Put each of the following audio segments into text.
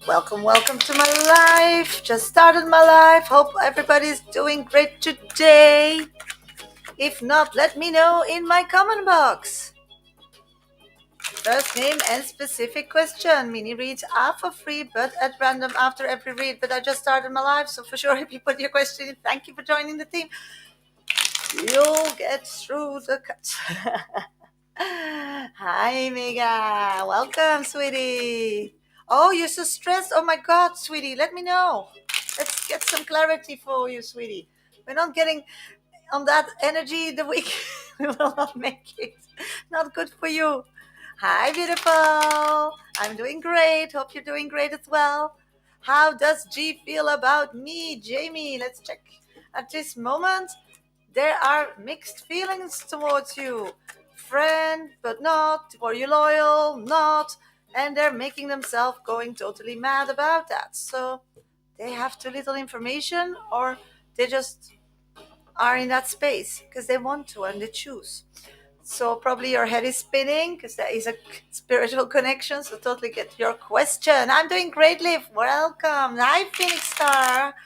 Welcome to my life. Just started my life. Hope everybody's doing great today. If not, let me know in my comment box. First name and specific question. Mini reads are for free, but at random after every read. But I just started my life, so for sure, if you put your question in, thank you for joining the team. You'll get through the cut. Hi, Mega. Welcome, sweetie. Oh, you're so stressed. Oh my God, sweetie. Let me know. Let's get some clarity for you, sweetie. We're not getting on that energy the week. We will not make it. Not good for you. Hi, beautiful. I'm doing great. Hope you're doing great as well. How does G feel about me, Jamie? Let's check. At this moment, there are mixed feelings towards you. Friend, but not. Were you loyal? Not. And they're making themselves going totally mad about that. So they have too little information, or they just are in that space because they want to and they choose. So probably your head is spinning because there is a spiritual connection. So totally get your question. I'm doing great, Liv. Welcome. Hi, Phoenix Star.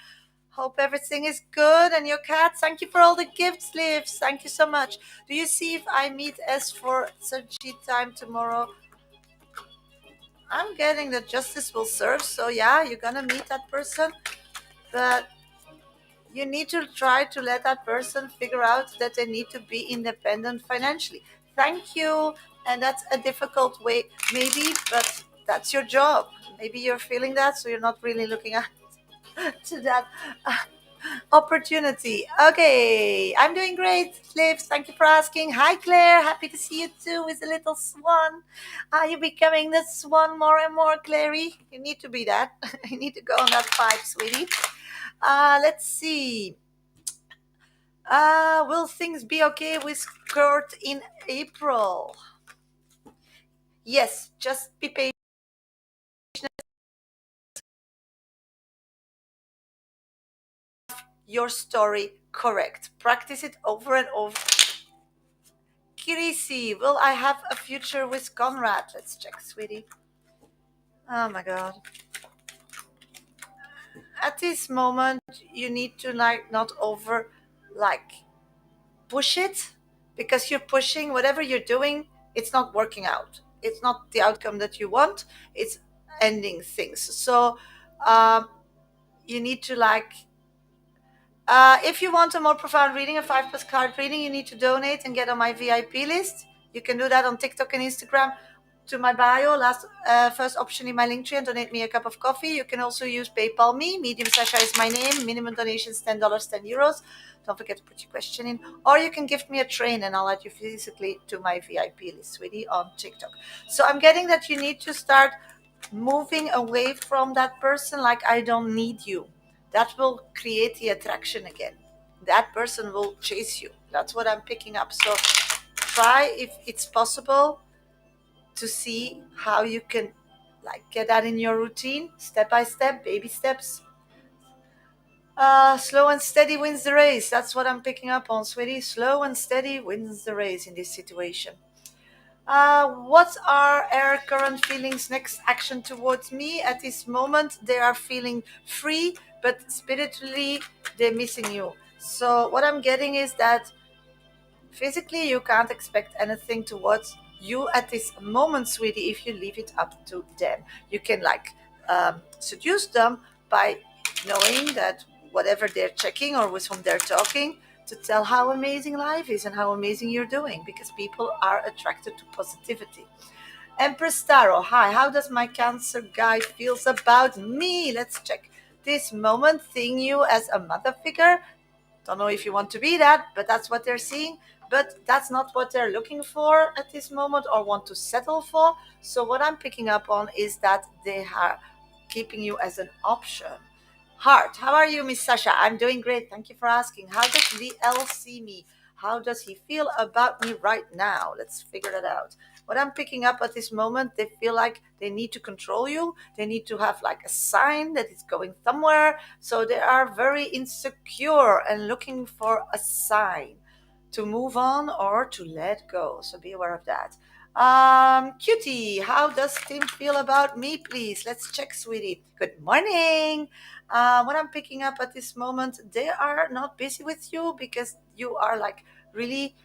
Hope everything is good. And your cat, thank you for all the gifts, Liv. Thank you so much. Do you see if I meet S for Saji time tomorrow? I'm getting that justice will serve. So yeah, you're gonna meet that person, but you need to try to let that person figure out that they need to be independent financially. Thank you. And that's a difficult way, maybe, but that's your job. Maybe you're feeling that, so you're not really looking at to that opportunity. Okay, I'm doing great, Liv. Thank you for asking. Hi, Claire. Happy to see you too with the little swan. Are you becoming the swan more and more, Clary? You need to be that. You need to go on that pipe, sweetie. Let's see. Will things be okay with Kurt in April? Yes, just be patient. Your story correct. Practice it over and over. Kirisi, will I have a future with Conrad? Let's check, sweetie. Oh my god. At this moment, you need to like not over like push it because you're pushing whatever you're doing, it's not working out. It's not the outcome that you want. It's ending things. So um, you need to like if you want a more profound reading, a 5+ card reading, you need to donate and get on my VIP list. You can do that on TikTok and Instagram. To my bio, first option in my link tree, and donate me a cup of coffee. You can also use PayPal me. Medium Shasha is my name. Minimum donations $10, €10. Don't forget to put your question in. Or you can gift me a train and I'll add you physically to my VIP list, sweetie, on TikTok. So I'm getting that you need to start moving away from that person like I don't need you. That will create the attraction again. That person will chase you. That's what I'm picking up. So try if it's possible to see how you can like get that in your routine, step by step, baby steps. Slow and steady wins the race. That's what I'm picking up on, sweetie. Slow and steady wins the race in this situation. What are our current feelings? Next action towards me at this moment? They are feeling free, but spiritually they're missing you. So what I'm getting is that physically you can't expect anything towards you at this moment, sweetie, if you leave it up to them. You can like seduce them by knowing that whatever they're checking or with whom they're talking, to tell how amazing life is and how amazing you're doing, because people are attracted to positivity. Empress Tarot, hi, how does my Cancer guy feels about me? Let's check. This moment, seeing you as a mother figure. Don't know if you want to be that, but that's what they're seeing. But that's not what they're looking for at this moment or want to settle for. So what I'm picking up on is that they are keeping you as an option. Heart, how are you, Miss Sasha? I'm doing great. Thank you for asking. How does VL see me? How does he feel about me right now? Let's figure that out. What I'm picking up at this moment, they feel like they need to control you. They need to have like a sign that it's going somewhere. So they are very insecure and looking for a sign to move on or to let go. So be aware of that. Cutie, how does Tim feel about me, please? Let's check, sweetie. Good morning. What I'm picking up at this moment, they are not busy with you because you are like really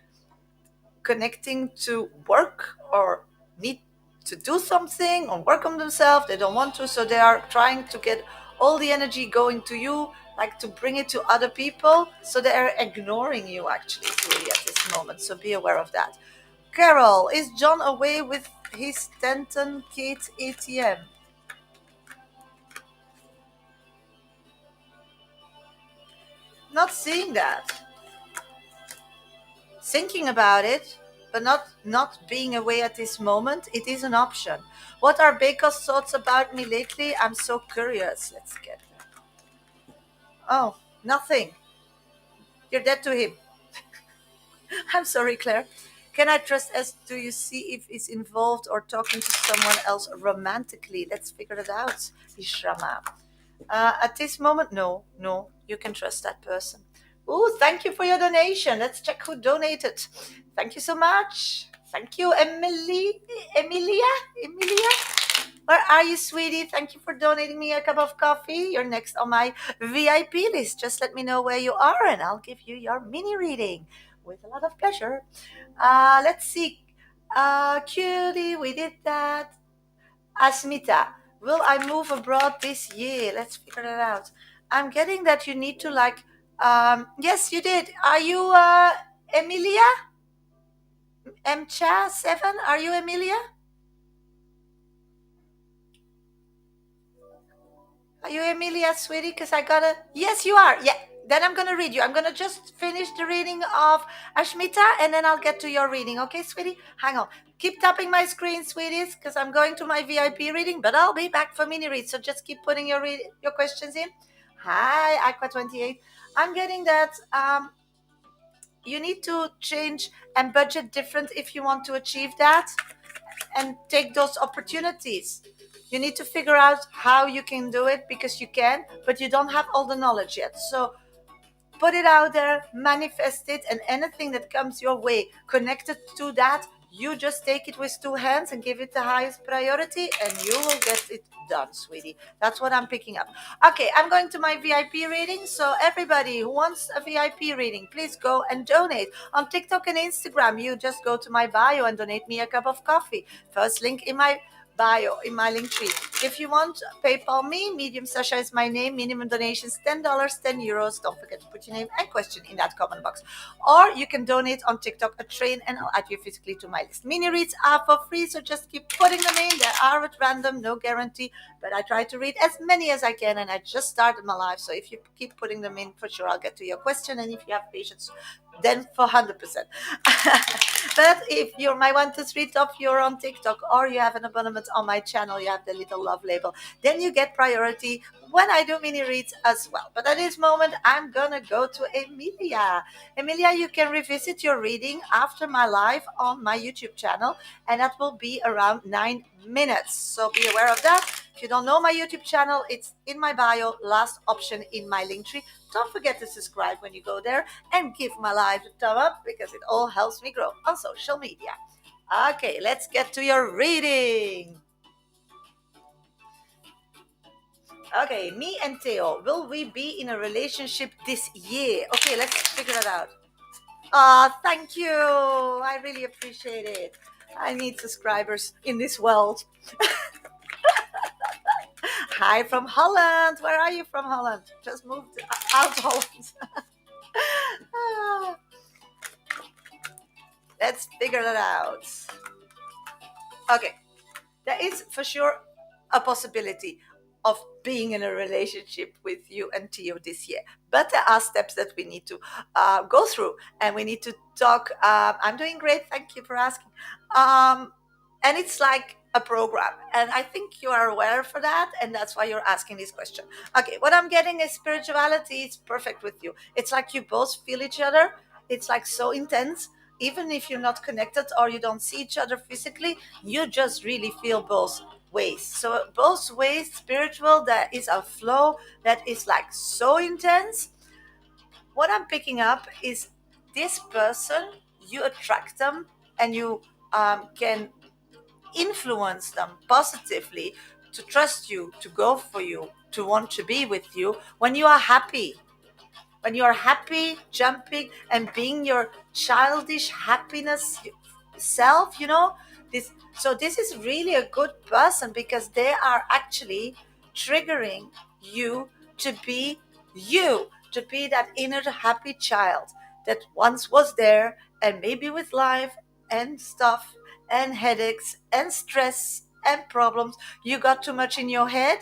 connecting to work or need to do something or work on themselves. They don't want to, so they are trying to get all the energy going to you, like to bring it to other people. So they are ignoring you actually, really, at this moment. So be aware of that. Carol, is John away with his Stanton Kate ATM? Not seeing that. Thinking about it, but not being away at this moment, it is an option. What are Baker's thoughts about me lately? I'm so curious. Let's get there. Oh, nothing. You're dead to him. I'm sorry, Claire. Can I trust S? Do you see if he's involved or talking to someone else romantically? Let's figure it out, Ishrama. At this moment, no, no, you can trust that person. Oh, thank you for your donation. Let's check who donated. Thank you so much. Thank you, Emilia. Where are you, sweetie? Thank you for donating me a cup of coffee. You're next on my VIP list. Just let me know where you are, and I'll give you your mini reading with a lot of pleasure. Let's see. Cutie, we did that. Asmita, will I move abroad this year? Let's figure that out. I'm getting that you need to like. Yes, you did. Are you Emilia? Mcha7? Are you Emilia? Are you Emilia, sweetie? Because I gotta. Yes, you are. Yeah. Then I'm gonna read you. I'm gonna just finish the reading of Ashmita, and then I'll get to your reading. Okay, sweetie? Hang on. Keep tapping my screen, sweeties, because I'm going to my VIP reading, but I'll be back for mini read. So just keep putting your questions in. Hi, Aqua28. I'm getting that you need to change and budget different if you want to achieve that and take those opportunities. You need to figure out how you can do it because you can, but you don't have all the knowledge yet. So put it out there, manifest it, and anything that comes your way connected to that, you just take it with two hands and give it the highest priority, and you will get it done, sweetie. That's what I'm picking up. Okay, I'm going to my VIP reading. So, everybody who wants a VIP reading, please go and donate. On TikTok and Instagram, you just go to my bio and donate me a cup of coffee. First link in my bio in my link tree. If you want, PayPal me. Medium Sasha is my name. Minimum donations $10, €10. Don't forget to put your name and question in that comment box. Or you can donate on TikTok a train, and I'll add you physically to my list. Mini reads are for free, so just keep putting them in. They are at random, no guarantee, but I try to read as many as I can, and I just started my life. So if you keep putting them in, for sure I'll get to your question. And if you have patience, then for 100%. But if you're my 123 top, you're on TikTok, or you have an abonnement on my channel, you have the little love label, then you get priority when I do mini reads as well. But at this moment, I'm gonna go to Emilia. Emilia, you can revisit your reading after my live on my YouTube channel, and that will be around 9 minutes. So be aware of that. If you don't know my YouTube channel, it's in my bio, last option in my link tree. Don't forget to subscribe when you go there and give my live a thumb up because it all helps me grow on social media. Okay, let's get to your reading. Okay, me and Theo, will we be in a relationship this year? Okay, let's figure it out. Thank you. I really appreciate it. I need subscribers in this world. Hi from Holland. Where are you from, Holland? Just moved out Holland. Ah, let's figure that out. Okay, there is for sure a possibility of being in a relationship with you and Theo this year. But there are steps that we need to go through, and we need to talk. I'm doing great. Thank you for asking. And it's like a program, and I think you are aware for that, and that's why you're asking this question. Okay, what I'm getting is spirituality is perfect with you. It's like you both feel each other. It's like so intense. Even if you're not connected or you don't see each other physically, you just really feel both ways. So both ways, spiritual, there is a flow that is like so intense. What I'm picking up is this person, you attract them, and you can influence them positively to trust you, to go for you, to want to be with you when you are happy. When you are happy, jumping and being your childish happiness self, this is really a good person because they are actually triggering you to be you, to be that inner happy child that once was there, and maybe with life and stuff and headaches and stress and problems, you got too much in your head.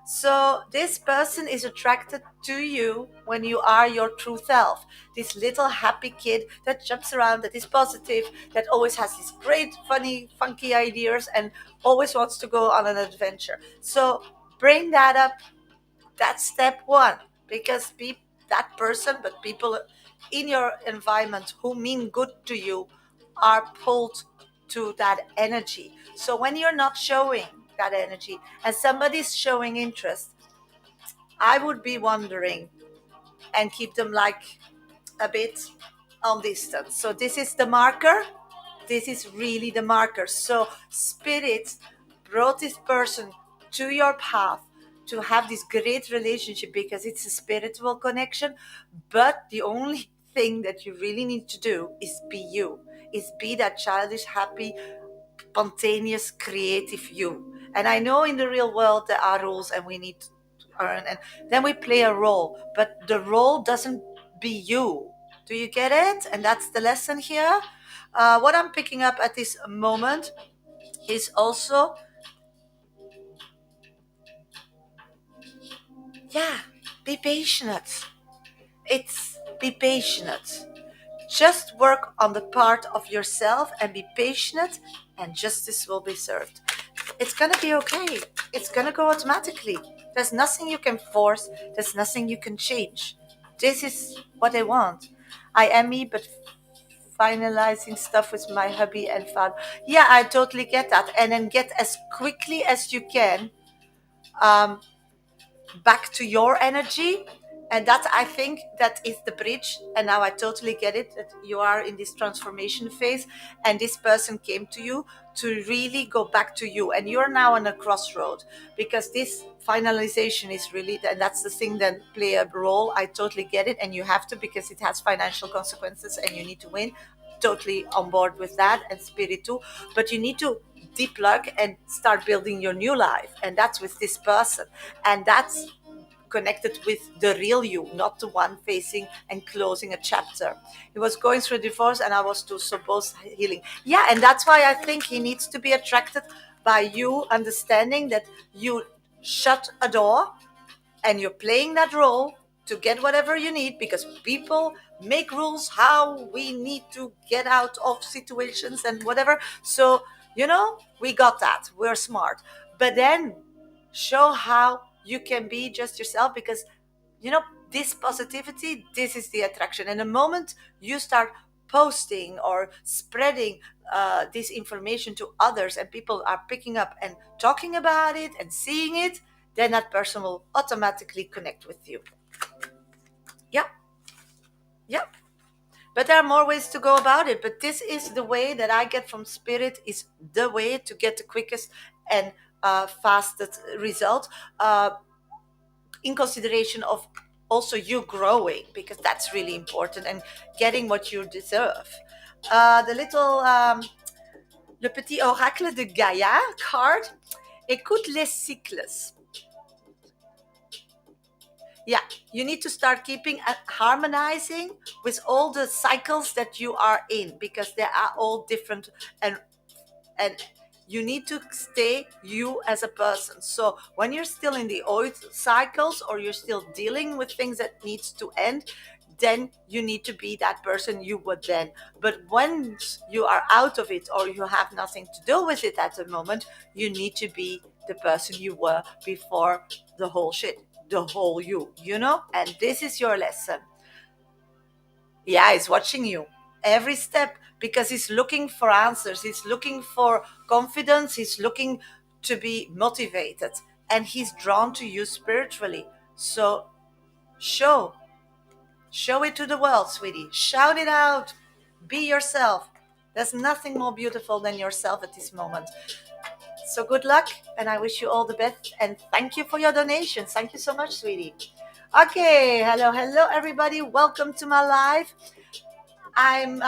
So this person is attracted to you when you are your true self. This little happy kid that jumps around, that is positive, that always has these great, funny, funky ideas and always wants to go on an adventure. So bring that up. That's step one. Because be that person, but people in your environment who mean good to you are pulled to that energy. So when you're not showing that energy and somebody's showing interest, I would be wondering and keep them like a bit on distance. So this is the marker. This is really the marker. So spirit brought this person to your path to have this great relationship because it's a spiritual connection. But the only thing that you really need to do is be you, is be that childish, happy, spontaneous, creative you. And I know in the real world there are rules and we need to earn, and then we play a role, but the role doesn't be you. Do you get it? And that's the lesson here. What I'm picking up at this moment is also, yeah, be patient. It's be patient. Just work on the part of yourself and be patient, and justice will be served. It's gonna be okay. It's gonna go automatically. There's nothing you can force, there's nothing you can change. This is what I want. I am me, but finalizing stuff with my hubby and father. Yeah, I totally get that. And then get as quickly as you can um, back to your energy. And that, I think, that is the bridge. And now I totally get it, that you are in this transformation phase and this person came to you to really go back to you, and you're now on a crossroad because this finalization is really, and that's the thing that play a role. I totally get it, and you have to, because it has financial consequences and you need to win. Totally on board with that, and spirit too. But you need to deplug and start building your new life, and that's with this person. And that's connected with the real you, not the one facing and closing a chapter. He was going through a divorce and I was too, so both healing. Yeah, and that's why I think he needs to be attracted by you, understanding that you shut a door and you're playing that role to get whatever you need, because people make rules how we need to get out of situations and whatever. So we got that, we're smart. But then show how you can be just yourself, because you know this positivity, this is the attraction. And the moment you start posting or spreading this information to others, and people are picking up and talking about it and seeing it, then that person will automatically connect with you. Yeah, yeah. But there are more ways to go about it, but this is the way that I get from spirit, is the way to get the quickest and fastest result, in consideration of also you growing, because that's really important, and getting what you deserve. The little le petit oracle de Gaia card. Écoute les cycles. Yeah, you need to start keeping harmonizing with all the cycles that you are in, because they are all different, and you need to stay you as a person. So when you're still in the old cycles, or you're still dealing with things that needs to end, then you need to be that person you were then. But once you are out of it, or you have nothing to do with it at the moment, you need to be the person you were before the whole shit, the whole you. And this is your lesson. Yeah, he's watching you every step, because he's looking for answers, he's looking for confidence, he's looking to be motivated, and he's drawn to you spiritually. So show it to the world, sweetie. Shout it out. Be yourself. There's nothing more beautiful than yourself at this moment. So good luck, and I wish you all the best. And thank you for your donations. Thank you so much, sweetie. Okay, hello, everybody. Welcome to my live. I'm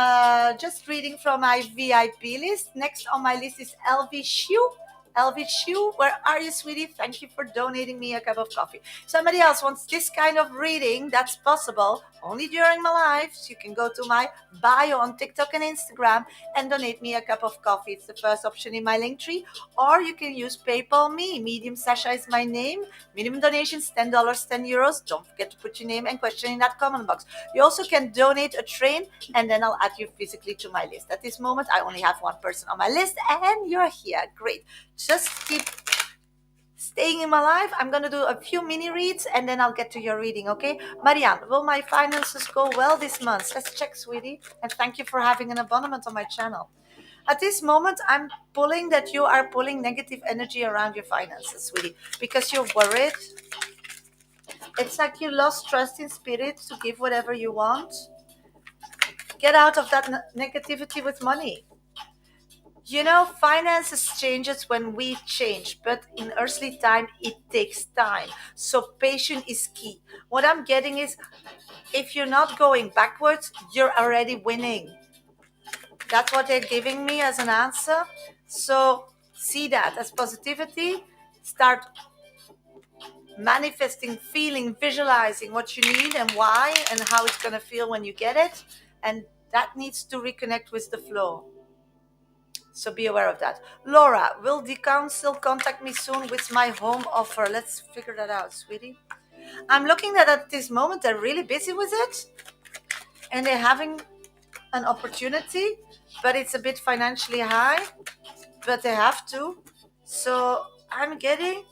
just reading from my VIP list. Next on my list is LV Shu. LV Shu, where are you, sweetie? Thank you for donating me a cup of coffee. Somebody else wants this kind of reading. That's possible only during my live. So you can go to my bio on TikTok and Instagram and donate me a cup of coffee. It's the first option in my link tree. Or you can use PayPal me. Medium Sasha is my name. Minimum donations $10, €10. Don't forget to put your name and question in that comment box. You also can donate a train, and then I'll add you physically to my list. At this moment, I only have one person on my list, and you're here. Great. Just keep staying in my life. I'm going to do a few mini reads, and then I'll get to your reading, okay? Marianne, will my finances go well this month? Let's check, sweetie. And thank you for having an abonnement on my channel. At this moment, I'm pulling that you are pulling negative energy around your finances, sweetie, because you're worried. It's like you lost trust in spirit to give whatever you want. Get out of that negativity with money. You know, finances changes when we change, but in earthly time, it takes time. So patience is key. What I'm getting is, if you're not going backwards, you're already winning. That's what they're giving me as an answer. So see that as positivity. Start manifesting, feeling, visualizing what you need and why and how it's going to feel when you get it. And that needs to reconnect with the flow. So be aware of that. Laura, will the council contact me soon with my home offer? Let's figure that out, sweetie. I'm looking at this moment, they're really busy with it and they're having an opportunity, but it's a bit financially high, but they have to. So I'm getting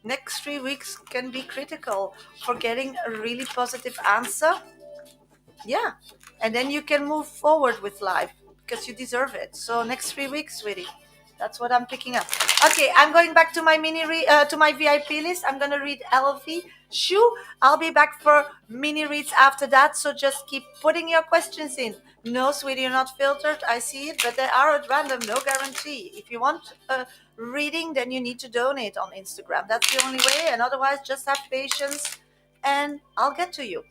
next 3 weeks can be critical for getting a really positive answer. Yeah. And then you can move forward with life because you deserve it. So next 3 weeks, sweetie. That's what I'm picking up. Okay, I'm going back to my to my VIP list. I'm gonna read LV Shu. I'll be back for mini reads after that. So just keep putting your questions in. No, sweetie, you're not filtered. I see it, but they are at random. No guarantee. If you want a reading, then you need to donate on Instagram. That's the only way. And otherwise, just have patience, and I'll get to you.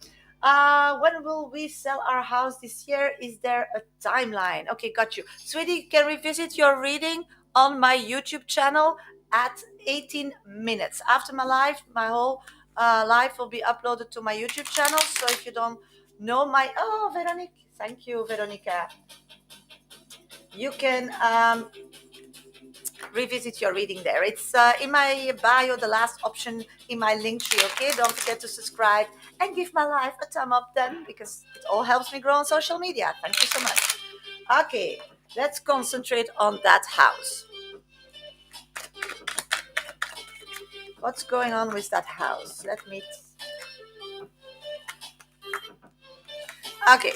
When will we sell our house this year? Is there a timeline? Okay, got you. Sweetie, you can revisit your reading on my YouTube channel at 18 minutes. After my live, my whole live will be uploaded to my YouTube channel. So if you don't know my... Oh, Veronique. Thank you, Veronica. You can revisit your reading there. It's in my bio, the last option in my link tree. Okay, don't forget to subscribe and give my life a thumb up then, because it all helps me grow on social media. Thank you so much. Okay, let's concentrate on that house. What's going on with that house? Let me... Okay.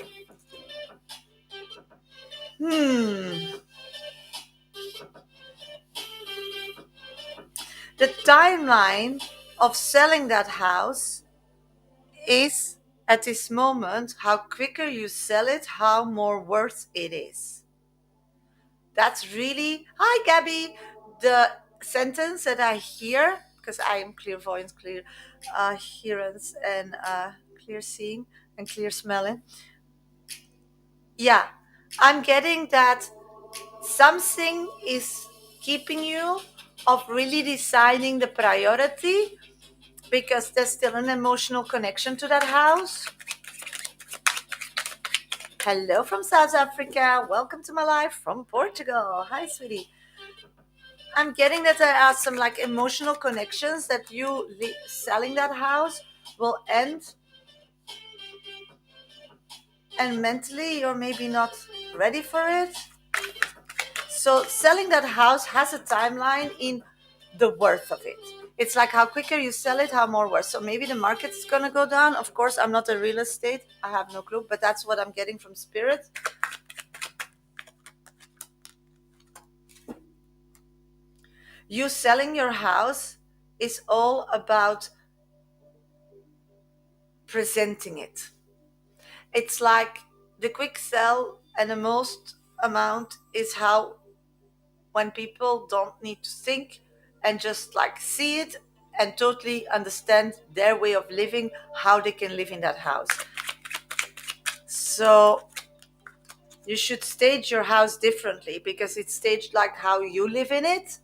The timeline of selling that house is, at this moment, how quicker you sell it, how more worth it is. That's really... Hi, Gabby. The sentence that I hear, because I am clairvoyance, clear hearance, and clear seeing and clear smelling. Yeah, I'm getting that something is keeping you of really deciding the priority, because there's still an emotional connection to that house. Hello from South Africa. Welcome to my life from Portugal. Hi, sweetie. I'm getting that there are some like emotional connections that you selling that house will end, and mentally you're maybe not ready for it. So selling that house has a timeline in the worth of it. It's like how quicker you sell it, how more worth. So maybe the market's gonna go down. Of course, I'm not a real estate. I have no clue, but that's what I'm getting from spirit. You selling your house is all about presenting it. It's like the quick sell and the most amount is how, when people don't need to think and just like see it and totally understand their way of living, how they can live in that house. So you should stage your house differently because it's staged like how you live in it,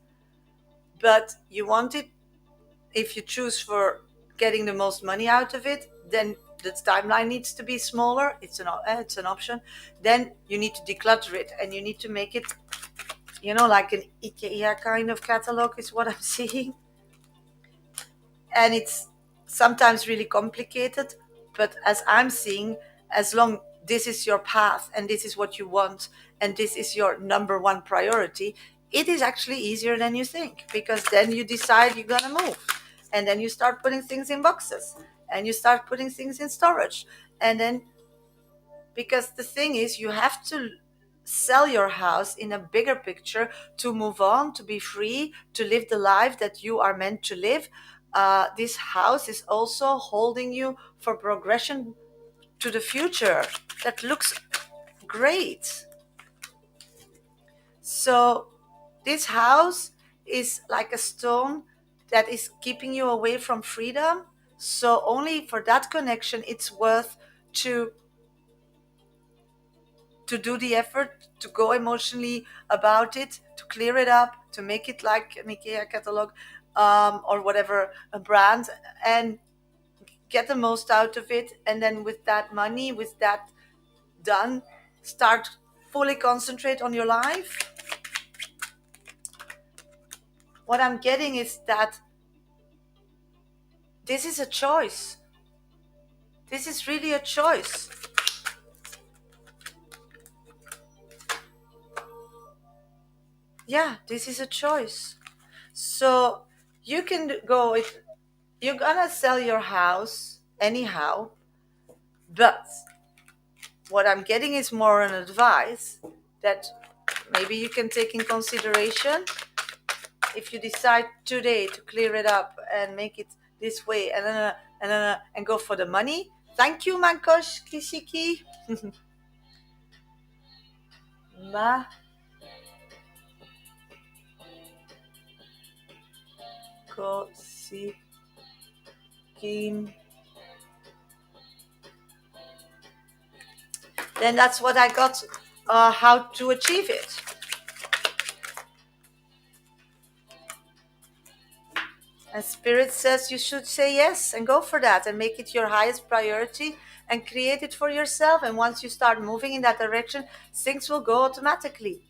but you want it, if you choose for getting the most money out of it, then the timeline needs to be smaller. It's an option. Then you need to declutter it and you need to make it, like an IKEA kind of catalog is what I'm seeing. And it's sometimes really complicated, but as I'm seeing, as long this is your path and this is what you want and this is your number one priority, it is actually easier than you think, because then you decide you're going to move, and then you start putting things in boxes and you start putting things in storage. And then, because the thing is, you have to sell your house in a bigger picture to move on, to be free, to live the life that you are meant to live. This house is also holding you for progression to the future. That looks great. So, this house is like a stone that is keeping you away from freedom. So, only for that connection, it's worth to do the effort, to go emotionally about it, to clear it up, to make it like an IKEA catalog, or whatever a brand, and get the most out of it. And then with that money, with that done, start fully concentrate on your life. What I'm getting is that this is a choice. This is really a choice. Yeah, this is a choice. So you can go with, you're gonna sell your house anyhow, but what I'm getting is more an advice that maybe you can take in consideration. If you decide today to clear it up and make it this way, and go for the money. Thank you, Mankosh Kishiki. Makosiki. Then that's what I got, how to achieve it. And Spirit says you should say yes and go for that and make it your highest priority and create it for yourself. And once you start moving in that direction, things will go automatically.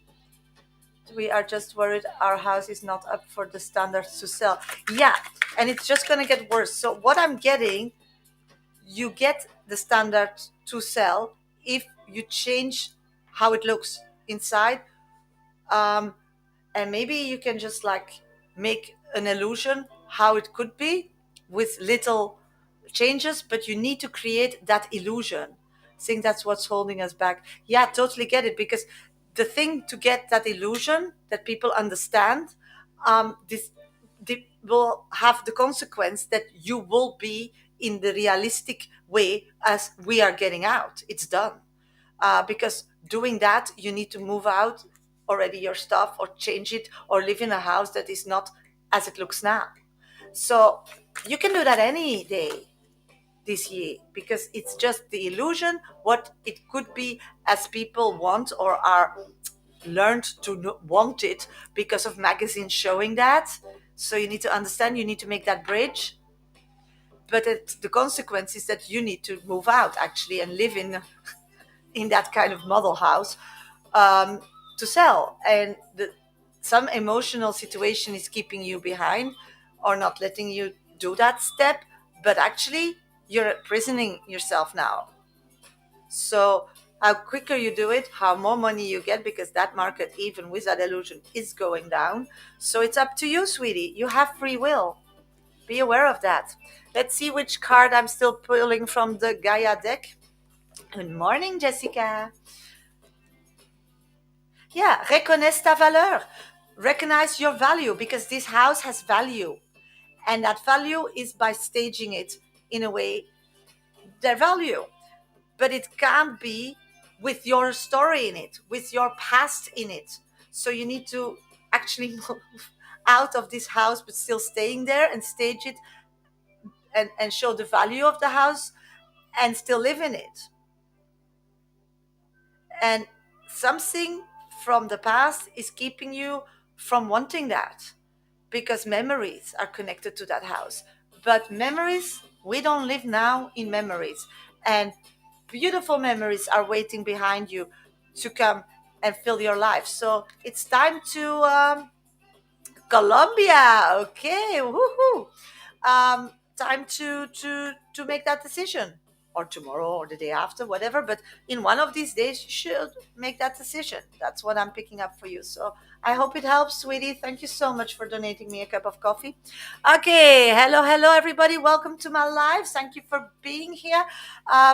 We are just worried our house is not up for the standards to sell. Yeah, and it's just going to get worse. So, what I'm getting, you get the standard to sell if you change how it looks inside. Um, and maybe you can just like make an illusion how it could be with little changes, but you need to create that illusion. I think that's what's holding us back. Yeah, totally get it, because the thing to get that illusion that people understand, this will have the consequence that you will be in the realistic way as we are getting out. It's done. Because doing that, you need to move out already your stuff or change it or live in a house that is not as it looks now. So you can do that any day this year, because it's just the illusion what it could be as people want or are learned to want it because of magazines showing that. So you need to understand, you need to make that bridge. But the consequence is that you need to move out actually and live in that kind of model house, um, to sell. And some emotional situation is keeping you behind or not letting you do that step. But actually, you're imprisoning yourself now. So, how quicker you do it, how more money you get, because that market, even with that illusion, is going down. So, it's up to you, sweetie. You have free will. Be aware of that. Let's see which card I'm still pulling from the Gaia deck. Good morning, Jessica. Yeah, reconnais ta valeur. Recognize your value, because this house has value. And that value is by staging it in a way, their value. But it can't be with your story in it, with your past in it. So you need to actually move out of this house, but still staying there and stage it, and show the value of the house and still live in it. And something from the past is keeping you from wanting that, because memories are connected to that house. But memories, we don't live now in memories. And beautiful memories are waiting behind you to come and fill your life. So it's time to Colombia. Okay, woohoo! Time to make that decision, or tomorrow, or the day after, whatever. But in one of these days, you should make that decision. That's what I'm picking up for you. So I hope it helps, sweetie. Thank you so much for donating me a cup of coffee. Okay, hello, hello, everybody. Welcome to my live. Thank you for being here.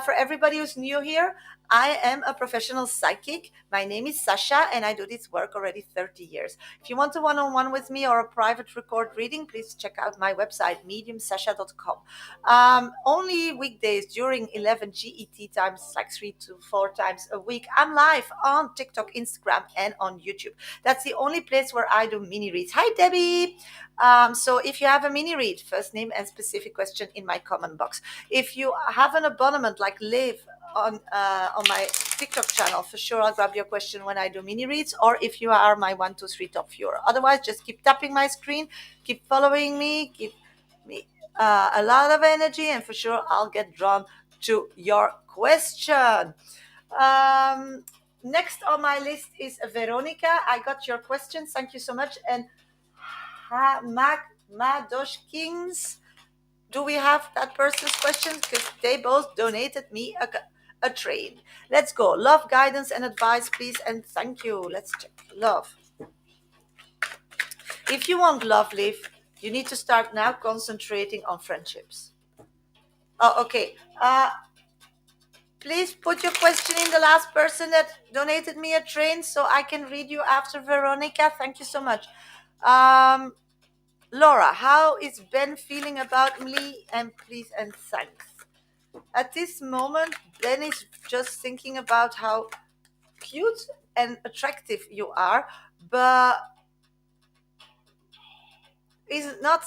For everybody who's new here, I am a professional psychic. My name is Sasha, and I do this work already 30 years. If you want a one-on-one with me or a private record reading, please check out my website, mediumsasha.com. Only weekdays during 11 GET times, like 3 to 4 times a week, I'm live on TikTok, Instagram, and on YouTube. That's the only place where I do mini reads. Hi, Debbie. So if you have a mini read, first name and specific question in my comment box. If you have an abonnement like Live on my TikTok channel, for sure I'll grab your question when I do mini reads, or if you are my 123 top viewer. Otherwise, just keep tapping my screen, keep following me, give me a lot of energy, and for sure I'll get drawn to your question. Um, Next on my list is Veronica. I got your question. Thank you so much. And Madosh Kings. Do we have that person's question? Because they both donated me a train. Let's go. Love, guidance, and advice, please. And thank you. Let's check. Love. If you want love, Liv, you need to start now concentrating on friendships. Oh, okay. Please put your question in, the last person that donated me a train, so I can read you after Veronica. Thank you so much. Laura, how is Ben feeling about me? And please and thanks. At this moment, Ben is just thinking about how cute and attractive you are, but is not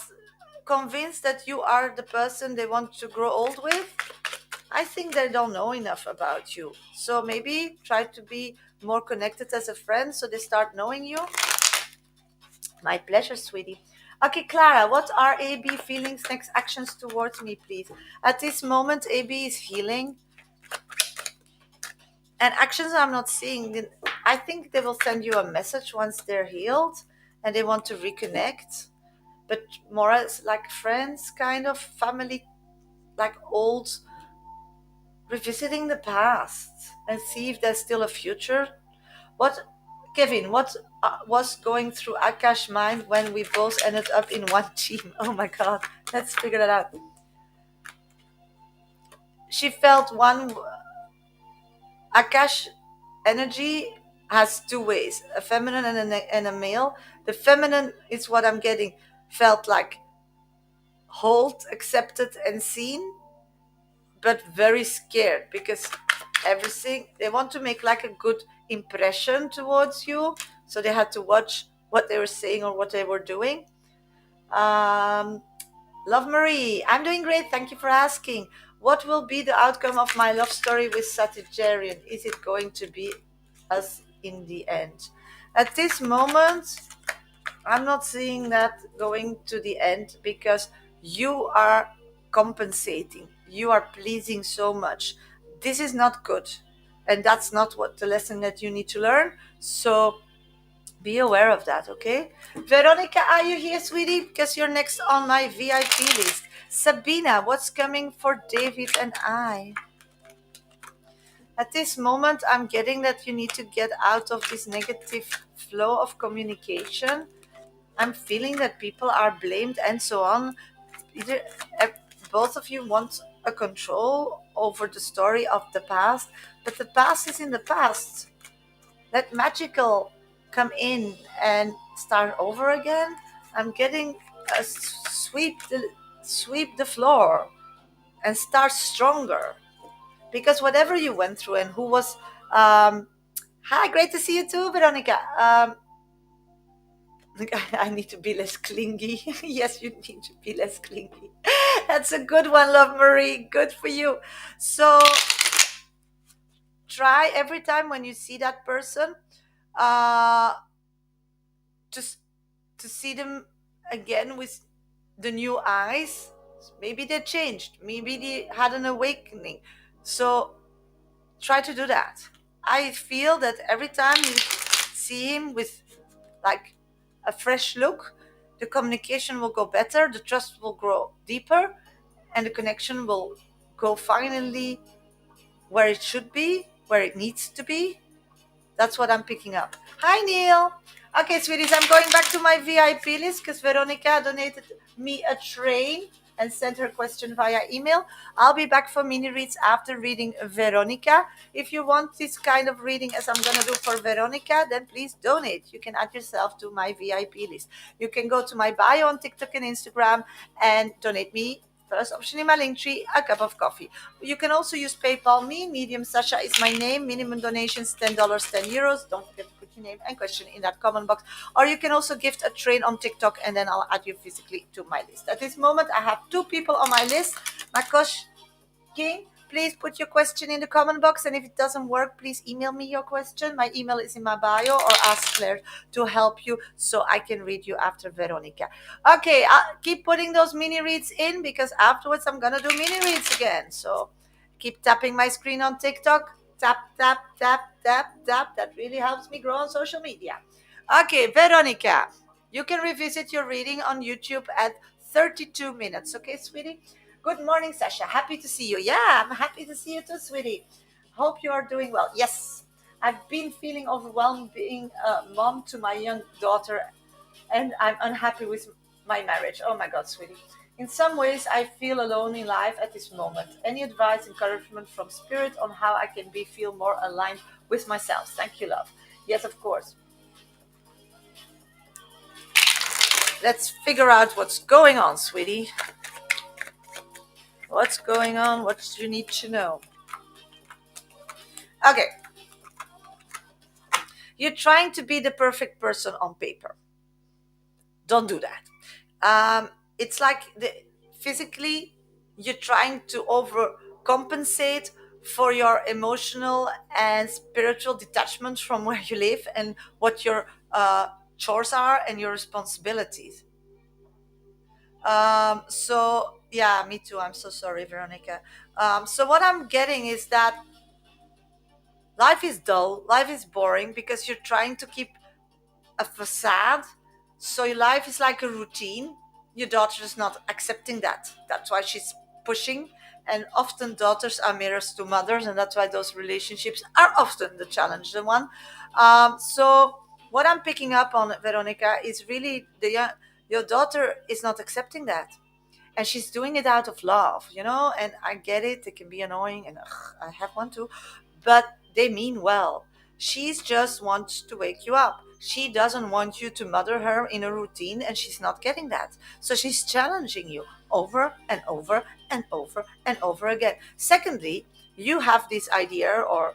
convinced that you are the person they want to grow old with. I think they don't know enough about you. So maybe try to be more connected as a friend so they start knowing you. My pleasure, sweetie. Okay, Clara, what are AB feelings, next actions towards me, please? At this moment, AB is healing. And actions I'm not seeing. I think they will send you a message once they're healed and they want to reconnect. But more as like friends, kind of family, like old, revisiting the past and see if there's still a future. What, Kevin, what was going through Akash's mind when we both ended up in one team? Oh my God, let's figure that out. She felt one, Akash energy has two ways, a feminine and a male. The feminine is what I'm getting, felt like hold, accepted, and seen, but very scared because everything they want to make like a good impression towards you, so they had to watch what they were saying or what they were doing. um Love Marie, I'm doing great, thank you for asking. What will be the outcome of my love story with Sagittarian? Is it going to be us in the end? At this moment, I'm not seeing that going to the end because you are compensating. You are pleasing so much. This is not good. And that's not what the lesson that you need to learn. So be aware of that, okay? Veronica, are you here, sweetie? Because you're next on my VIP list. Sabina, what's coming for David and I? At this moment, I'm getting that you need to get out of this negative flow of communication. I'm feeling that people are blamed and so on. Either both of you want a control over the story of the past, but the past is in the past. Let magical come in and start over again. I'm getting a sweep the floor and start stronger, because whatever you went through and who was Um, Hi, great to see you too, Veronica. I need to be less clingy. Yes, you need to be less clingy. That's a good one, Love Marie. Good for you. So try every time when you see that person, uh, just to see them again with the new eyes. Maybe they changed. Maybe they had an awakening. So try to do that. I feel that every time you see him with like a fresh look, the communication will go better, the trust will grow deeper, and the connection will go finally where it should be, where it needs to be. That's what I'm picking up. Hi, Neil. Okay, sweeties, I'm going back to my VIP list because Veronica donated me a train and sent her question via email. I'll be back for mini reads after reading Veronica. If you want this kind of reading as I'm going to do for Veronica, then please donate. You can add yourself to my VIP list. You can go to my bio on TikTok and Instagram and donate me. First option in my link tree, a cup of coffee. You can also use PayPal me. Medium Sasha is my name. Minimum donations $10, €10. Don't forget to put your name and question in that comment box. Or you can also gift a train on TikTok and then I'll add you physically to my list. At this moment, I have 2 people on my list. Makosh King, please put your question in the comment box. And if it doesn't work, please email me your question. My email is in my bio, or ask Claire to help you so I can read you after Veronica. Okay, I'll keep putting those mini reads in because afterwards I'm going to do mini reads again. So keep tapping my screen on TikTok. Tap, tap, tap, tap, tap. That really helps me grow on social media. Okay, Veronica, you can revisit your reading on YouTube at 32 minutes. Okay, sweetie? Good morning, Sasha. Happy to see you. Yeah, I'm happy to see you too, sweetie. Hope you are doing well. Yes, I've been feeling overwhelmed being a mom to my young daughter, and I'm unhappy with my marriage. Oh my God, sweetie. In some ways, I feel alone in life at this moment. Any advice, encouragement from spirit on how I can feel more aligned with myself? Thank you, love. Yes, of course. Let's figure out what's going on, sweetie. What's going on? What do you need to know? Okay, you're trying to be the perfect person on paper. Don't do that. It's like physically, you're trying to overcompensate for your emotional and spiritual detachment from where you live and what your chores are and your responsibilities. Yeah, me too. I'm so sorry, Veronica. So what I'm getting is that life is dull, life is boring because you're trying to keep a facade. So your life is like a routine. Your daughter is not accepting that. That's why she's pushing. And often daughters are mirrors to mothers, and that's why those relationships are often the challenging one. So what I'm picking up on, Veronica, is really your daughter is not accepting that, and she's doing it out of love, and I get it, it can be annoying, and ugh, I have one too, but they mean well. She's just wants to wake you up. She doesn't want you to mother her in a routine, and she's not getting that, so she's challenging you over and over and over and over again. Secondly, you have this idea, or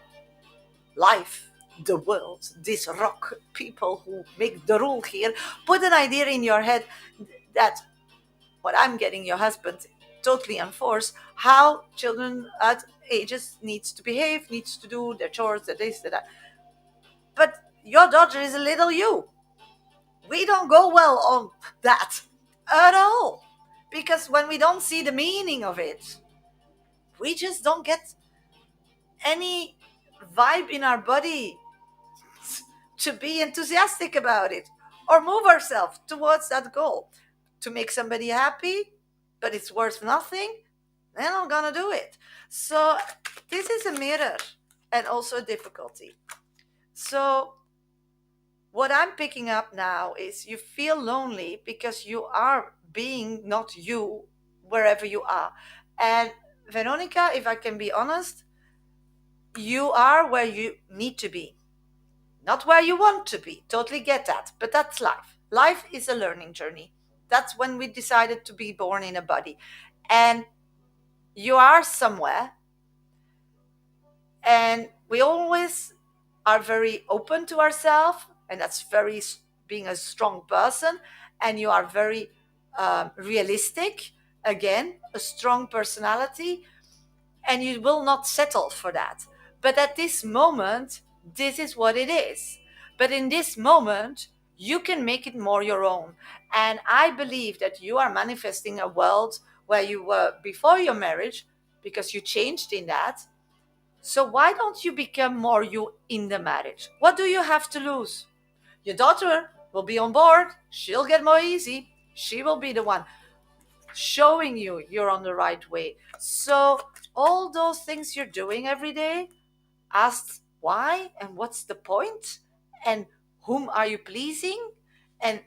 life, the world, these rock people who make the rule here, put an idea in your head that what I'm getting, your husband totally enforce how children at ages needs to behave, needs to do their chores, the this, the that. But your daughter is a little you. We don't go well on that at all. Because when we don't see the meaning of it, we just don't get any vibe in our body to be enthusiastic about it or move ourselves towards that goal. To make somebody happy, but it's worth nothing, then I'm gonna do it. So this is a mirror and also a difficulty. So what I'm picking up now is you feel lonely because you are being not you wherever you are. And Veronica, if I can be honest, you are where you need to be, not where you want to be. Totally get that. But that's life. Life is a learning journey. That's when we decided to be born in a body. And you are somewhere, and we always are very open to ourselves, and that's very being a strong person, and you are very realistic, again, a strong personality, and you will not settle for that. But at this moment, this is what it is. But in this moment, you can make it more your own. And I believe that you are manifesting a world where you were before your marriage, because you changed in that. So why don't you become more you in the marriage? What do you have to lose? Your daughter will be on board. She'll get more easy. She will be the one showing you you're on the right way. So all those things you're doing every day, ask why and what's the point, and whom are you pleasing, and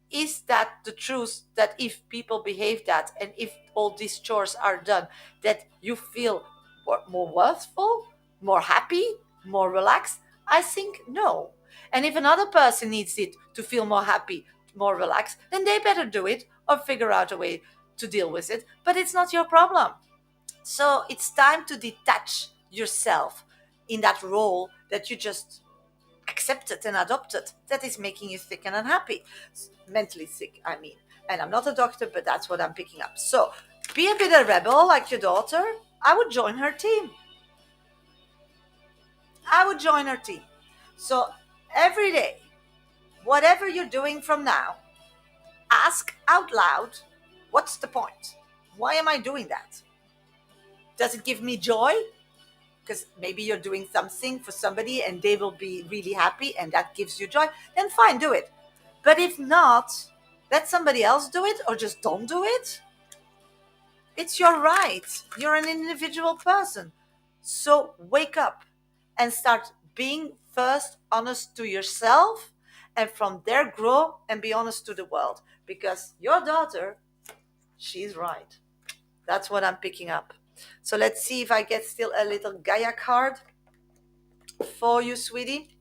is that the truth, that if people behave that, and if all these chores are done, that you feel more worthful, more happy, more relaxed? I think no. And if another person needs it to feel more happy, more relaxed, then they better do it or figure out a way to deal with it, but it's not your problem. So it's time to detach yourself in that role that you just accepted and adopted, that is making you sick and unhappy. Mentally sick, I mean. And I'm not a doctor, but that's what I'm picking up. So be a bit a rebel like your daughter. I would join her team. I would join her team. So every day, whatever you're doing from now, ask out loud, what's the point? Why am I doing that? Does it give me joy? Because maybe you're doing something for somebody and they will be really happy and that gives you joy, then fine, do it. But if not, let somebody else do it or just don't do it. It's your right. You're an individual person. So wake up and start being first honest to yourself, and from there grow and be honest to the world, because your daughter, she's right. That's what I'm picking up. So let's see if I get still a little Gaia card for you, sweetie.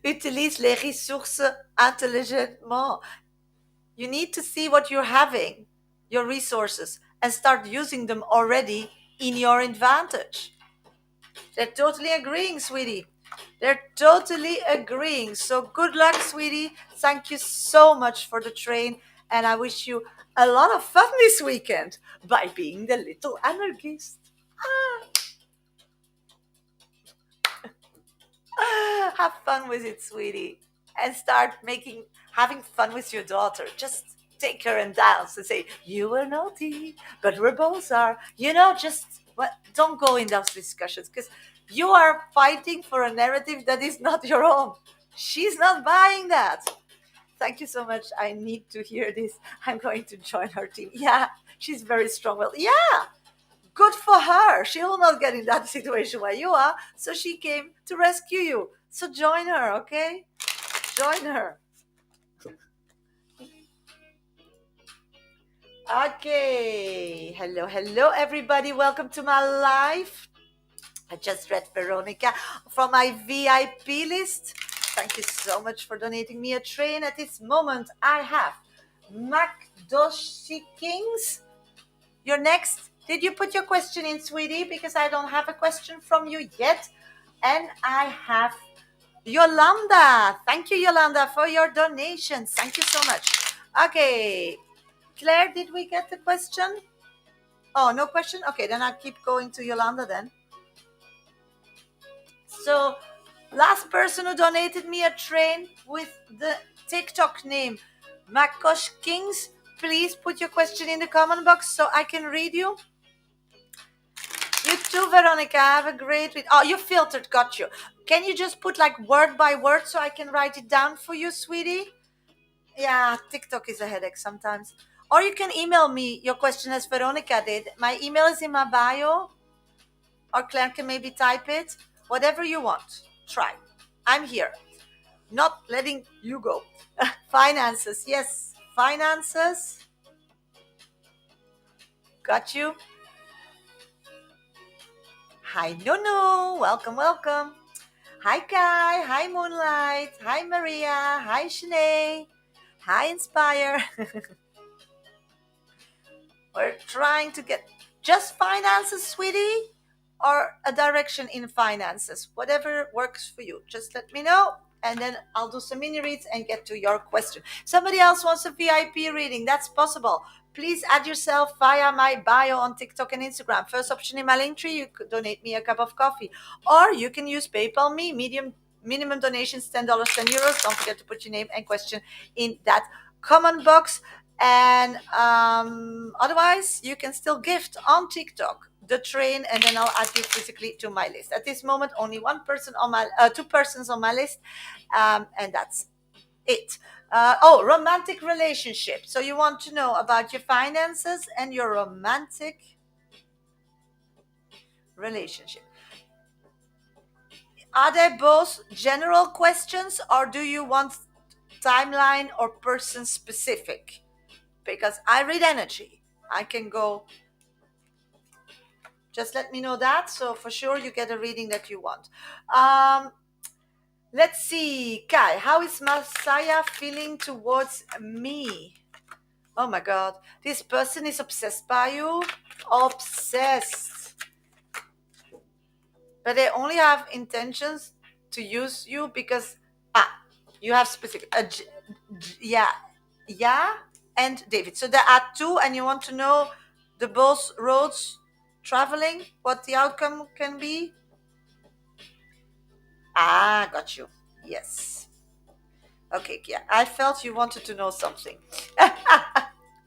Utilise les ressources intelligemment. You need to see what you're having, your resources, and start using them already in your advantage. They're totally agreeing, sweetie. They're totally agreeing. So good luck, sweetie. Thank you so much for the train. And I wish you a lot of fun this weekend by being the little anarchist. Have fun with it, sweetie. And start having fun with your daughter. Just take her and dance and say, you were naughty, but we both are. Just don't go in those discussions, because you are fighting for a narrative that is not your own. She's not buying that. Thank you so much. I need to hear this. I'm going to join her team. Yeah, she's very strong. Well, yeah, good for her. She will not get in that situation where you are. So she came to rescue you. So join her, okay? Join her. Okay. Hello, hello, everybody. Welcome to my live. I just read Veronica from my VIP list. Thank you so much for donating me a train. At this moment, I have Macdoshi Kings. You're next. Did you put your question in, sweetie? Because I don't have a question from you yet. And I have Yolanda. Thank you, Yolanda, for your donations. Thank you so much. Okay. Claire, did we get the question? Oh, no question? Okay, then I'll keep going to Yolanda then. So, last person who donated me a train with the TikTok name Makosh Kings, please put your question in the comment box so I can read you. You too, Veronica. Have a great week. Oh, you filtered. Got you. Can you just put like word by word so I can write it down for you, sweetie? Yeah, TikTok is a headache sometimes. Or you can email me your question as Veronica did. My email is in my bio. Or Claire can maybe type it. Whatever you want. Try. I'm here. Not letting you go. Finances. Yes. Finances. Got you. Hi, Nunu. Welcome, welcome. Hi, Kai. Hi, Moonlight. Hi, Maria. Hi, Shanae. Hi, Inspire. We're trying to get just finances, sweetie. or a direction in finances, whatever works for you. Just let me know, and then I'll do some mini reads and get to your question. Somebody else wants a VIP reading, that's possible. Please add yourself via my bio on TikTok and Instagram. First option in my link tree, you could donate me a cup of coffee, or you can use PayPal me. Minimum donations $10, €10. Don't forget to put your name and question in that comment box. And otherwise, you can still gift on TikTok the train, and then I'll add you physically to my list. At this moment, only one person on my two persons on my list, and that's it. Romantic relationship. So you want to know about your finances and your romantic relationship. Are they both general questions, or do you want timeline or person specific? Because I read energy. I can go. Just let me know that. So for sure you get a reading that you want. Let's see. Kai, how is Messiah feeling towards me? Oh my God. This person is obsessed by you. Obsessed. But they only have intentions to use you because you have specific yeah, yeah, and David. So there are two, and you want to know the both roads traveling, what the outcome can be. Got you. Yes. Okay, yeah, I felt you wanted to know something.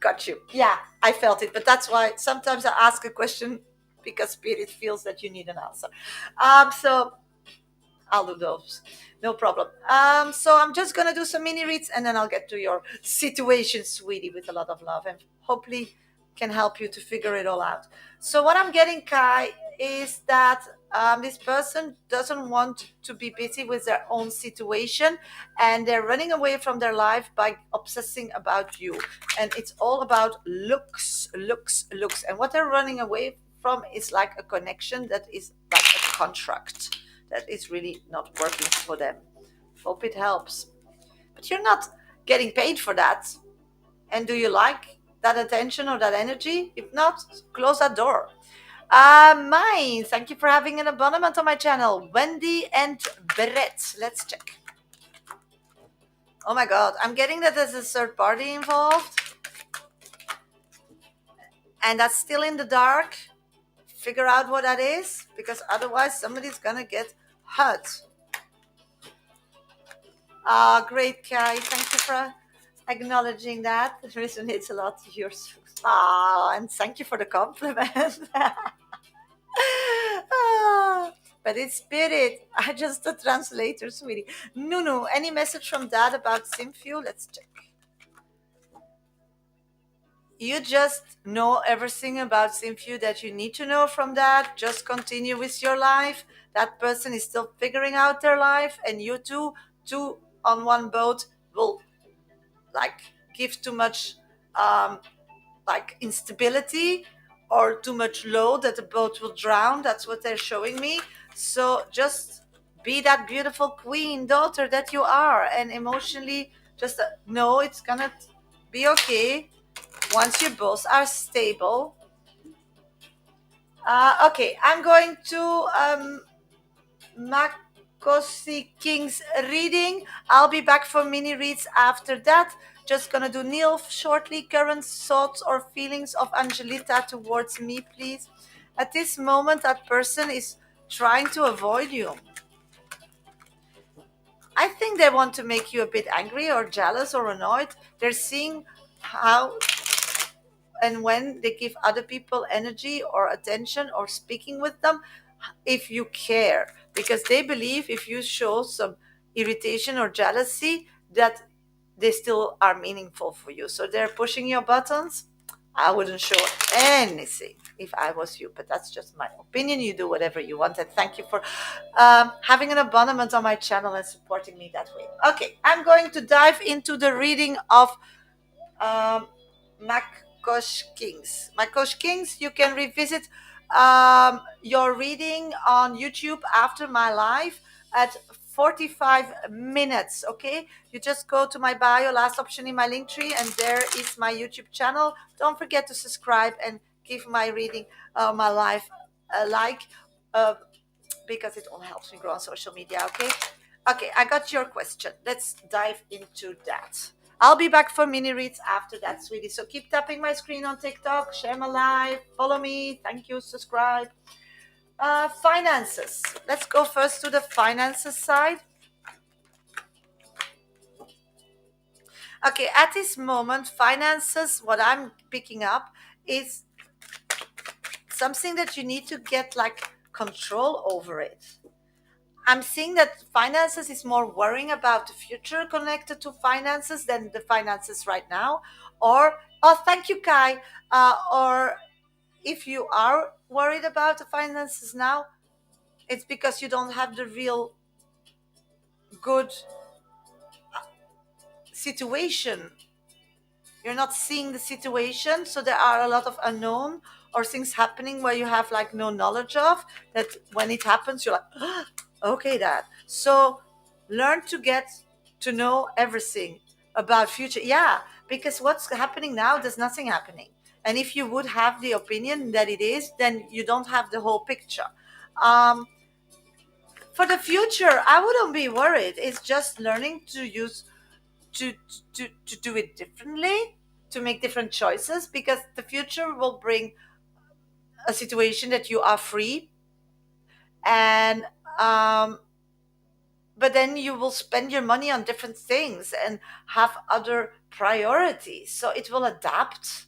Got you. Yeah, I felt it, but that's why sometimes I ask a question because spirit feels that you need an answer. So I'll do those. No problem. So I'm just gonna do some mini reads, and then I'll get to your situation, sweetie, with a lot of love, and hopefully can help you to figure it all out. So what I'm getting, Kai, is that this person doesn't want to be busy with their own situation, and they're running away from their life by obsessing about you. And it's all about looks, looks, looks. And what they're running away from is like a connection that is like a contract that is really not working for them. Hope it helps. But you're not getting paid for that. And do you like that attention or that energy? If not, close that door. Mine, thank you for having an abonnement on my channel. Wendy and Brett. Let's check. Oh my God, I'm getting that there's a third party involved. And that's still in the dark. Figure out what that is, because otherwise somebody's gonna get hurt. Great, Kai. Thank you for acknowledging that. It resonates a lot. Yours. And thank you for the compliment. But it's spirit. I just a translator, sweetie. Nunu, any message from Dad about Simfu? Let's check. You just know everything about Simfu that you need to know from that. Just continue with your life. That person is still figuring out their life, and you two on one boat will like give too much like instability or too much load that the boat will drown. That's what they're showing me. So just be that beautiful queen daughter that you are, and emotionally just know it's gonna be okay once you both are stable. Okay, I'm going to Makosi King's reading. I'll be back for mini reads after that. Just gonna do Neil shortly. Current thoughts or feelings of Angelita towards me, please. At this moment, that person is trying to avoid you. I think they want to make you a bit angry or jealous or annoyed. They're seeing how and when they give other people energy or attention or speaking with them, if you care, because they believe if you show some irritation or jealousy that they still are meaningful for you, so they're pushing your buttons. I wouldn't show anything if I was you, but that's just my opinion. You do whatever you want, and thank you for having an abonnement on my channel and supporting me that way. Okay, I'm going to dive into the reading of um, Makosh Kings. Makosh Kings, you can revisit your reading on YouTube after my live at 45 minutes. Okay, you just go to my bio, last option in my link tree, and there is my YouTube channel. Don't forget to subscribe and give my reading, my live a like. uh, because it all helps me grow on social media. Okay. Okay, I got your question. Let's dive into that. I'll be back for mini reads after that, sweetie. So keep tapping my screen on TikTok, share my live, follow me. Thank you, subscribe. Finances. Let's go first to the finances side. Okay, at this moment, finances, what I'm picking up is something that you need to get like control over it. I'm seeing that finances is more worrying about the future connected to finances than the finances right now. Or, oh, thank you, Kai. Or if you are worried about the finances now, it's because you don't have the real good situation. You're not seeing the situation, so there are a lot of unknown or things happening where you have like no knowledge of that. When it happens, you're like, okay, that. So learn to get to know everything about future. Yeah, because what's happening now, there's nothing happening. And if you would have the opinion that it is, then you don't have the whole picture. um, for the future, I wouldn't be worried. It's just learning to use to to do it differently, to make different choices, because the future will bring a situation that you are free, and um, but then you will spend your money on different things and have other priorities, so it will adapt.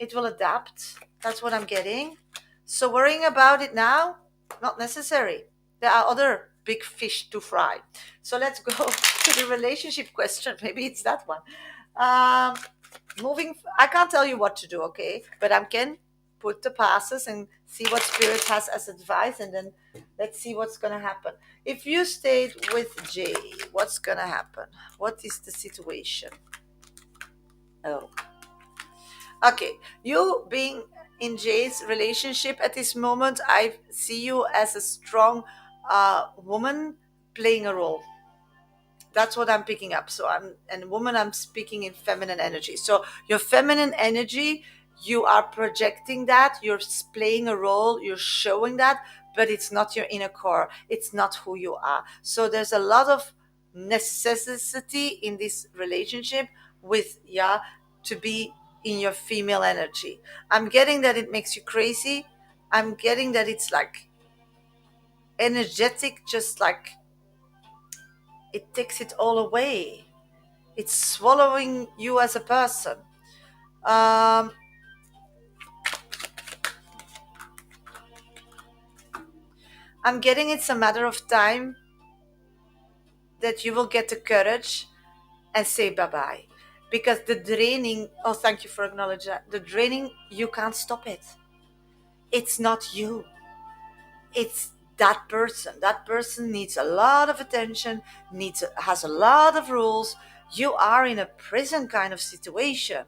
It will adapt. That's what I'm getting. So worrying about it now, not necessary. There are other big fish to fry. So let's go to the relationship question. Maybe it's that one. um, I can't tell you what to do, okay, but I can put the passes and see what spirit has as advice, and then let's see what's gonna happen. If you stayed with Jay, what's gonna happen? What is the situation? Oh, okay, you being in Jay's relationship at this moment, I see you as a strong woman playing a role. That's what I'm picking up. So and woman, I'm speaking in feminine energy. So your feminine energy, you are projecting that, you're playing a role, you're showing that, but it's not your inner core. It's not who you are. So there's a lot of necessity in this relationship with, yeah, to be in your female energy. I'm getting that it makes you crazy. I'm getting that it's like energetic, just like it takes it all away. It's swallowing you as a person. um, I'm getting it's a matter of time that you will get the courage and say bye-bye, because the draining, oh, thank you for acknowledging that, the draining, you can't stop it. It's not you, it's that person needs a lot of attention, has a lot of rules. You are in a prison kind of situation,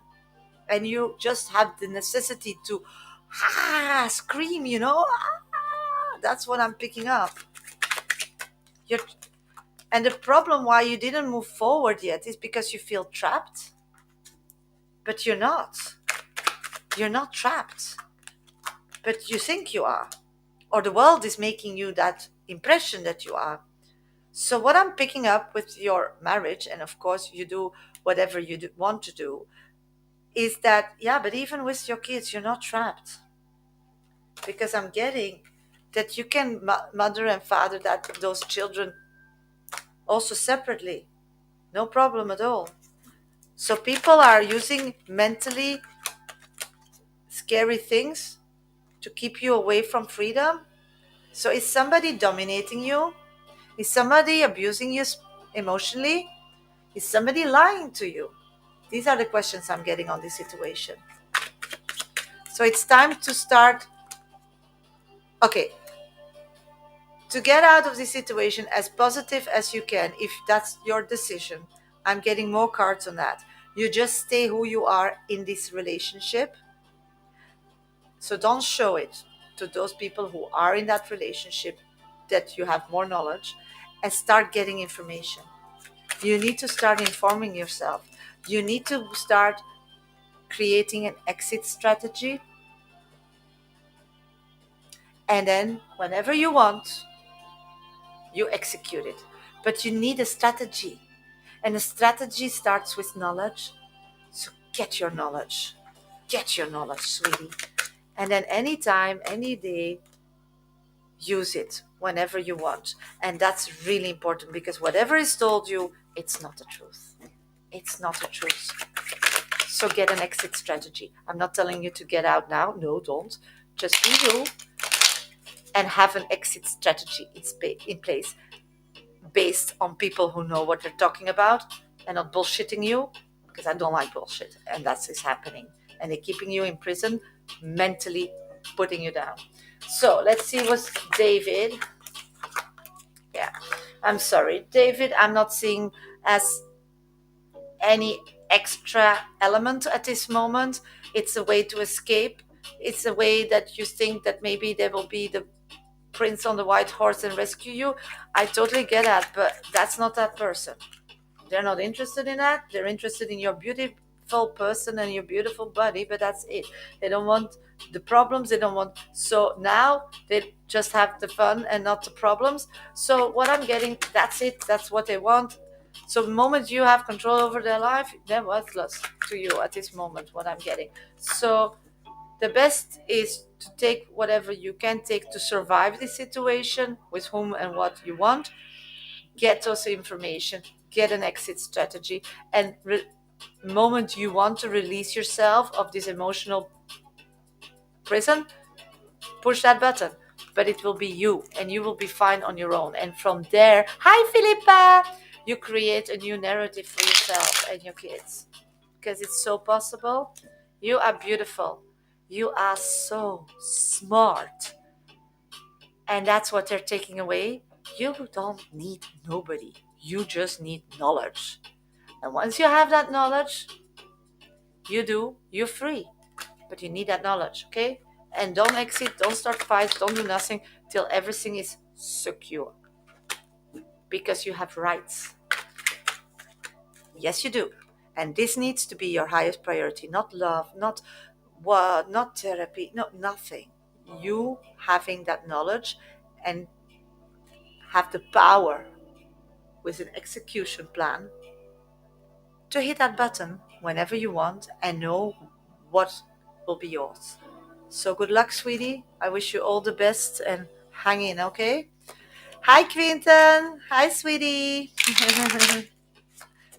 and you just have the necessity to scream, that's what I'm picking up. You're, and the problem why you didn't move forward yet is because you feel trapped. But you're not. You're not trapped. But you think you are. Or the world is making you that impression that you are. So, what I'm picking up with your marriage, and of course, you do whatever you want to do, is that, yeah, but even with your kids, you're not trapped. Because I'm getting that you can mother and father those children also separately. No problem at all. So people are using mentally scary things to keep you away from freedom. So is somebody dominating you? Is somebody abusing you emotionally? Is somebody lying to you? These are the questions I'm getting on this situation. So it's time to start. Okay, to get out of this situation as positive as you can, if that's your decision. I'm getting more cards on that. You just stay who you are in this relationship. So don't show it to those people who are in that relationship, that you have more knowledge, and start getting information. You need to start informing yourself. You need to start creating an exit strategy. And then whenever you want, you execute it. But you need a strategy. And the strategy starts with knowledge. So get your knowledge. Get your knowledge, sweetie. And then anytime, any day, use it whenever you want. And that's really important because whatever is told you, it's not the truth. It's not the truth. So get an exit strategy. I'm not telling you to get out now. No, don't. Just be you and have an exit strategy in place based on people who know what they're talking about and not bullshitting you, because I don't like bullshit. And that's what's happening. And they're keeping you in prison, mentally putting you down. So let's see what's David. Yeah, I'm sorry. David, I'm not seeing as any extra element at this moment. It's a way to escape. It's a way that you think that maybe there will be the prince on the white horse and rescue you. I totally get that, but that's not that person. They're not interested in that. They're interested in your beautiful person and your beautiful body, but that's it. They don't want the problems. They don't want. So now they just have the fun and not the problems. So what I'm getting, that's it. That's what they want. So the moment you have control over their life, they're worthless to you at this moment, what I'm getting. So the best is to take whatever you can take to survive this situation with whom and what you want. Get those information, get an exit strategy, and moment you want to release yourself of this emotional prison, push that button. But it will be you, and you will be fine on your own. And from there, hi Philippa, you create a new narrative for yourself and your kids, because it's so possible. You are beautiful. You are so smart. And that's what they're taking away. You don't need nobody. You just need knowledge. And once you have that knowledge, you're free. But you need that knowledge, okay? And don't exit, don't start fights, don't do nothing till everything is secure. Because you have rights. Yes, you do. And this needs to be your highest priority, not love, not what, not therapy, not nothing. You having that knowledge and have the power with an execution plan to hit that button whenever you want and know what will be yours. So good luck, sweetie. I wish you all the best and hang in, okay? Hi, Quinton. Hi, sweetie.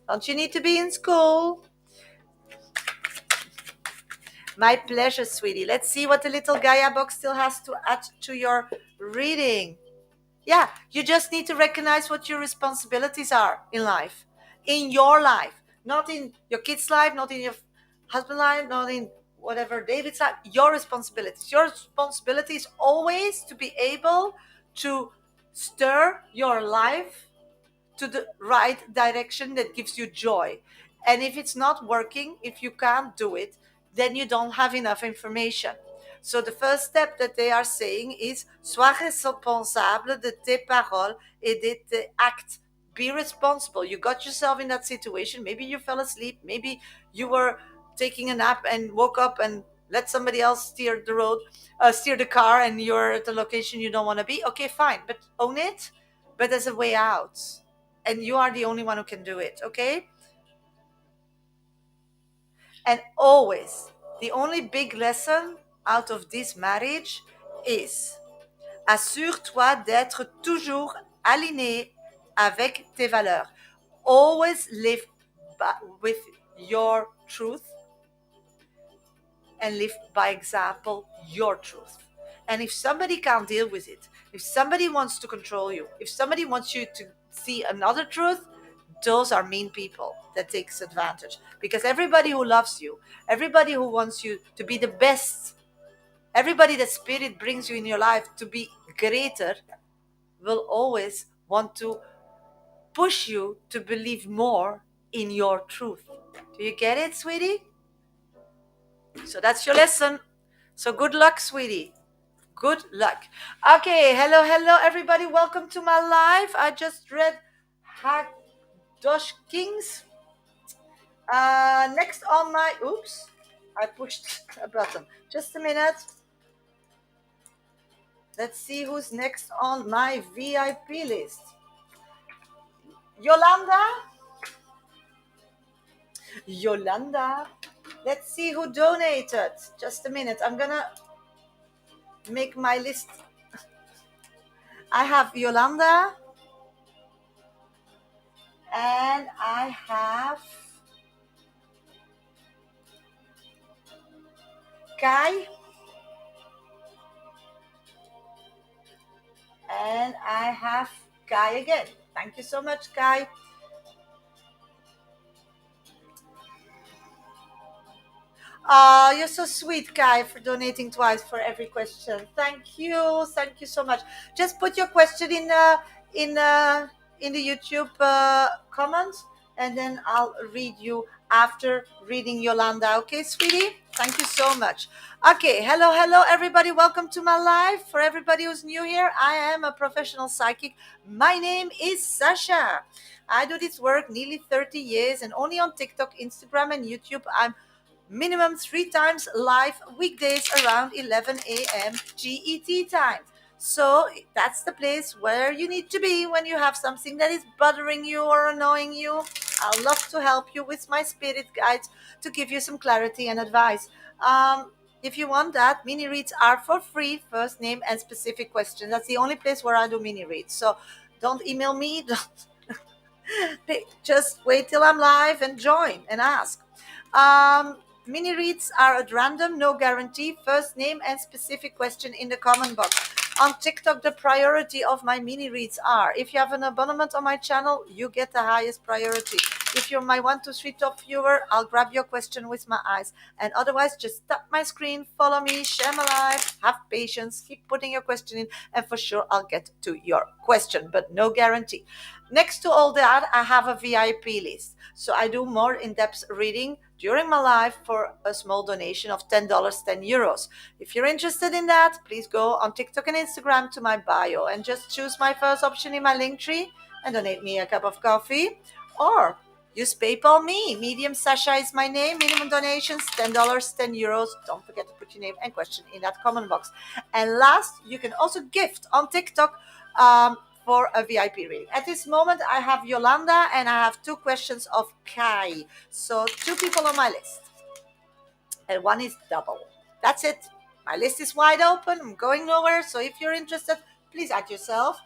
Don't you need to be in school? My pleasure, sweetie. Let's see what the little Gaia box still has to add to your reading. Yeah, you just need to recognize what your responsibilities are in life, in your life, not in your kid's life, not in your husband's life, not in whatever David's life. Your responsibilities. Your responsibility is always to be able to stir your life to the right direction that gives you joy. And if it's not working, if you can't do it, then you don't have enough information. So the first step that they are saying is sois responsable de tes paroles et de tes actes. Be responsible. You got yourself in that situation. Maybe you fell asleep. Maybe you were taking a nap and woke up and let somebody else steer the road, steer the car, and you're at the location you don't want to be. Okay, fine, but own it. But there's a way out, and you are the only one who can do it. Okay. And always, the only big lesson out of this marriage is assure-toi d'être toujours aligné avec tes valeurs. Always live with your truth and live by example your truth. And if somebody can't deal with it, if somebody wants to control you, if somebody wants you to see another truth, those are mean people that takes advantage. Because everybody who loves you, everybody who wants you to be the best, everybody that spirit brings you in your life to be greater, will always want to push you to believe more in your truth. Do you get it, sweetie? So that's your lesson. So good luck, sweetie. Good luck. Okay, hello, hello, everybody. Welcome to my live. I just read Hadosh Kings. Next on my, oops, I pushed a button. Just a minute. Let's see who's next on my VIP list. Yolanda. Yolanda. Let's see who donated. Just a minute. I'm gonna make my list. I have Yolanda and I have Kai and I have Kai again. Thank you so much, Kai. You're so sweet, Kai, for donating twice for every question. Thank you so much. Just put your question in in the YouTube comments, and then I'll read you after reading Yolanda. Okay, sweetie. Thank you so much. Okay, hello, everybody. Welcome to my live. For everybody who's new here, I am a professional psychic. My name is Sasha. I do this work nearly 30 years, and only on TikTok, Instagram, and YouTube. I'm minimum 3 times live weekdays around 11 a.m. GET time. So that's the place where you need to be when you have something that is bothering you or annoying you. I'd love to help you with my spirit guides to give you some clarity and advice. If you want that, mini reads are for free, first name and specific question. That's the only place where I do mini reads. So don't email me. Just wait till I'm live and join and ask. Um, Mini reads are at random, no guarantee. First name and specific question in the comment box. On TikTok, the priority of my mini reads are: if you have an abonnement on my channel, you get the highest priority. If you're my 123 top viewer, I'll grab your question with my eyes. And otherwise, just tap my screen, follow me, share my life, have patience, keep putting your question in, and for sure I'll get to your question, but no guarantee. Next to all that, I have a VIP list. So I do more in-depth reading during my live for a small donation of $10, €10. If you're interested in that, please go on TikTok and Instagram to my bio and just choose my first option in my link tree and donate me a cup of coffee. Or use PayPal me. Medium Sasha is my name. Minimum donations $10, €10. Don't forget to put your name and question in that comment box. And last, you can also gift on TikTok. For a VIP reading. At this moment, I have Yolanda and I have 2 questions of Kai. So 2 people on my list. And one is double. That's it. My list is wide open. I'm going nowhere. So if you're interested, please add yourself.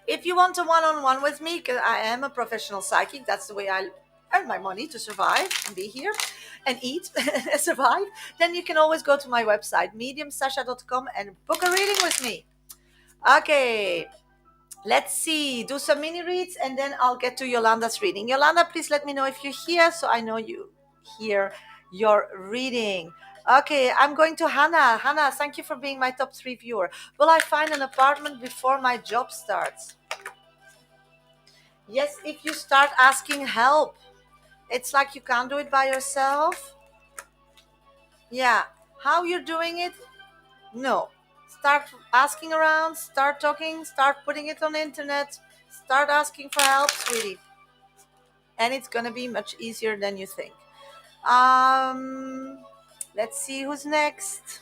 If you want a one-on-one with me, because I am a professional psychic, that's the way I earn my money to survive and be here and eat and survive, then you can always go to my website, mediumsasha.com, and book a reading with me. Okay, let's see. Do some mini reads and then I'll get to Yolanda's reading. Yolanda, please let me know if you're here so I know you hear your reading. Okay, I'm going to Hannah. Hannah, thank you for being my top 3 viewer. Will I find an apartment before my job starts? Yes, if you start asking help. It's like you can't do it by yourself. Yeah. How you're doing it? No. Start asking around, start talking, start putting it on the internet, start asking for help, sweetie. And it's gonna be much easier than you think. Let's see who's next.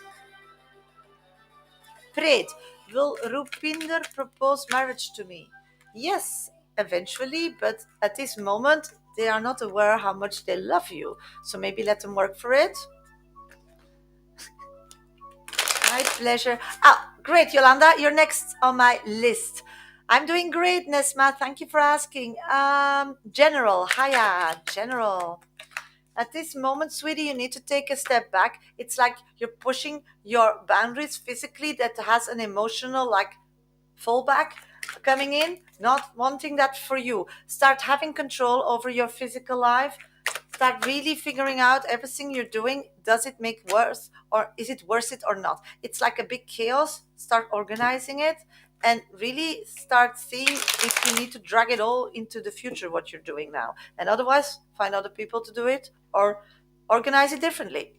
Fred, will Rupinder propose marriage to me? Yes, eventually, but at this moment they are not aware how much they love you. So maybe let them work for it. My pleasure. Ah, great, Yolanda. You're next on my list. I'm doing great, Nesma. Thank you for asking. General, hiya, General. At this moment, sweetie, you need to take a step back. It's like you're pushing your boundaries physically that has an emotional, like, fallback coming in, not wanting that for you. Start having control over your physical life. Start really figuring out everything you're doing. Does it make worse or is it worth it or not? It's like a big chaos. Start organizing it and really start seeing if you need to drag it all into the future, what you're doing now. And otherwise, find other people to do it or organize it differently.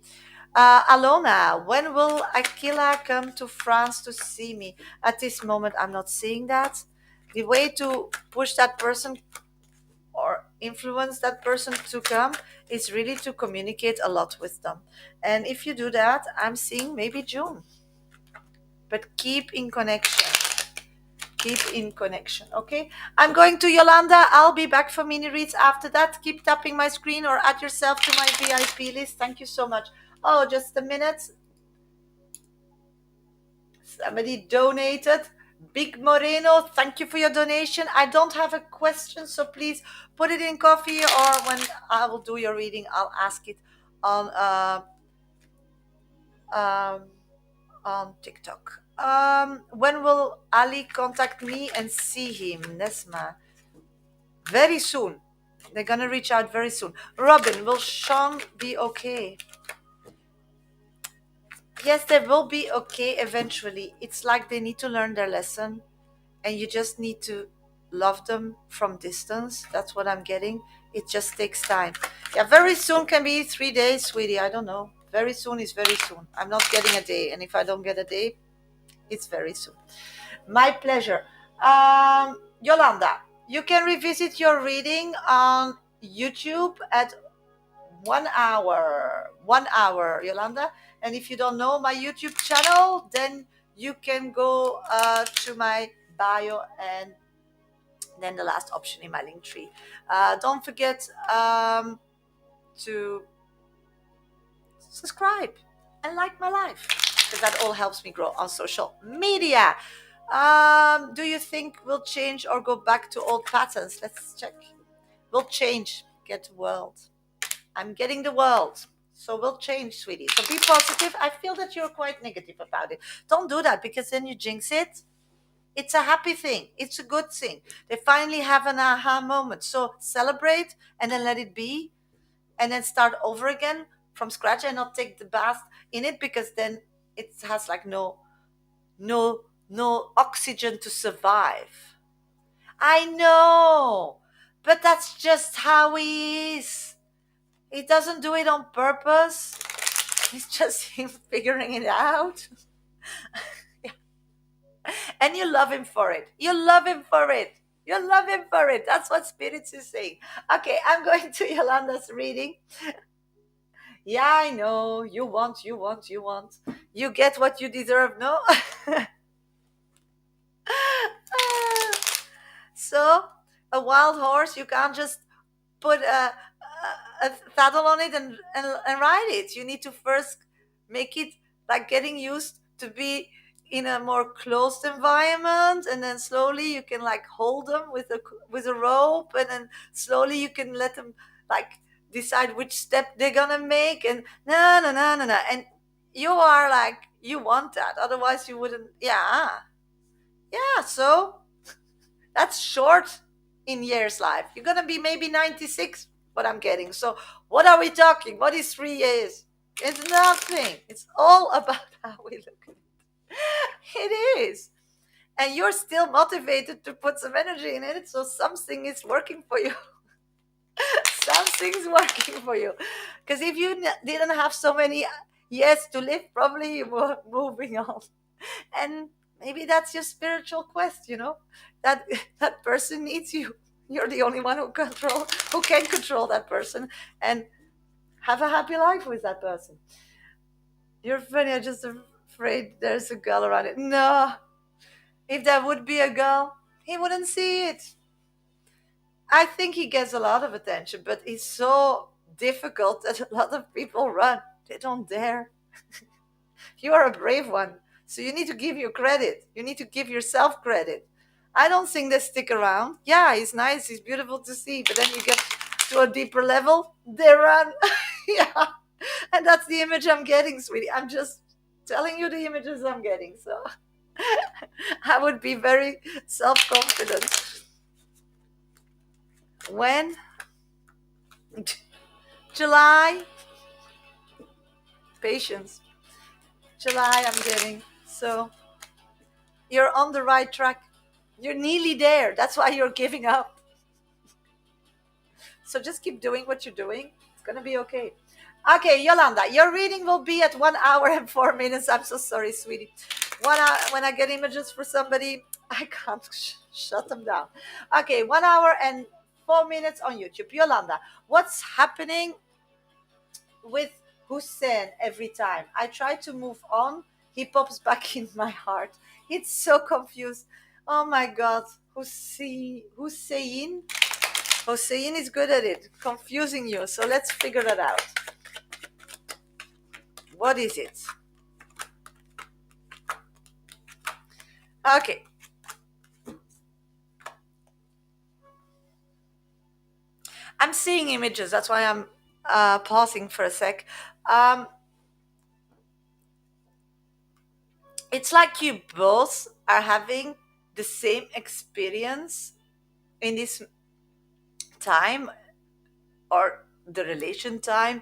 Alona, when will Aquila come to France to see me? At this moment, I'm not seeing that. The way to push that person or influence that person to come is really to communicate a lot with them. And if you do that, I'm seeing maybe June. But keep in connection. Keep in connection. Okay. I'm going to Yolanda. I'll be back for mini reads after that. Keep tapping my screen or add yourself to my VIP list. Thank you so much. Oh, just a minute. Somebody donated. Big Moreno, thank you for your donation. I don't have a question, so please put it in coffee, or when I will do your reading, I'll ask it on um, on TikTok. When will Ali contact me and see him, Nesma? Very soon. They're gonna reach out very soon. Robin, will Sean be okay? Yes, they will be okay eventually. It's like they need to learn their lesson, and you just need to love them from distance. That's what I'm getting. It just takes time. Yeah, very soon can be 3 days, sweetie. I don't know. Very soon is very soon. I'm not getting a day, and if I don't get a day, it's very soon. My pleasure. Yolanda, you can revisit your reading on YouTube at 1 hour. 1 hour, Yolanda. And if you don't know my YouTube channel, then you can go to my bio and then the last option in my link tree. Don't forget to subscribe and like my life, because that all helps me grow on social media. Do you think we'll change or go back to old patterns? Let's check. We'll change. Get world. I'm getting the world. So we'll change, sweetie. So be positive. I feel that you're quite negative about it. Don't do that, because then you jinx it. It's a happy thing. It's a good thing. They finally have an aha moment. So celebrate and then let it be, and then start over again from scratch, and not take the bath in it, because then it has like no oxygen to survive. I know, but that's just how he is. He doesn't do it on purpose. It's just him figuring it out. And you love him for it. You love him for it. You love him for it. That's what Spirits is saying. Okay, I'm going to Yolanda's reading. Yeah, I know. You want. You get what you deserve, no? So, a wild horse, you can't just put a saddle on it and ride it. You need to first make it like getting used to be in a more closed environment, and then slowly you can like hold them with a rope, and then slowly you can let them like decide which step they're gonna make, and no, and you are like, you want that, otherwise you wouldn't. Yeah, so that's short in years life. You're gonna be maybe 96, what I'm getting. So what are we talking? What is 3 years? It's nothing. It's all about how we look at it. It is. And you're still motivated to put some energy in it, so something is working for you. Something's working for you. Because if you didn't have so many years to live, probably you were moving on. And maybe that's your spiritual quest, that that person needs you. You're the only one who can control that person and have a happy life with that person. You're funny. I'm just afraid there's a girl around it. No, if there would be a girl, he wouldn't see it. I think he gets a lot of attention, but he's so difficult that a lot of people run. They don't dare. You are a brave one. So you need to give you credit. You need to give yourself credit. I don't think they stick around. Yeah, he's nice, he's beautiful to see, but then you get to a deeper level, they run. Yeah. And that's the image I'm getting, sweetie. I'm just telling you the images I'm getting. So I would be very self confident. When? July. Patience. July, I'm getting. So you're on the right track. You're nearly there. That's why you're giving up. So just keep doing what you're doing. It's going to be okay. Okay, Yolanda, your reading will be at 1 hour and 4 minutes. I'm so sorry, sweetie. 1 hour, when I get images for somebody, I can't shut them down. Okay, 1 hour and 4 minutes on YouTube. Yolanda, what's happening with Hussein every time I try to move on? He pops back in my heart. It's so confused. Oh my God. Hussein is good at it, confusing you. So let's figure that out. What is it? Okay. I'm seeing images. That's why I'm pausing for a sec. Um, it's like you both are having the same experience in this time or the relation time,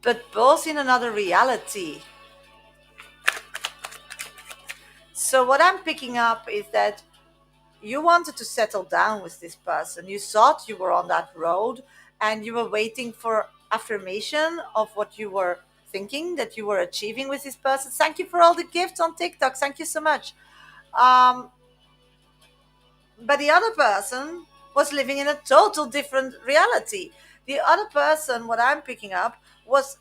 but both in another reality. So, what I'm picking up is that you wanted to settle down with this person. You thought you were on that road and you were waiting for affirmation of what you were thinking that you were achieving with this person. Thank you for all the gifts on TikTok. Thank you so much. Um, but the other person was living in a total different reality. The other person, what I'm picking up, was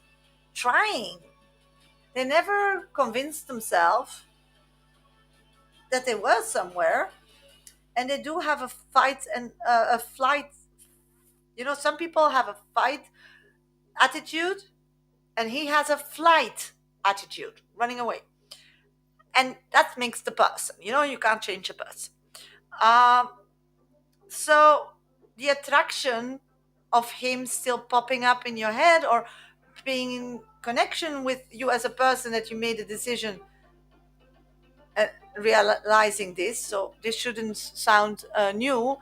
trying. They never convinced themselves that they were somewhere, and they do have a fight and a flight. You know, some people have a fight attitude, and he has a flight attitude, running away. And that makes the person. You know, you can't change a person. Um, so the attraction of him still popping up in your head or being in connection with you as a person that you made a decision realizing this, so this shouldn't sound new,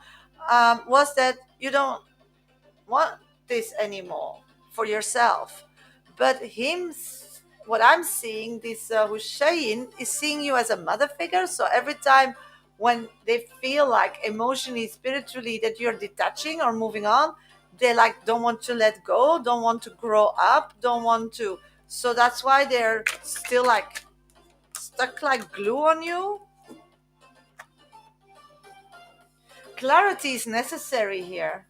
was that you don't want this anymore for yourself. But him, what I'm seeing, this Hussein is seeing you as a mother figure. So every time when they feel like emotionally, spiritually that you're detaching or moving on, they like don't want to let go, don't want to grow up, don't want to. So that's why they're still like stuck like glue on you. Clarity is necessary here.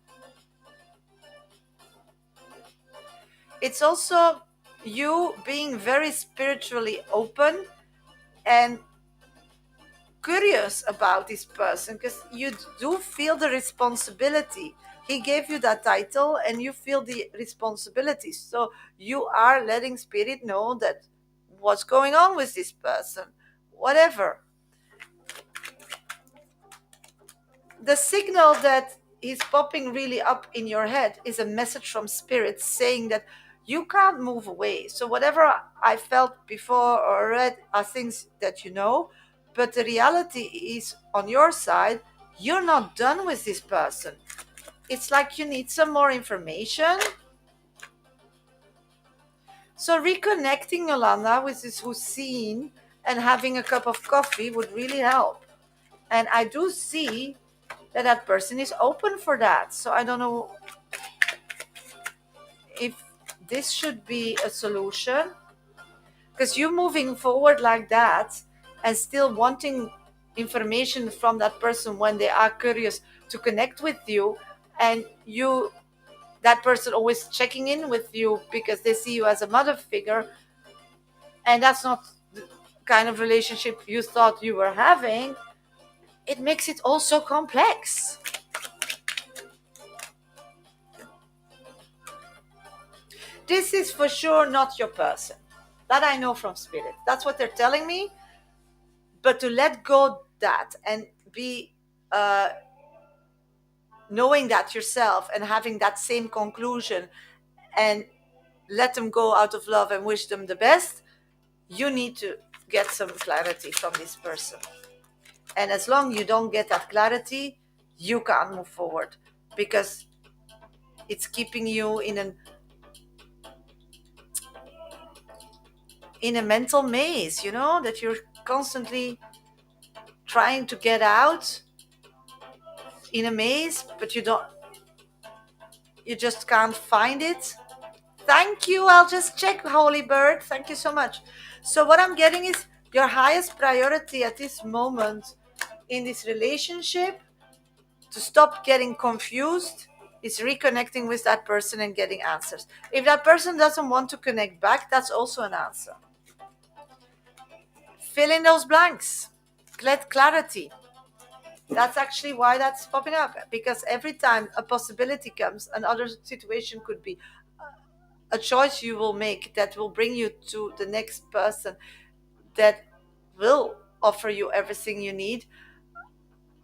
It's also you being very spiritually open and curious about this person because you do feel the responsibility. He gave you that title and you feel the responsibility. So you are letting spirit know that what's going on with this person, whatever. The signal that is popping really up in your head is a message from spirit saying that you can't move away. So whatever I felt before or read are things that you know, but the reality is on your side, you're not done with this person. It's like you need some more information. So reconnecting, Yolanda, with this Hussein and having a cup of coffee would really help. And I do see that that person is open for that. So I don't know if this should be a solution, because you moving forward like that and still wanting information from that person when they are curious to connect with you, and you that person always checking in with you because they see you as a mother figure, and that's not the kind of relationship you thought you were having. It makes it all so complex. This is for sure not your person. That I know from spirit. That's what they're telling me. But to let go that and be knowing that yourself and having that same conclusion and let them go out of love and wish them the best, you need to get some clarity from this person. And as long you don't get that clarity, you can't move forward because it's keeping you in a mental maze, you know, that you're constantly trying to get out in a maze, but you just can't find it. Thank you. I'll just check, Holy Bird. Thank you so much. So what I'm getting is your highest priority at this moment in this relationship to stop getting confused is reconnecting with that person and getting answers. If that person doesn't want to connect back, that's also an answer. Fill in those blanks. Get clarity. That's actually why that's popping up, because every time a possibility comes, another situation could be a choice you will make that will bring you to the next person that will offer you everything you need.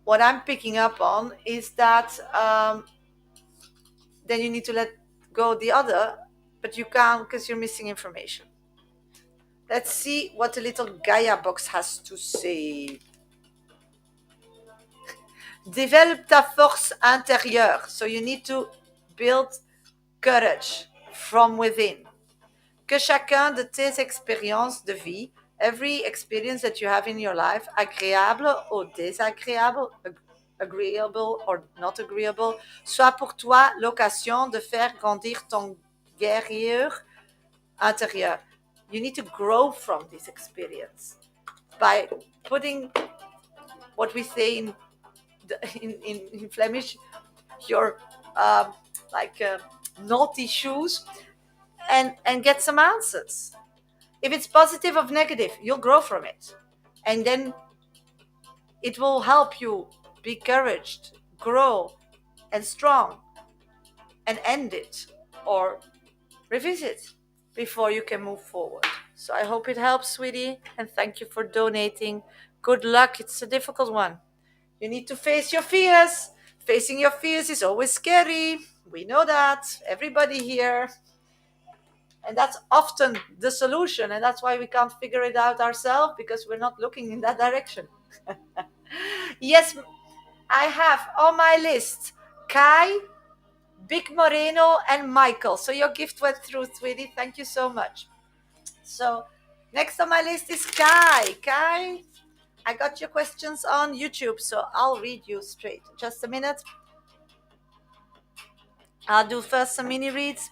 What I'm picking up on is that then you need to let go the other, but you can't because you're missing information. Let's see what the little Gaia box has to say. Develop ta force intérieure. So you need to build courage from within. Que chacun de tes expériences de vie, every experience that you have in your life, agréable ou désagréable, agreeable or not agreeable, soit pour toi l'occasion de faire grandir ton guerrier intérieur. You need to grow from this experience by putting what we say in Flemish, your like naughty shoes, and get some answers. If it's positive or negative, you'll grow from it. And then it will help you be encouraged, grow, and strong, and end it or revisit before you can move forward. So I hope it helps, sweetie, and thank you for donating. Good luck. It's a difficult one. You need to face your fears. Facing your fears is always scary. We know that. Everybody here. And that's often the solution. And that's why we can't figure it out ourselves, because we're not looking in that direction. Yes, I have on my list Kai, Big Moreno, and Michael. So your gift went through, sweetie. Thank you so much. So next on my list is Kai. Kai, I got your questions on YouTube, so I'll read you straight. Just a minute. I'll do first some mini reads.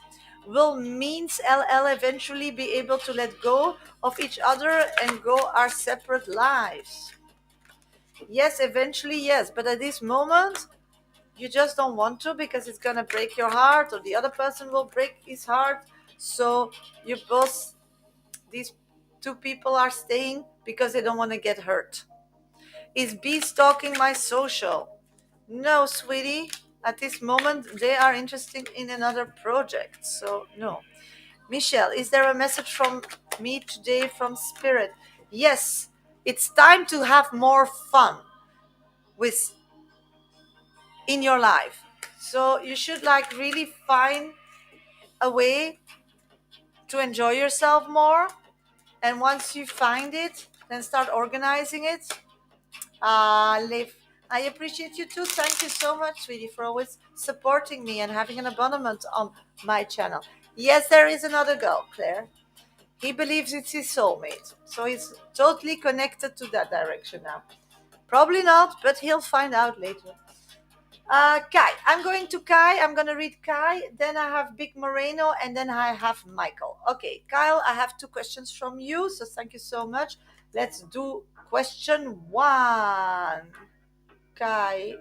Will means LL eventually be able to let go of each other and go our separate lives? Yes, eventually, yes. But at this moment, you just don't want to, because it's going to break your heart, or the other person will break his heart. So you both, these two people are staying because they don't want to get hurt. Is B stalking my social? No, sweetie. At this moment, they are interested in another project. So, no. Michelle, is there a message from me today from Spirit? Yes. It's time to have more fun with in your life. So you should like really find a way to enjoy yourself more. And once you find it, then start organizing it. Liv, I appreciate you too. Thank you so much, sweetie, for always supporting me and having an abonnement on my channel. Yes, there is another girl, Claire. He believes it's his soulmate. So he's totally connected to that direction now. Probably not, but he'll find out later. Kai. I'm going to Kai. I'm going to read Kai. Then I have Big Moreno. And then I have Michael. Okay, Kyle, I have two questions from you. So thank you so much. Let's do question one. Kai,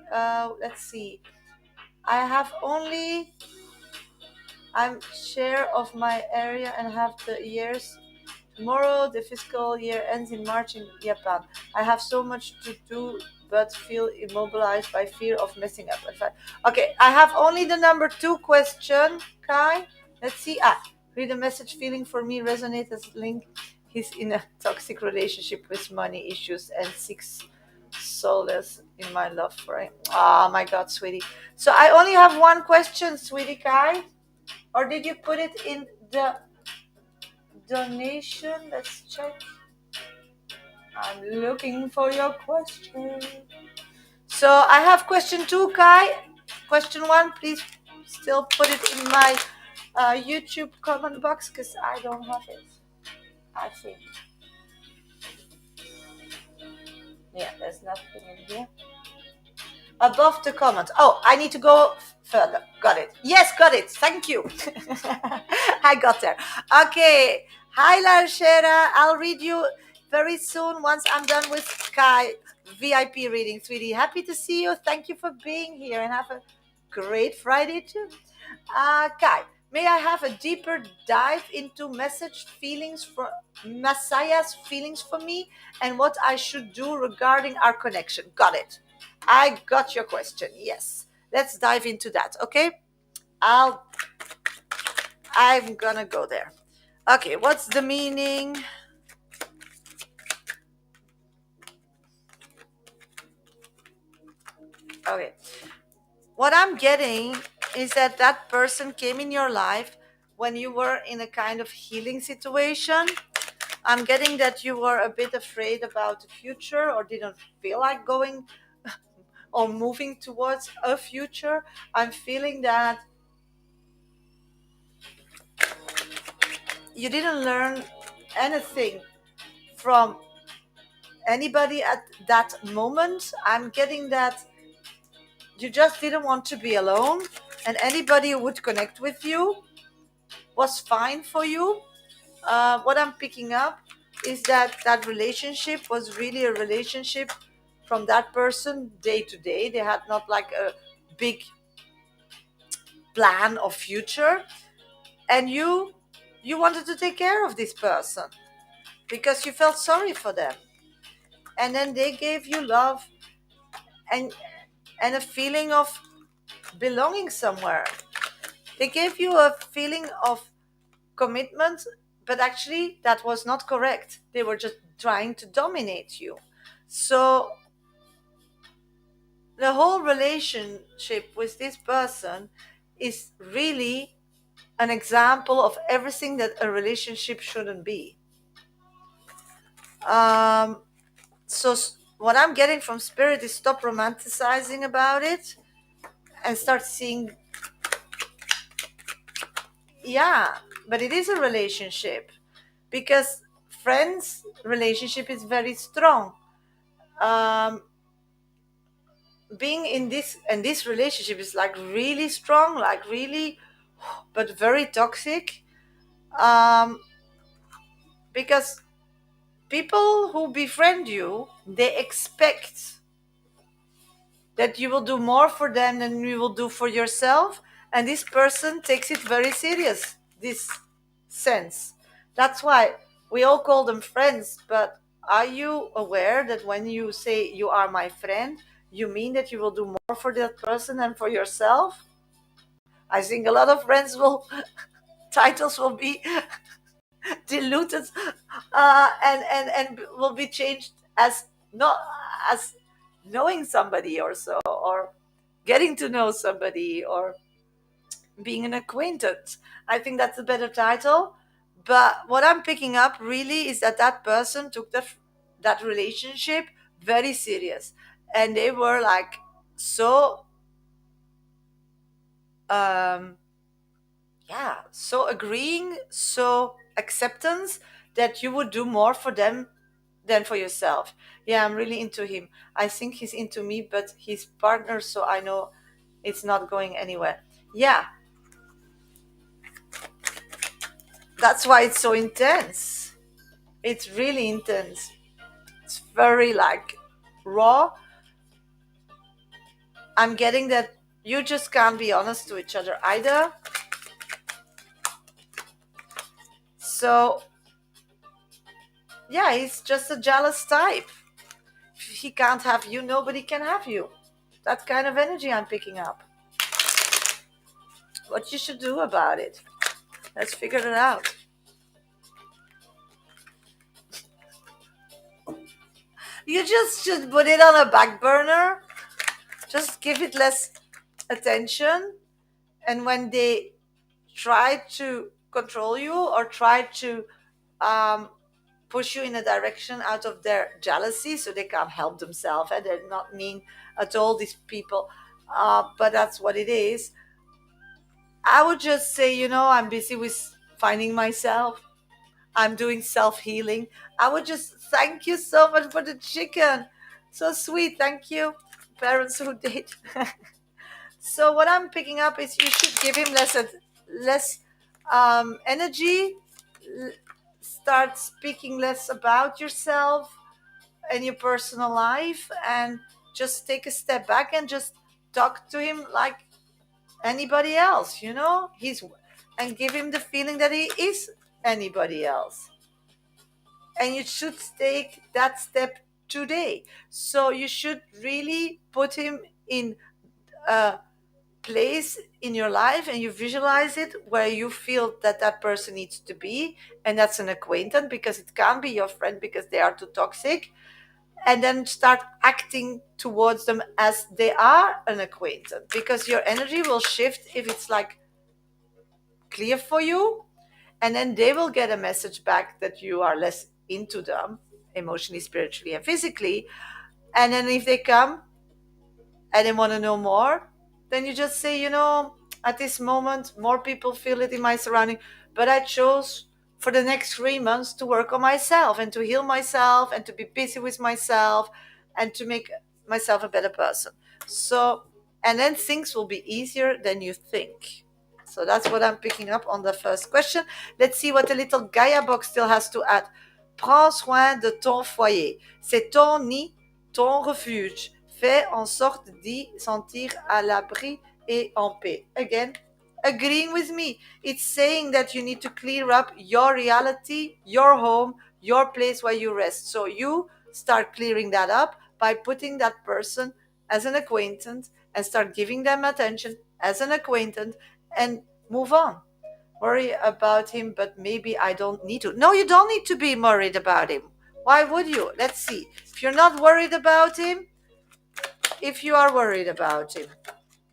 let's see. I'm share of my area and have the years. Tomorrow, the fiscal year ends in March in Japan. I have so much to do, but feel immobilized by fear of messing up. Okay, I have only the number 2 question, Kai. Let's see. Read a message. Feeling for me resonate as link. He's in a toxic relationship with money issues and seeks solace in my love for him. Oh my God, sweetie. So I only have one question, sweetie Kai. Or did you put it in the donation? Let's check. I'm looking for your question. So I have question 2, Kai. Question 1, please still put it in my YouTube comment box, because I don't have it, I think. Yeah, there's nothing in here. Above the comment. Oh, I need to go further. Got it. Yes, got it. Thank you. I got there. Okay. Hi, Larshera. I'll read you very soon once I'm done with Kai VIP reading, sweetie. Happy to see you. Thank you for being here and have a great Friday too. Kai, may I have a deeper dive into Messiah's feelings for me and what I should do regarding our connection? Got it. I got your question. Yes. Let's dive into that. Okay. I'll I'm gonna go there. Okay, what's the meaning? Okay. What I'm getting is that that person came in your life when you were in a kind of healing situation. I'm getting that you were a bit afraid about the future or didn't feel like going or moving towards a future. I'm feeling that you didn't learn anything from anybody at that moment. I'm getting that you just didn't want to be alone, and anybody who would connect with you was fine for you. What I'm picking up is that that relationship was really a relationship from that person day to day. They had not like a big plan of future, and you wanted to take care of this person because you felt sorry for them, and then they gave you love and a feeling of belonging somewhere. They gave you a feeling of commitment, but actually that was not correct. They were just trying to dominate you. So the whole relationship with this person is really an example of everything that a relationship shouldn't be. Um, what I'm getting from spirit is stop romanticizing about it and start seeing, yeah, but it is a relationship because friends relationship is very strong. um, Being in this relationship is like really strong, like really, but very toxic. um, because people who befriend you, they expect that you will do more for them than you will do for yourself, and this person takes it very serious, this sense. That's why we all call them friends. But are you aware that when you say you are my friend, you mean that you will do more for that person than for yourself? I think a lot of friends will titles will be diluted, and will be changed as not as knowing somebody or so, or getting to know somebody, or being an acquaintance. I think that's a better title. But what I'm picking up really is that that person took that relationship very serious, and they were like so um yeah, so agreeing, so acceptance that you would do more for them than for yourself. Yeah, I'm really into him. I think he's into me, but he's partner, so I know it's not going anywhere. Yeah, that's why it's so intense. It's really intense. It's very like raw. I'm getting that you just can't be honest to each other either. So yeah, he's just a jealous type. If he can't have you, nobody can have you. That kind of energy I'm picking up. What you should do about it? Let's figure it out. You just should put it on a back burner. Just give it less attention. And when they try to control you or try to um, push you in a direction out of their jealousy, so they can't help themselves, and they're not mean at all, these people, but that's what it is. I would just say, I'm busy with finding myself. I'm doing self healing. I would just thank you so much for the chicken. So sweet. Thank you, parents who did. So what I'm picking up is you should give him less energy. Start speaking less about yourself. in your personal life and just take a step back and just talk to him like anybody else, he's and give him the feeling that he is anybody else. And you should take that step today. So you should really put him in a place in your life and you visualize it where you feel that that person needs to be, and that's an acquaintance, because it can't be your friend because they are too toxic. And then start acting towards them as they are an acquaintance, because your energy will shift if it's like clear for you, and then they will get a message back that you are less into them emotionally, spiritually, and physically. And then if they come and they want to know more, then you just say, at this moment, more people feel it in my surrounding, but I chose for the next 3 months to work on myself and to heal myself and to be busy with myself and to make myself a better person. So, and then things will be easier than you think. So that's what I'm picking up on the first question. Let's see what the little Gaia box still has to add. Prends soin de ton foyer. C'est ton nid, ton refuge. Fais en sorte d'y sentir à l'abri et en paix. Again, agreeing with me. It's saying that you need to clear up your reality, your home, your place where you rest. So you start clearing that up by putting that person as an acquaintance and start giving them attention as an acquaintance and move on. Worry about him, but maybe I don't need to. No, you don't need to be worried about him. Why would you? Let's see. If you're not worried about him, if you are worried about him,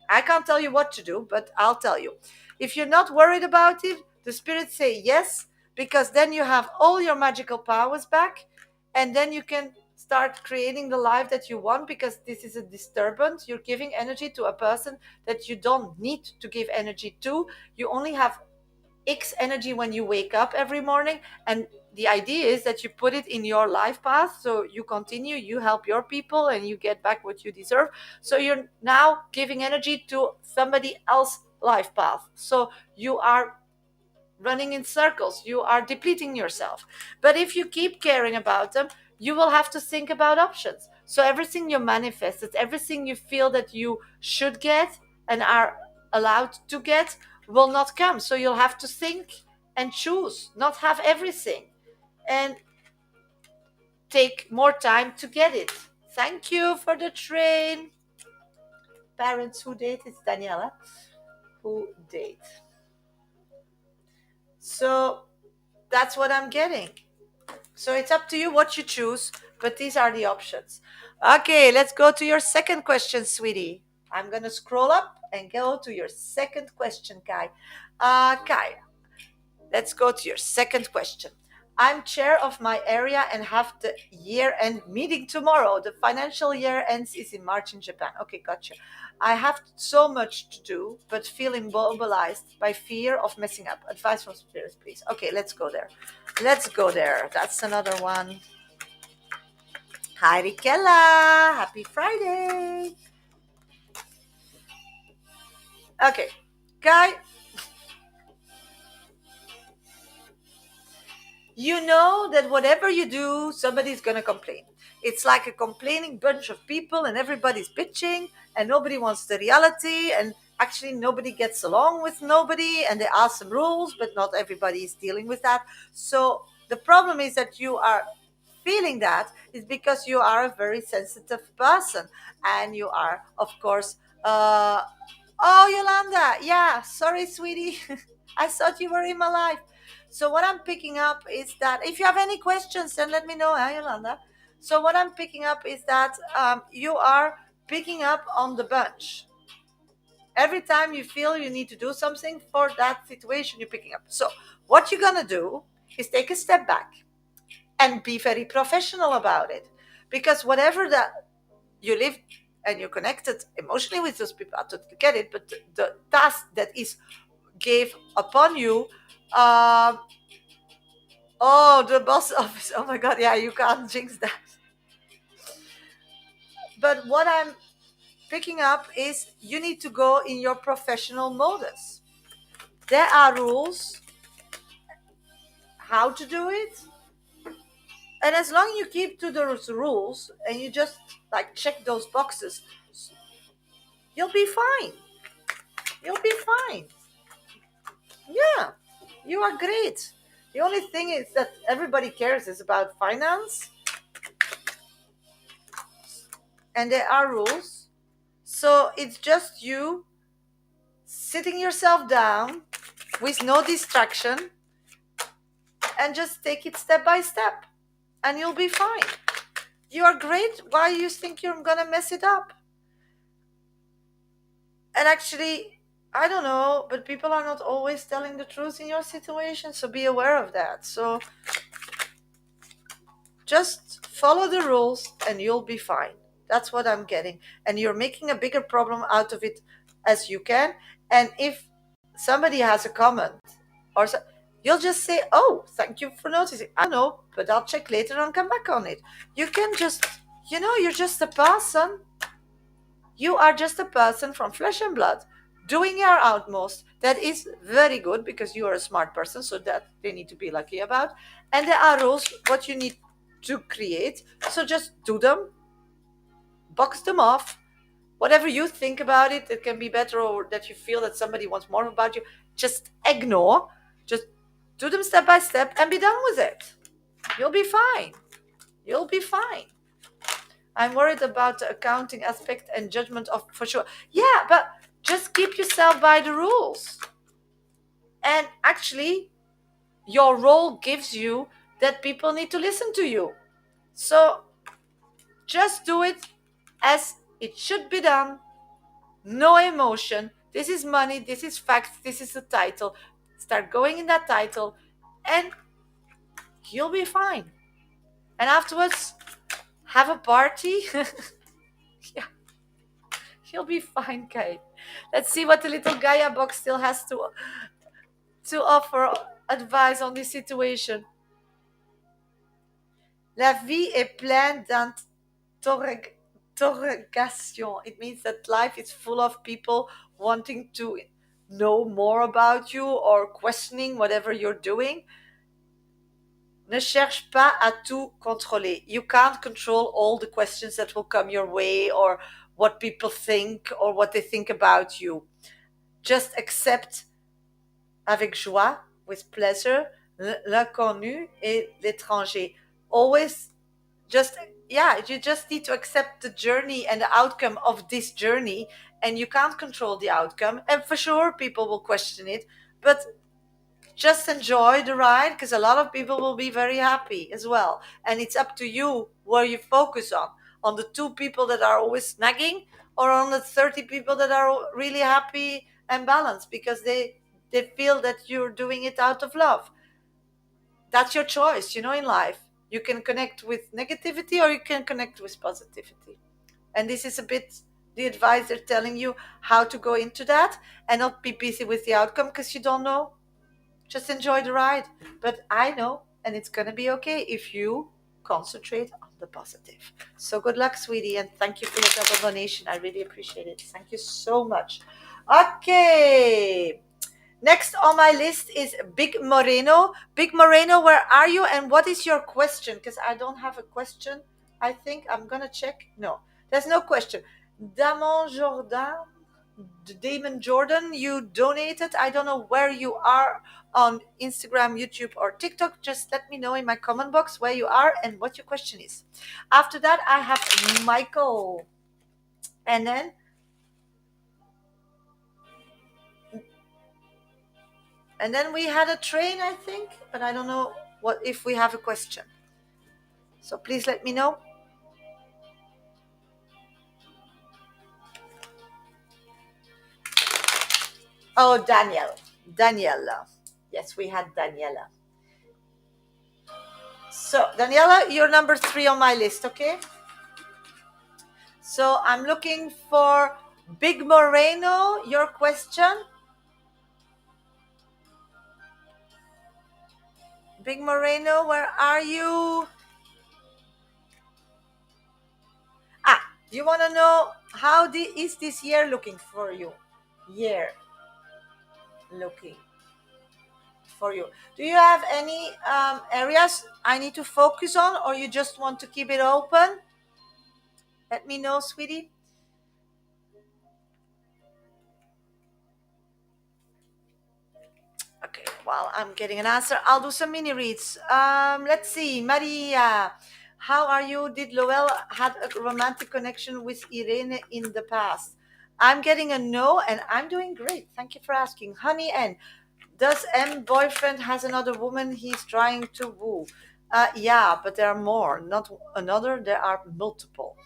I can't tell you what to do, but I'll tell you. If you're not worried about it, the spirits say yes, because then you have all your magical powers back, and then you can start creating the life that you want, because this is a disturbance. You're giving energy to a person that you don't need to give energy to. You only have X energy when you wake up every morning. And the idea is that you put it in your life path. So you continue, you help your people, and you get back what you deserve. So you're now giving energy to somebody else's life path. So you are running in circles. You are depleting yourself. But if you keep caring about them, you will have to think about options. So everything you manifested, everything you feel that you should get and are allowed to get, will not come. So you'll have to think and choose, not have everything, and take more time to get it. Thank you for the train. Parents who date, it's Daniela who date. So that's what I'm getting. So it's up to you what you choose, but these are the options. Okay, let's go to your second question, sweetie. I'm going to scroll up and go to your second question, Kai. Kai, let's go to your second question. I'm chair of my area and have the year-end meeting tomorrow. The financial year ends is in March in Japan. Okay, gotcha. I have so much to do, but feel immobilized by fear of messing up. Advice from spirits, please. Okay, let's go there. Let's go there. That's another one. Hi, Rikella. Happy Friday. Okay, Guy, you know that whatever you do, somebody's going to complain. It's like a complaining bunch of people, and everybody's bitching, and nobody wants the reality, and actually nobody gets along with nobody, and there are some rules, but not everybody is dealing with that. So the problem is that you are feeling that is because you are a very sensitive person, and you are, of course, oh, Yolanda, yeah, sorry, sweetie. I thought you were in my life. So what I'm picking up is that if you have any questions, then let me know, Yolanda. So what I'm picking up is that you are picking up on the bunch. Every time you feel you need to do something for that situation, you're picking up. So what you're gonna do is take a step back and be very professional about it, because whatever that you live and you're connected emotionally with those people, I totally get it. But the task that is gave upon you, um, oh, the boss office. Oh my God, yeah, you can't jinx that. But what I'm picking up is you need to go in your professional modus. There are rules how to do it, And as long as you keep to those rules and you just like check those boxes, you'll be fine. You'll be fine. Yeah, you are great. The only thing is that everybody cares is about finance, and there are rules. So it's just you sitting yourself down with no distraction and just take it step by step, and you'll be fine. You are great. Why you think you're gonna mess it up? And actually, I don't know, but people are not always telling the truth in your situation, so be aware of that. So just follow the rules and you'll be fine. That's what I'm getting. And you're making a bigger problem out of it as you can. And if somebody has a comment or so, you'll just say, "Oh, thank you for noticing. I know, but I'll check later and come back on it." You can just, you're just a person. You are just a person from flesh and blood doing your utmost. That is very good because you are a smart person, so that they need to be lucky about. And there are rules what you need to create. So just do them, box them off. Whatever you think about it, it can be better, or that you feel that somebody wants more about you, just ignore. Just do them step by step and be done with it. You'll be fine. You'll be fine. I'm worried about the accounting aspect and judgment of for sure. Yeah, but just keep yourself by the rules. And actually, your role gives you that people need to listen to you. So just do it as it should be done. No emotion. This is money. This is facts. This is the title. Start going in that title, and you'll be fine. And afterwards, have a party. Yeah, you'll be fine, Kate. Let's see what the little Gaia box still has to offer advice on this situation. La vie est pleine d'interrogations. It means that life is full of people wanting to know more about you or questioning whatever you're doing. Ne cherche pas à tout contrôler. You can't control all the questions that will come your way, or what people think or what they think about you. Just accept avec joie, with pleasure, l'inconnu et l'étranger. Always just, yeah, you just need to accept the journey and the outcome of this journey, and you can't control the outcome. And for sure, people will question it, but just enjoy the ride, because a lot of people will be very happy as well. And it's up to you where you focus on the 2 people that are always nagging, or on the 30 people that are really happy and balanced because they feel that you're doing it out of love. That's your choice, in life. You can connect with negativity or you can connect with positivity. And this is a bit the advice they're telling you, how to go into that and not be busy with the outcome because you don't know. Just enjoy the ride. But I know, and it's going to be okay if you concentrate on the positive. So good luck, sweetie, and thank you for your double donation. I really appreciate it. Thank you so much. Okay. Next on my list is Big Moreno. Big Moreno, where are you and what is your question? Because I don't have a question. I think I'm going to check. No, there's no question. Damon Jordan, Damon Jordan, you donated. I don't know where you are on Instagram, YouTube, or TikTok. Just let me know in my comment box where you are and what your question is. After that, I have Michael. And then we had a train, I think, but I don't know what if we have a question. So please let me know. Oh, Daniela. Yes, we had Daniela. So Daniela, you're number 3 on my list, okay? So I'm looking for Big Moreno, your question. Big Moreno, where are you? You want to know how is this year looking for you? Year looking for you. Do you have any areas I need to focus on, or you just want to keep it open? Let me know, sweetie. Okay, while I'm getting an answer, I'll do some mini reads. Let's see, Maria, how are you? Did Lowell had a romantic connection with Irene in the past? I'm getting a no, and I'm doing great. Thank you for asking, honey. And does M boyfriend has another woman he's trying to woo? Yeah, but there are more, not another. There are multiple.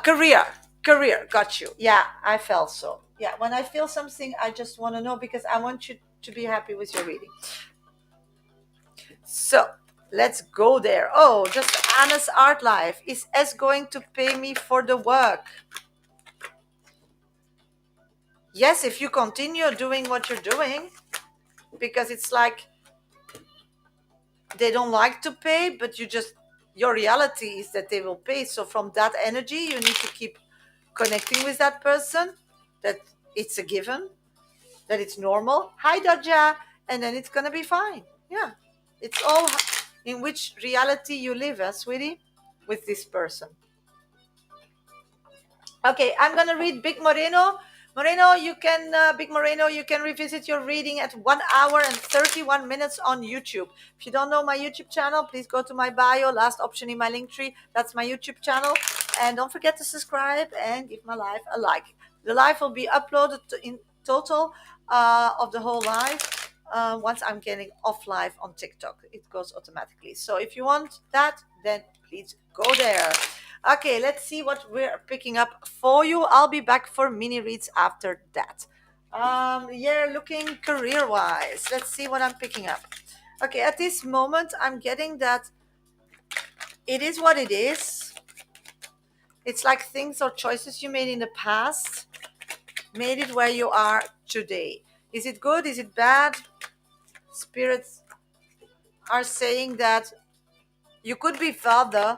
Career, career. Got you. Yeah, I felt so. Yeah, when I feel something, I just want to know because I want you to be happy with your reading. So let's go there. Oh, just Anna's art life. Is S going to pay me for the work? Yes, if you continue doing what you're doing, because it's like they don't like to pay, but you just, your reality is that they will pay. So from that energy, you need to keep connecting with that person, that it's a given, that it's normal. Hi, Dodja. And then it's going to be fine. Yeah. It's all in which reality you live, sweetie, with this person. Okay, I'm gonna read Big Moreno. Moreno, you can Big Moreno, you can revisit your reading at 1 hour and 31 minutes on YouTube. If you don't know my YouTube channel, please go to my bio, last option in my link tree. That's my YouTube channel, and don't forget to subscribe and give my live a like. The live will be uploaded in total of the whole live. Once I'm getting off live on TikTok, it goes automatically. So if you want that, then please go there. Okay, let's see what we're picking up for you. I'll be back for mini reads after that. Yeah, looking career wise. Let's see what I'm picking up. Okay, at this moment, I'm getting that it is what it is. It's like things or choices you made in the past made it where you are today. Is it good? Is it bad? Spirits are saying that you could be further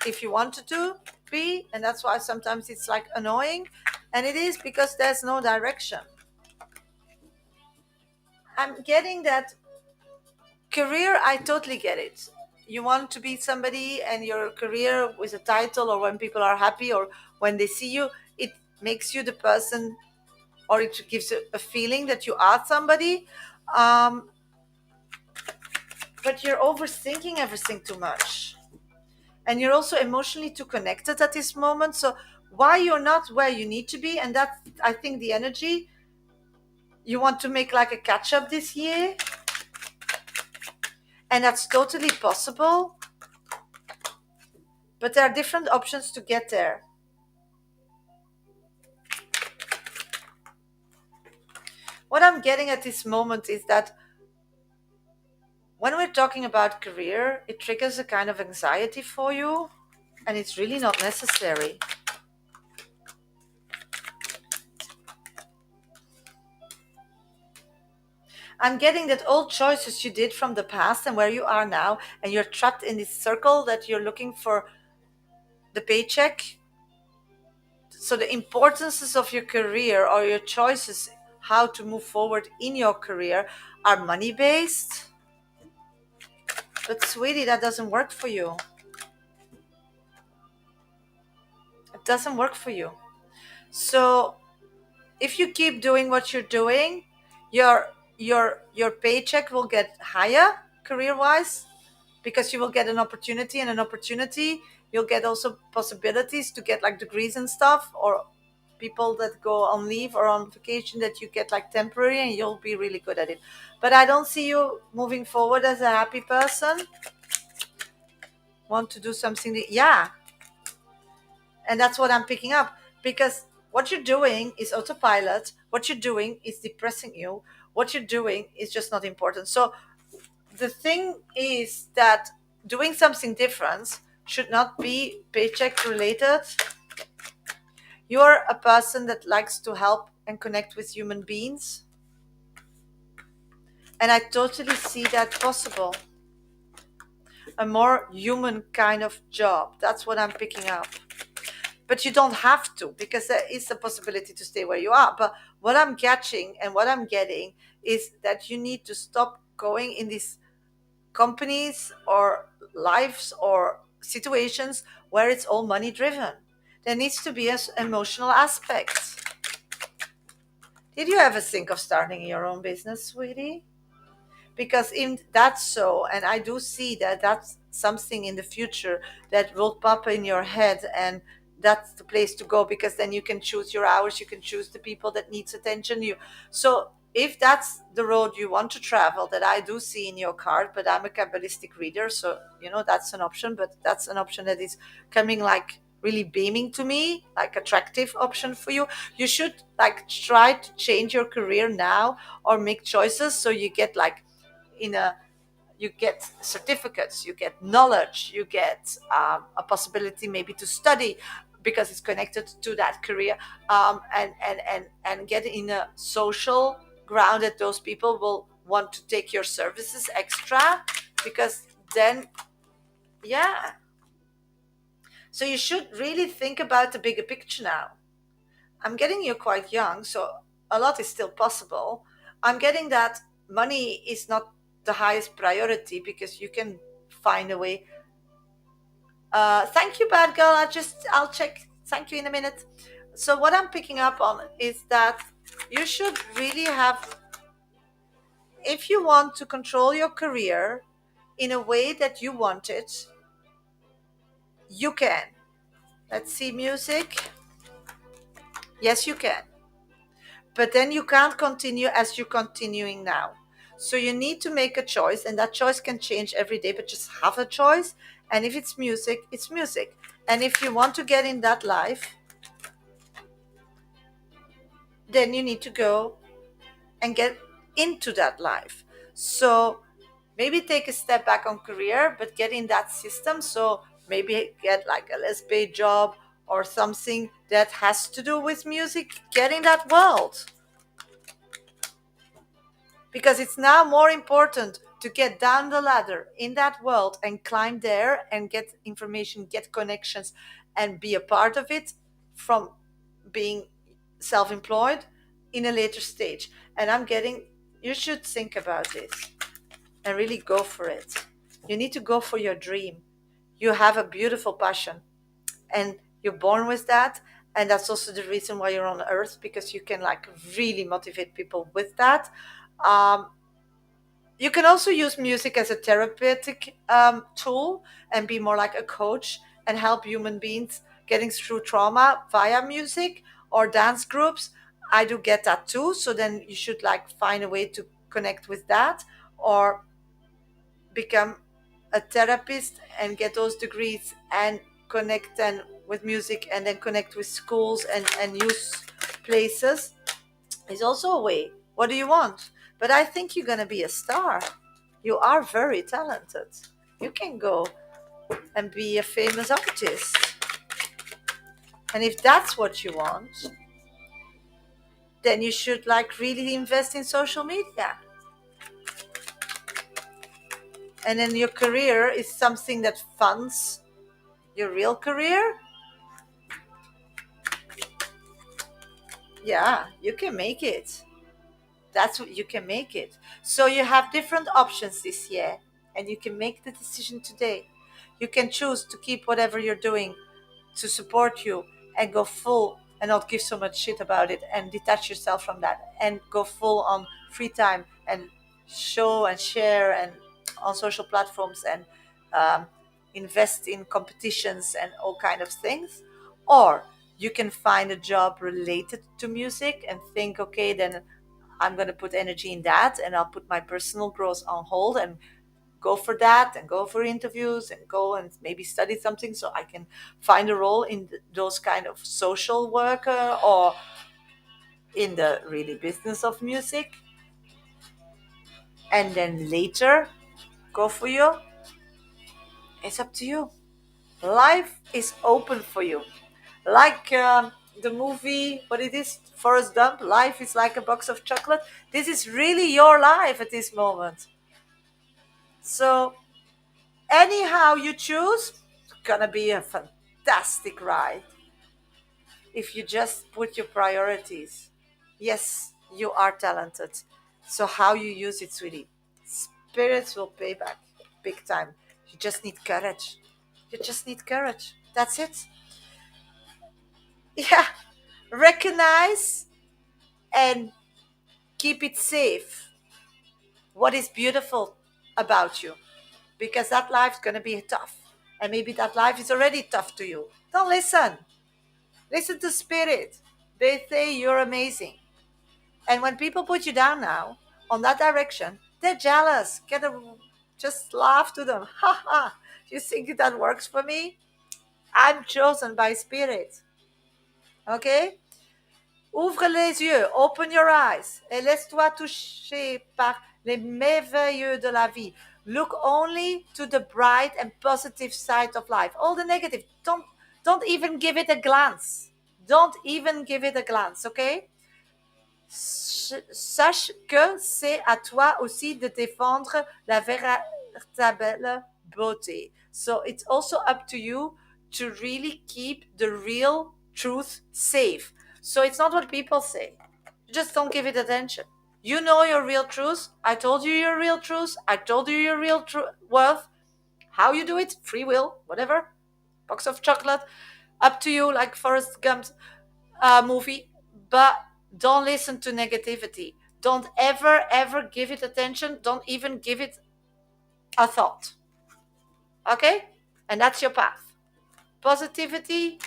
if you wanted to be, and that's why sometimes it's like annoying, and it is because there's no direction. I'm getting that career, I totally get it. You want to be somebody, and your career with a title, or when people are happy, or when they see you, it makes you the person, or it gives you a feeling that you are somebody. um, but you're overthinking everything too much, and you're also emotionally too connected at this moment. So why you're not where you need to be, and that's, I think, the energy. You want to make like a catch up this year, and that's totally possible, but there are different options to get there. What I'm getting at this moment is that when we're talking about career, it triggers a kind of anxiety for you, and it's really not necessary. I'm getting that all choices you did from the past and where you are now, and you're trapped in this circle that you're looking for the paycheck. So the importances of your career, or your choices, how to move forward in your career, are money based. But sweetie, that doesn't work for you. It doesn't work for you. So if you keep doing what you're doing, your paycheck will get higher career wise, because you will get an opportunity, and an opportunity, you'll get also possibilities to get like degrees and stuff, or people that go on leave or on vacation, that you get like temporary, and you'll be really good at it. But I don't see you moving forward as a happy person. Want to do something yeah, and that's what I'm picking up, because what you're doing is autopilot. What you're doing is depressing you. What you're doing is just not important. So the thing is that doing something different should not be paycheck related. You're a person that likes to help and connect with human beings, and I totally see that possible. A more human kind of job. That's what I'm picking up. but you don't have to, because there is a possibility to stay where you are. But what I'm catching and what I'm getting is that you need to stop going in these companies or lives or situations where it's all money driven. There needs to be an emotional aspect. Did you ever think of starting your own business, sweetie? Because in that's so, and I do see that that's something in the future that will pop in your head, and that's the place to go, because then you can choose your hours, you can choose the people that needs attention. You So if that's the road you want to travel, that I do see in your card, but I'm a Kabbalistic reader, so that's an option, but that's an option that is coming like really beaming to me, like attractive option for you. You should like try to change your career now, or make choices so you get like in a you get certificates, you get knowledge, you get a possibility maybe to study because it's connected to that career, and get in a social ground that those people will want to take your services extra, because then, yeah. So you should really think about the bigger picture now. I'm getting you quite young, so a lot is still possible. I'm getting that money is not the highest priority, because you can find a way. Thank you, bad girl. I'll check. Thank you in a minute. So what I'm picking up on is that you should really have, if you want to control your career in a way that you want it, you can. Let's see, music. Yes, you can. But then you can't continue as you're continuing now. So you need to make a choice, and that choice can change every day, but just have a choice. And if it's music, it's music. And if you want to get in that life, then you need to go and get into that life. So maybe take a step back on career, but get in that system. So maybe get like a less paid job or something that has to do with music. Get in that world, because it's now more important to get down the ladder in that world and climb there and get information, get connections, and be a part of it, from being self-employed in a later stage. And I'm getting, you should think about this and really go for it. You need to go for your dream. You have a beautiful passion, and you're born with that, and that's also the reason why you're on earth, because you can like really motivate people with that. um, you can also use music as a therapeutic tool, and be more like a coach and help human beings getting through trauma via music or dance groups. I do get that too. So then you should like find a way to connect with that, or become a therapist and get those degrees and connect then with music, and then connect with schools and youth places is also a way. What do you want? But I think you're going to be a star. You are very talented. You can go and be a famous artist. And if that's what you want, then you should like really invest in social media. And then your career is something that funds your real career. Yeah, you can make it. That's what you can make it. So you have different options this year, and you can make the decision today. You can choose to keep whatever you're doing to support you, and go full and not give so much shit about it, and detach yourself from that, and go full on free time and show and share and on social platforms, and um, invest in competitions and all kind of things. Or you can find a job related to music and think, okay, then I'm going to put energy in that, and I'll put my personal growth on hold and go for that, and go for interviews, and go and maybe study something so I can find a role in those kind of social worker, or in the really business of music, and then later go for you. It's up to you. Life is open for you. Like the movie, what it is, Forrest Gump, life is like a box of chocolate. This is really your life at this moment. So anyhow you choose, it's gonna be a fantastic ride. if you just put your priorities. Yes, you are talented. So how you use it, sweetie? Spirits will pay back big time. You just need courage. You just need courage. That's it. Yeah. Recognize and keep it safe. What is beautiful about you? Because that life's going to be tough. And maybe that life is already tough to you. Don't listen. Listen to spirit. They say you're amazing. And when people put you down now on that direction, they're jealous. Just laugh to them. Ha ha. You think that works for me? I'm chosen by spirit. Okay? Ouvre les yeux, open your eyes, et laisse-toi toucher par les merveilleux de la vie. Look only to the bright and positive side of life. All the negative, don't even give it a glance. Don't even give it a glance, okay? Sache que c'est à toi aussi de défendre la véritable beauté. So it's also up to you to really keep the real truth safe. So it's not what people say. Just don't give it attention. You know your real truth. I told you your real truth. I told you your real worth. How you do it, free will, whatever. Box of chocolate, up to you, like Forrest Gump's movie. But don't listen to negativity. Don't ever give it attention. Don't even give it a thought. Okay? And that's your path. Positivity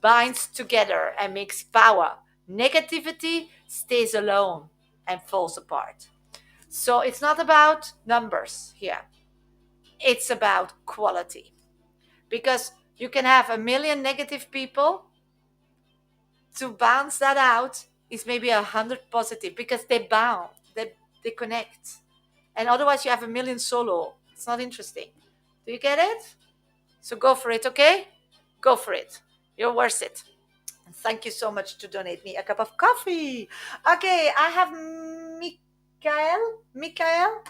binds together and makes power. Negativity stays alone and falls apart. So it's not about numbers here. It's about quality. Because you can have a million negative people, to balance that out is maybe 100 positive, because they bound, they connect. And otherwise you have a million solo. It's not interesting. Do you get it? So go for it, okay? Go for it. You're worth it. And thank you so much to donate me a cup of coffee. Okay, I have Mikael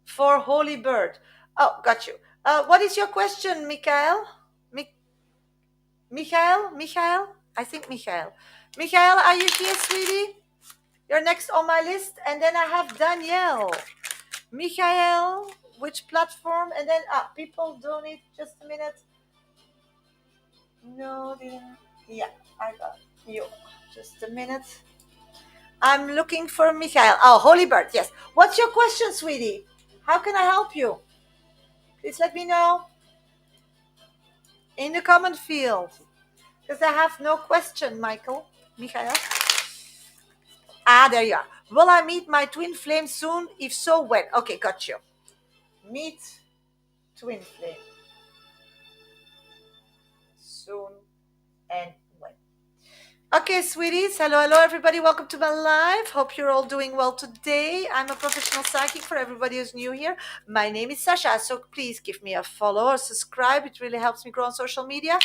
for Holy Bird. Oh, got you. What is your question, Mikael? Michael? I think Michael. Michael, are you here, sweetie? You're next on my list. And then I have Danielle. Michael, which platform? And then people donate. Just a minute. No, didn't. Yeah, I got you. Just a minute. I'm looking for Michael. Oh, Holy Bird, yes. What's your question, sweetie? How can I help you? Please let me know in the comment field. Because I have no question, Michael. There you are. Will I meet my twin flame soon? If so, when? Okay, got you. Meet twin flame soon and when? Okay, sweeties. Hello, everybody. Welcome to my live. Hope you're all doing well today. I'm a professional psychic for everybody who's new here. My name is Shasha, so please give me a follow or subscribe. It really helps me grow on social media.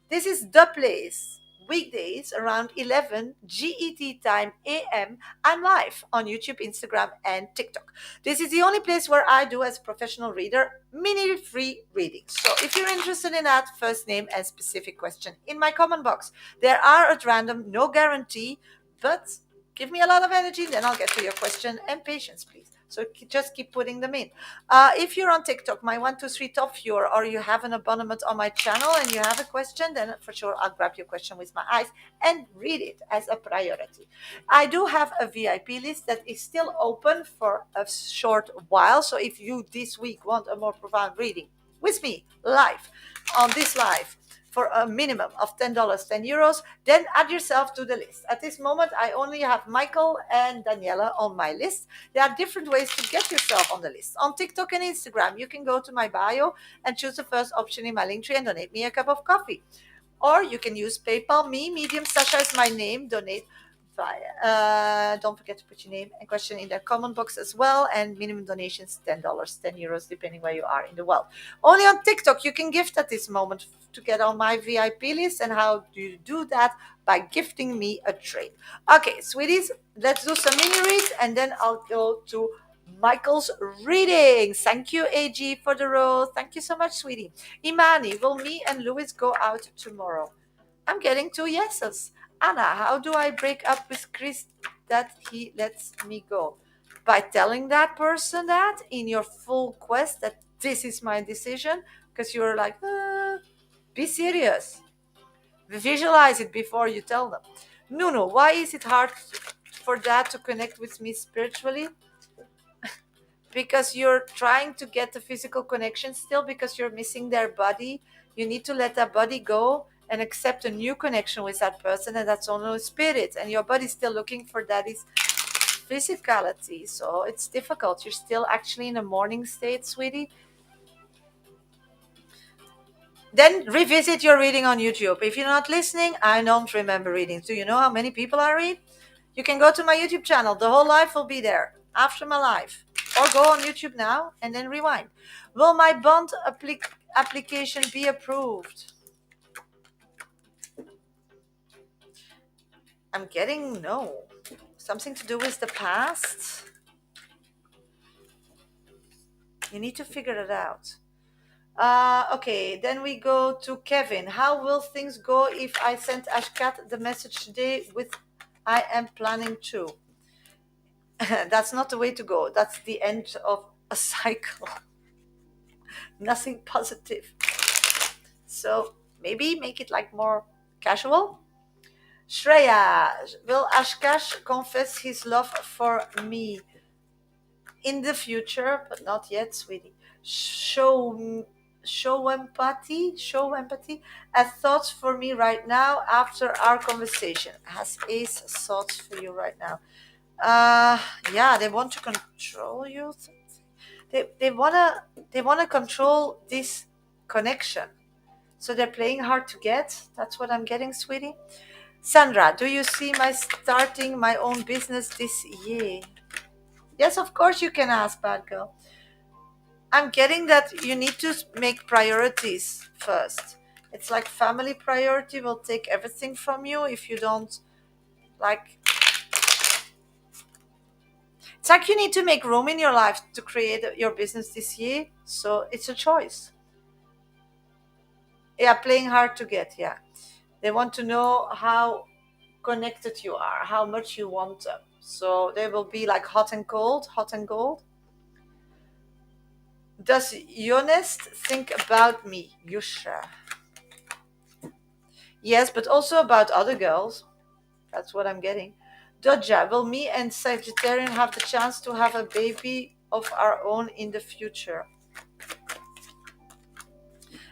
This is the place. Weekdays around 11 GET time AM. I'm live on YouTube, Instagram, and TikTok. This is the only place where I do, as a professional reader, mini free readings. So if you're interested in that, first name and specific question in my comment box. There are at random, no guarantee, but give me a lot of energy, then I'll get to your question, and patience, please. So just keep putting them in. If you're on TikTok, my 123 top viewer, or you have an abonnement on my channel and you have a question, then for sure I'll grab your question with my eyes and read it as a priority. I do have a VIP list that is still open for a short while. So if you this week want a more profound reading with me live on this live, for a minimum of $10, €10, then add yourself to the list. At this moment, I only have Michael and Daniela on my list. There are different ways to get yourself on the list. On TikTok and Instagram, you can go to my bio and choose the first option in my link tree and donate me a cup of coffee. Or you can use PayPal. Medium Shasha is my name. Donate via. Don't forget to put your name and question in the comment box as well. And minimum donations $10, €10, depending where you are in the world. Only on TikTok you can gift at this moment to get on my VIP list. And how do you do that? By gifting me a trade. Okay, sweeties, let's do some mini reads, and then I'll go to Michael's reading. Thank you, AG, for the rose. Thank you so much, sweetie. Imani, will me and Louis go out tomorrow? I'm getting two yeses. Anna, how do I break up with Chris that he lets me go? By telling that person that in your full quest that this is my decision, because you're like, be serious. Visualize it before you tell them. Nuno, why is it hard for dad to connect with me spiritually? Because you're trying to get the physical connection still, because you're missing their body. You need to let that body go and accept a new connection with that person, and that's only spirit, and your body's still looking for daddy's physicality. So it's difficult. You're still actually in a morning state, sweetie. Then revisit your reading on YouTube. If you're not listening, I don't remember readings. Do you know how many people I read? You can go to my YouTube channel. The whole life will be there after my life. Or go on YouTube now and then rewind. Will my bond application be approved? I'm getting no. Something to do with the past? You need to figure it out. Okay, then we go to Kevin. How will things go if I send Ashkat the message today with I am planning to? That's not the way to go. That's the end of a cycle. Nothing positive. So maybe make it like more casual. Shreya, will Ashkash confess his love for me in the future, but not yet, sweetie? Show empathy. As thoughts for me right now after our conversation. Has Ace thoughts for you right now? Uh, yeah, they want to control you. They wanna control this connection. So they're playing hard to get. That's what I'm getting, sweetie. Sandra, do you see my starting my own business this year? Yes, of course you can ask, bad girl. I'm getting that you need to make priorities first. It's like family priority will take everything from you if you don't like. It's like you need to make room in your life to create your business this year. So it's a choice. Yeah, playing hard to get. Yeah. They want to know how connected you are, how much you want them. So they will be like hot and cold, hot and cold. Does Yonest think about me, Yusha? Yes, but also about other girls. That's what I'm getting. Dodja, will me and Sagittarian have the chance to have a baby of our own in the future?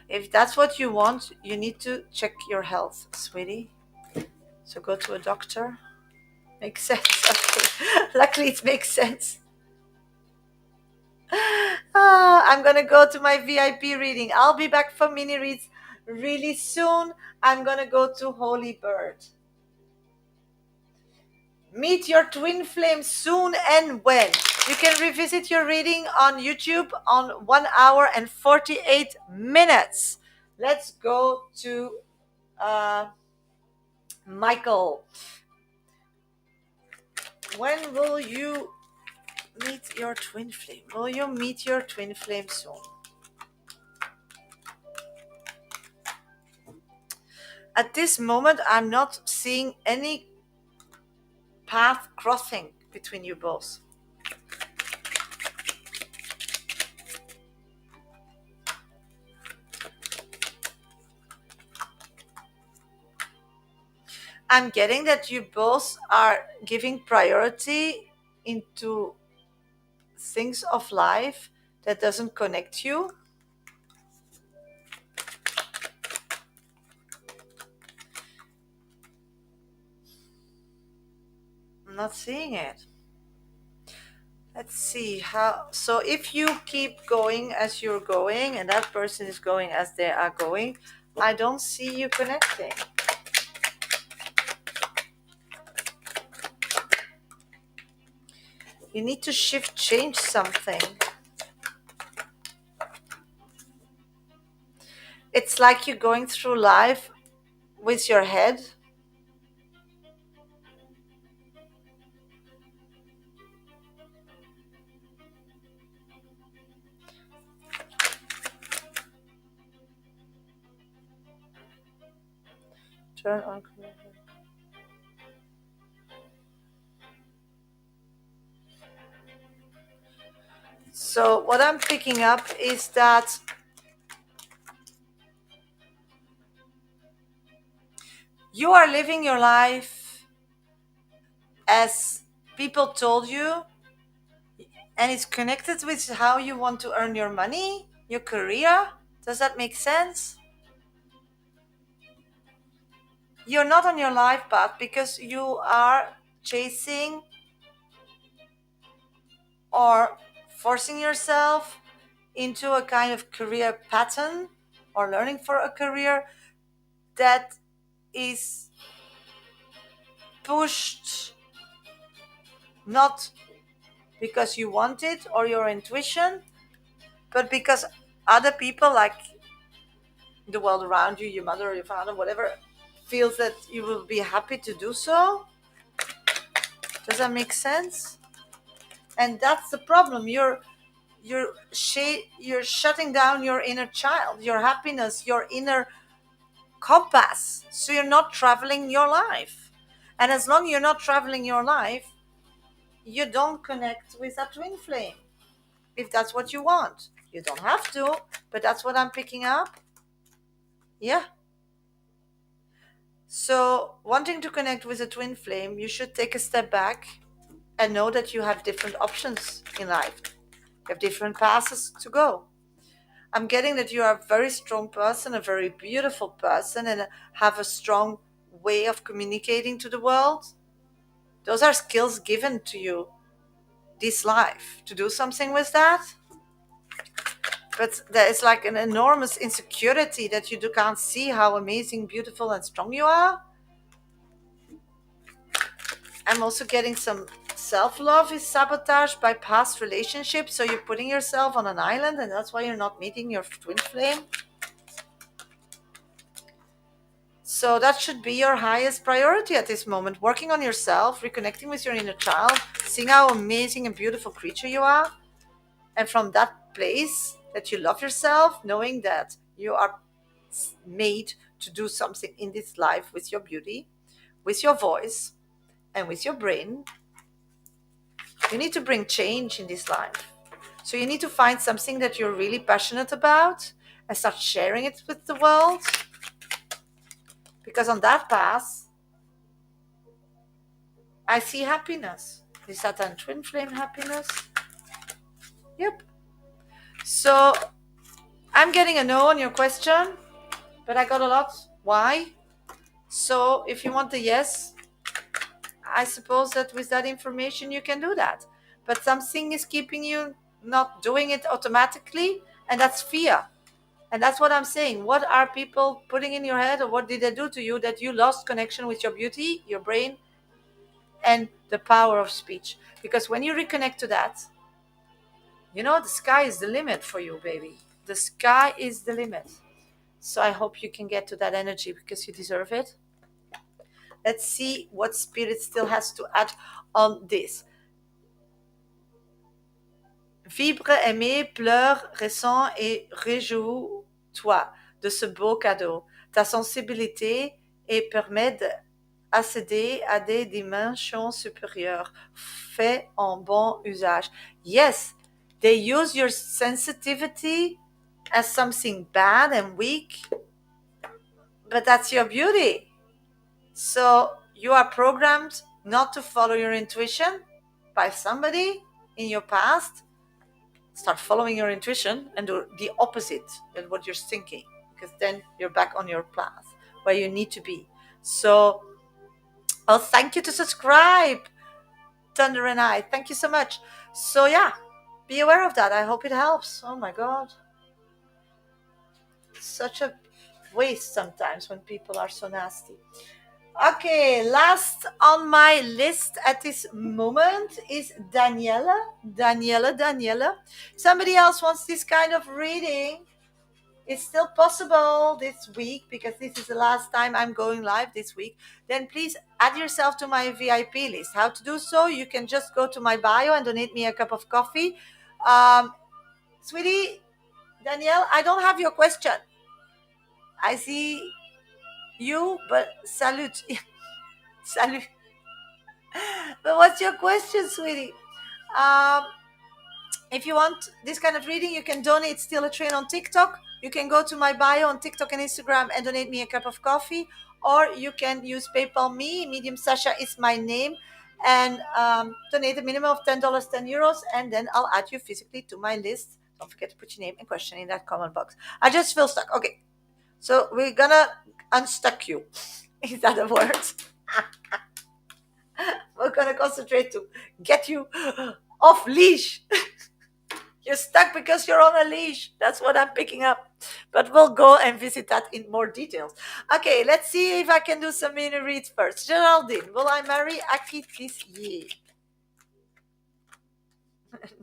If that's what you want, you need to check your health, sweetie. So go to a doctor. Makes sense. Luckily, it makes sense. I'm gonna go to my VIP reading. I'll be back for mini reads really soon. I'm gonna go to Holy Bird. Meet your twin flame soon and when. You can revisit your reading on YouTube on 1 hour and 48 minutes. Let's go to Michael. When will you meet your twin flame? Will you meet your twin flame soon? At this moment, I'm not seeing any path crossing between you both. I'm getting that you both are giving priority into things of life that doesn't connect you. I'm not seeing it. Let's see how. So if you keep going as you're going and that person is going as they are going, I don't see you connecting. You need to change something. It's like you're going through life with your head. turn on. So what I'm picking up is that you are living your life as people told you, and it's connected with how you want to earn your money, your career. Does that make sense? You're not on your life path because you are chasing or forcing yourself into a kind of career pattern or learning for a career that is pushed not because you want it or your intuition, but because other people, like the world around you, your mother or your father, whatever, feels that you will be happy to do so. Does that make sense? And that's the problem. You're shutting down your inner child, your happiness, your inner compass. So you're not traveling your life. And as long as you're not traveling your life, you don't connect with that twin flame. If that's what you want, you don't have to, but that's what I'm picking up. Yeah. So, wanting to connect with a twin flame, you should take a step back and know that you have different options in life. You have different paths to go. I'm getting that you are a very strong person, a very beautiful person, and have a strong way of communicating to the world. Those are skills given to you this life to do something with that. But there is like an enormous insecurity that you can't see how amazing, beautiful, and strong you are. I'm also getting some self-love is sabotaged by past relationships. So you're putting yourself on an island, and that's why you're not meeting your twin flame. So that should be your highest priority at this moment. Working on yourself, reconnecting with your inner child, seeing how amazing and beautiful creature you are. And from that place that you love yourself, knowing that you are made to do something in this life with your beauty, with your voice, and with your brain. You need to bring change in this life. So you need to find something that you're really passionate about and start sharing it with the world. Because on that path, I see happiness. Is that a twin flame happiness? Yep. So I'm getting a no on your question, but I got a lot. Why? So if you want a yes, I suppose that with that information you can do that. But something is keeping you not doing it automatically, and that's fear. And that's what I'm saying. What are people putting in your head, or what did they do to you that you lost connection with your beauty, your brain, and the power of speech? Because when you reconnect to that, the sky is the limit for you, baby. The sky is the limit. So I hope you can get to that energy because you deserve it. Let's see what spirit still has to add on this. Vibre, aimez, pleure, ressens et réjouis-toi de ce beau cadeau. Ta sensibilité et permet d'accéder à des dimensions supérieures. Fais en bon usage. Yes, they use your sensitivity as something bad and weak, but that's your beauty. So you are programmed not to follow your intuition by somebody in your past. Start following your intuition and do the opposite of what you're thinking, because then you're back on your path where you need to be. So, thank you to subscribe, Thunder and I. Thank you so much. So, yeah, be aware of that. I hope it helps. Oh my God. Such a waste sometimes when people are so nasty. Okay, last on my list at this moment is Daniela. Daniela. Somebody else wants this kind of reading. It's still possible this week because this is the last time I'm going live this week. Then please add yourself to my VIP list. How to do so? You can just go to my bio and donate me a cup of coffee. Sweetie, Danielle, I don't have your question. I see You, but salute. Salute. But what's your question, sweetie? Um, if you want this kind of reading, you can donate Steal a Train on TikTok. You can go to my bio on TikTok and Instagram and donate me a cup of coffee, or you can use PayPal me. Medium Sasha is my name, and donate a minimum of $10, €10, and then I'll add you physically to my list. Don't forget to put your name and question in that comment box. I just feel stuck. Okay, so we're gonna unstuck you. Is that a word? We're gonna concentrate to get you off leash. You're stuck because you're on a leash. That's what I'm picking up. But we'll go and visit that in more details. Okay, let's see if I can do some mini reads first. Geraldine, will I marry Aki this year?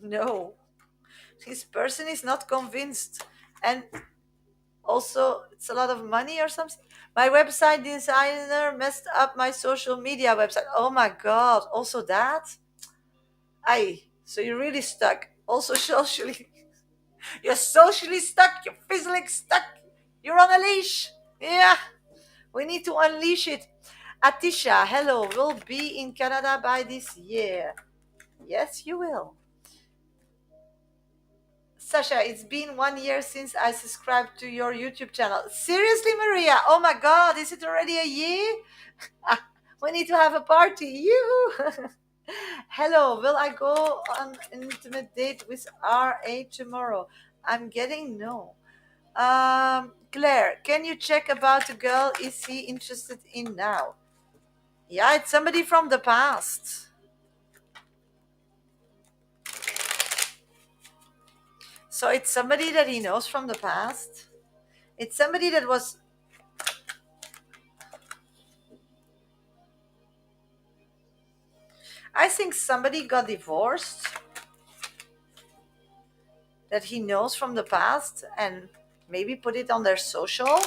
No. This person is not convinced. And also, it's a lot of money or something. My website designer messed up my social media website. Oh my God. Also that? Aye. So you're really stuck. Also socially. You're socially stuck. You're physically stuck. You're on a leash. Yeah, we need to unleash it. Atisha, hello. Will be in Canada by this year. Yes, you will. Sasha, it's been 1 year since I subscribed to your YouTube channel. Seriously, Maria? Oh my God, is it already a year? We need to have a party. You. Hello, will I go on an intimate date with RA tomorrow? I'm getting no. Claire, can you check about the girl is he interested in now? Yeah, it's somebody from the past. So it's somebody that he knows from the past. It's somebody that was. I think somebody got divorced that he knows from the past and maybe put it on their social.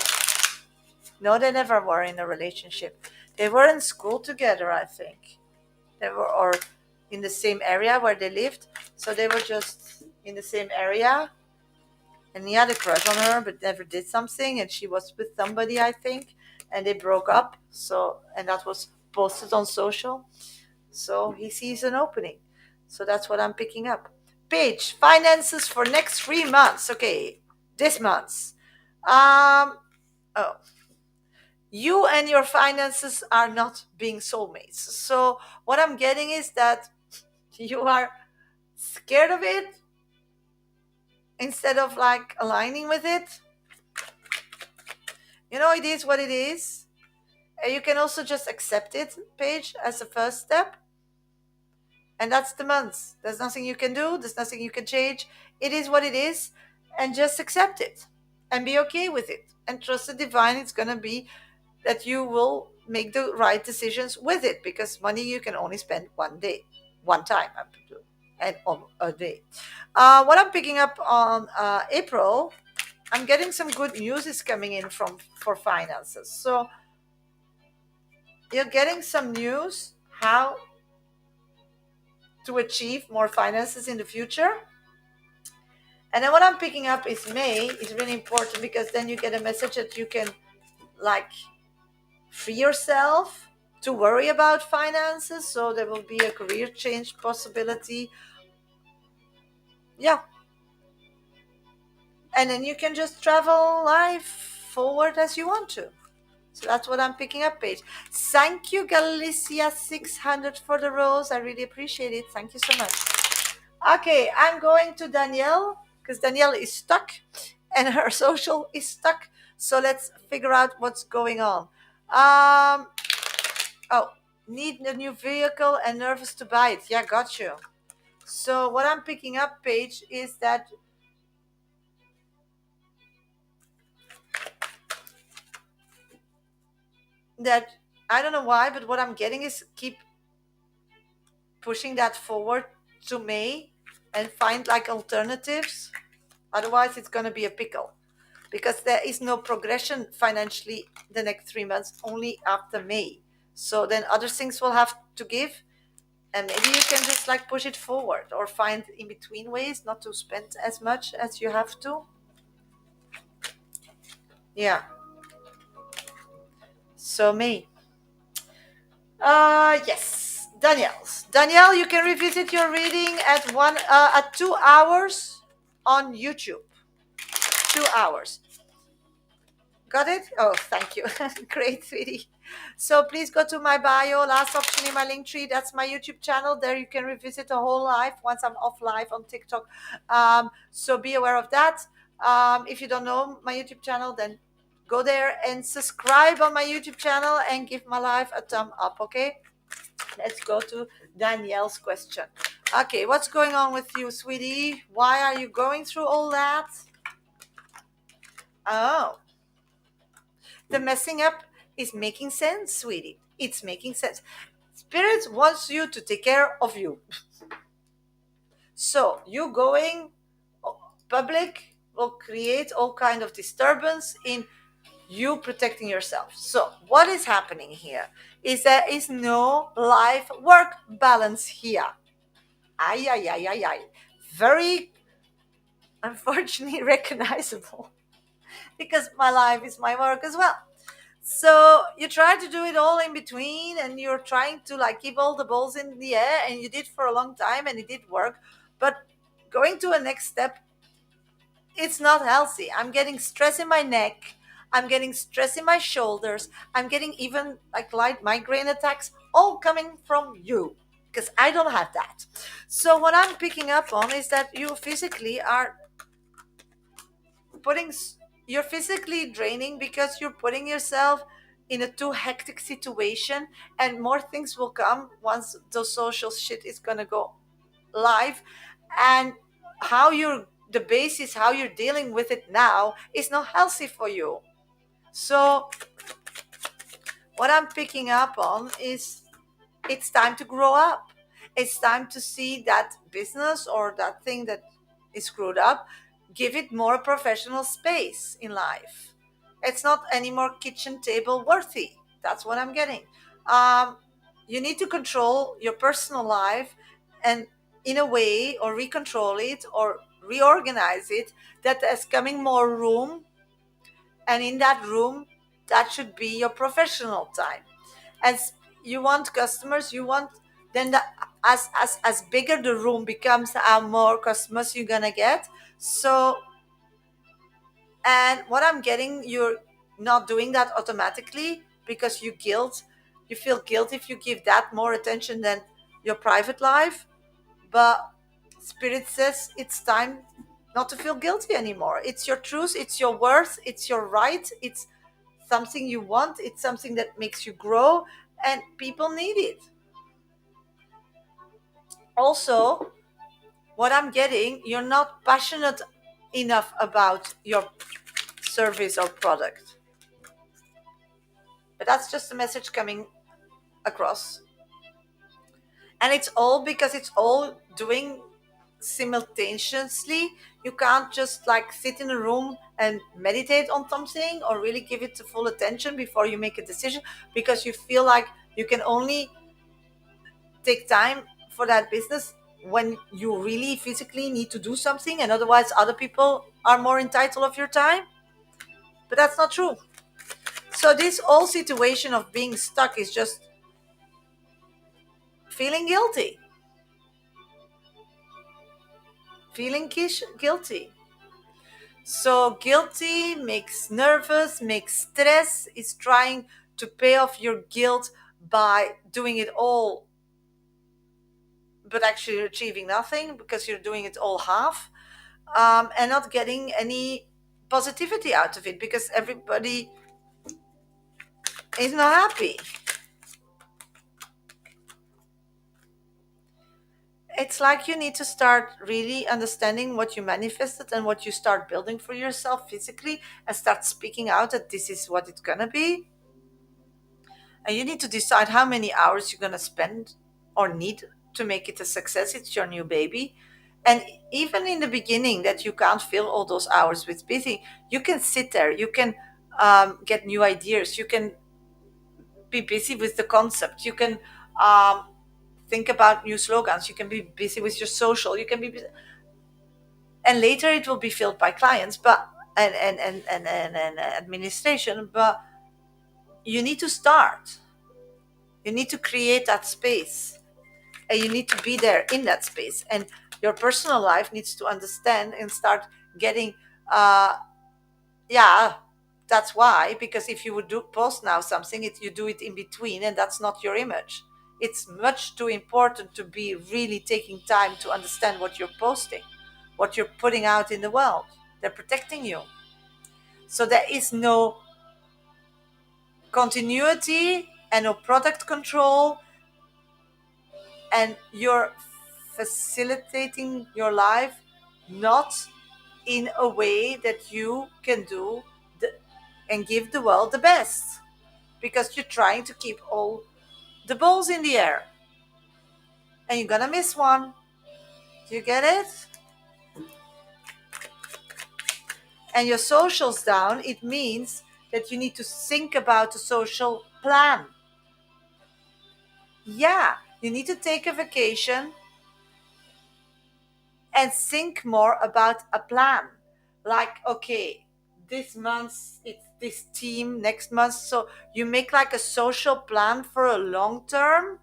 No, they never were in a relationship. They were in school together, I think. They were, or in the same area where they lived. So they were just in the same area. And he had a crush on her, but never did something. And she was with somebody, I think. And they broke up. So, and that was posted on social. So he sees an opening. So that's what I'm picking up. Page, finances for next 3 months. Okay, this month. Oh, you and your finances are not being soulmates. So what I'm getting is that you are scared of it instead of like aligning with it. You know, it is what it is. And you can also just accept it, Paige, as a first step. And that's the month. There's nothing you can do, there's nothing you can change. It is what it is. And just accept it and be okay with it. And trust the divine, it's going to be that you will make the right decisions with it, because money you can only spend one day, one time, and on a day. What I'm picking up on April, I'm getting some good news is coming in from for finances. So you're getting some news how to achieve more finances in the future. And then what I'm picking up is May is really important, because then you get a message that you can like free yourself to worry about finances. So there will be a career change possibility. Yeah. And then you can just travel life forward as you want to. So that's what I'm picking up, Paige. Thank you, Galicia 600 for the rose. I really appreciate it. Thank you so much. Okay, I'm going to Danielle because Danielle is stuck and her social is stuck. So let's figure out what's going on. Oh, need a new vehicle and nervous to buy it. Yeah, got you. So what I'm picking up, Paige, is that I don't know why, but what I'm getting is keep pushing that forward to May and find like alternatives. Otherwise, it's going to be a pickle, because there is no progression financially the next 3 months, only after May. So then other things will have to give, and maybe you can just like push it forward or find in between ways not to spend as much as you have to. Yeah. So me. Yes, Danielle, you can revisit your reading at 2 hours on YouTube. 2 hours. Got it? Oh, thank you. Great, sweetie. So please go to my bio, last option in my link tree. That's my YouTube channel. There you can revisit the whole life once I'm off live on TikTok. So be aware of that. If you don't know my YouTube channel, then go there and subscribe on my YouTube channel and give my life a thumb up, okay? Let's go to Danielle's question. Okay, what's going on with you, sweetie? Why are you going through all that? Oh, the messing up is making sense, sweetie. It's making sense. Spirit wants you to take care of you. So you going public will create all kind of disturbance in you protecting yourself. So what is happening here is there is no life work balance here. Ay, ay, ay, ay, ay. Very unfortunately recognizable because my life is my work as well. So you try to do it all in between and you're trying to like keep all the balls in the air, and you did for a long time and it did work. But going to a next step, it's not healthy. I'm getting stress in my neck. I'm getting stress in my shoulders. I'm getting even like light migraine attacks, all coming from you because I don't have that. So what I'm picking up on is that you physically are putting you're physically draining because you're putting yourself in a too hectic situation, and more things will come once the social shit is gonna go live. And how you're the basis how you're dealing with it now is not healthy for you. So what I'm picking up on is it's time to grow up. It's time to see that business or that thing that is screwed up, give it more professional space in life. It's not anymore kitchen table worthy. That's what I'm getting. Um, you need to control your personal life and in a way or recontrol it or reorganize it that there's coming more room, and in that room that should be your professional time. As you want customers, you want then as bigger the room becomes, how more customers you're gonna get. So and what I'm getting, you're not doing that automatically because you feel guilt if you give that more attention than your private life. But spirit says it's time not to feel guilty anymore. It's your truth, it's your worth, it's your right, it's something you want, it's something that makes you grow, and people need it. Also, what I'm getting, you're not passionate enough about your service or product. But that's just a message coming across. And it's all because it's all doing simultaneously. You can't just like sit in a room and meditate on something or really give it the full attention before you make a decision, because you feel like you can only take time for that business when you really physically need to do something, and otherwise other people are more entitled of your time. But that's not true. So this whole situation of being stuck is just feeling guilty, guilty. So guilty makes nervous, makes stress, is trying to pay off your guilt by doing it all but actually achieving nothing because you're doing it all half, and not getting any positivity out of it because everybody is not happy. It's like you need to start really understanding what you manifested and what you start building for yourself physically, and start speaking out that this is what it's gonna be. And you need to decide how many hours you're gonna spend or need to make it a success. It's your new baby. And even in the beginning that you can't fill all those hours with busy, you can sit there, you can get new ideas, you can be busy with the concept, you can um, think about new slogans, you can be busy with your social, you can be busy. And later it will be filled by clients but and administration, but you need to start. You need to create that space, and you need to be there in that space. And your personal life needs to understand and start getting, uh, yeah, that's why. Because if you would do post now something, you do it in between, and that's not your image. It's much too important to be really taking time to understand what you're posting, what you're putting out in the world. They're protecting you. So there is no continuity and no product control, and you're facilitating your life not in a way that you can do the, and give the world the best, because you're trying to keep all the balls in the air, and you're gonna miss one. Do you get it? And your socials down, it means that you need to think about a social plan. Yeah, you need to take a vacation and think more about a plan. Like, okay, this month it's this team, next month. So you make like a social plan for a long term,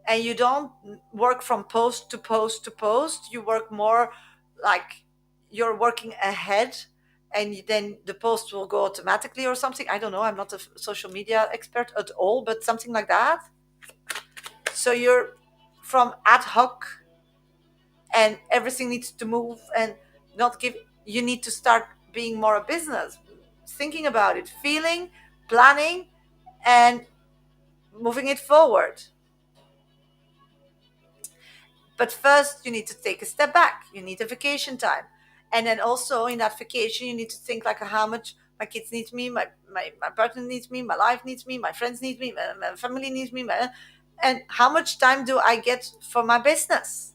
and you don't work from post to post to post. You work more like you're working ahead, and then the post will go automatically or something. I don't know. I'm not a social media expert at all, but something like that. So you're from ad hoc, and everything needs to move and not give. You need to start being more a business, thinking about it, feeling, planning, and moving it forward. But first you need to take a step back. You need a vacation time, and then also in that vacation you need to think like how much my kids need me, my partner needs me, my life needs me, my friends need me, my family needs me, and how much time do I get for my business,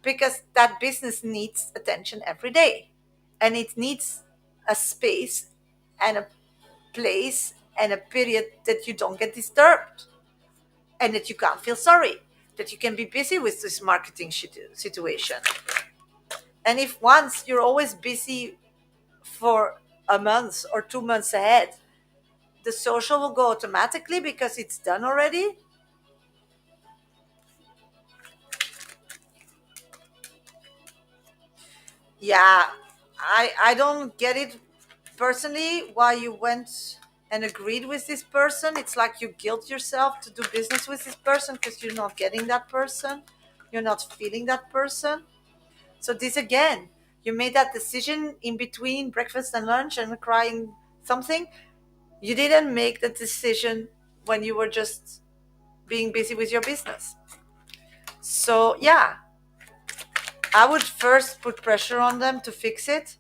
because that business needs attention every day, and it needs a space and a place and a period that you don't get disturbed, and that you can't feel sorry, that you can be busy with this marketing situation. And if once you're always busy for a month or 2 months ahead, the social will go automatically because it's done already. Yeah, I don't get it personally why you went and agreed with this person. It's like you guilt yourself to do business with this person because you're not getting that person, you're not feeling that person. So this again, you made that decision in between breakfast and lunch and crying something. You didn't make the decision when you were just being busy with your business. So yeah, I would first put pressure on them to fix it.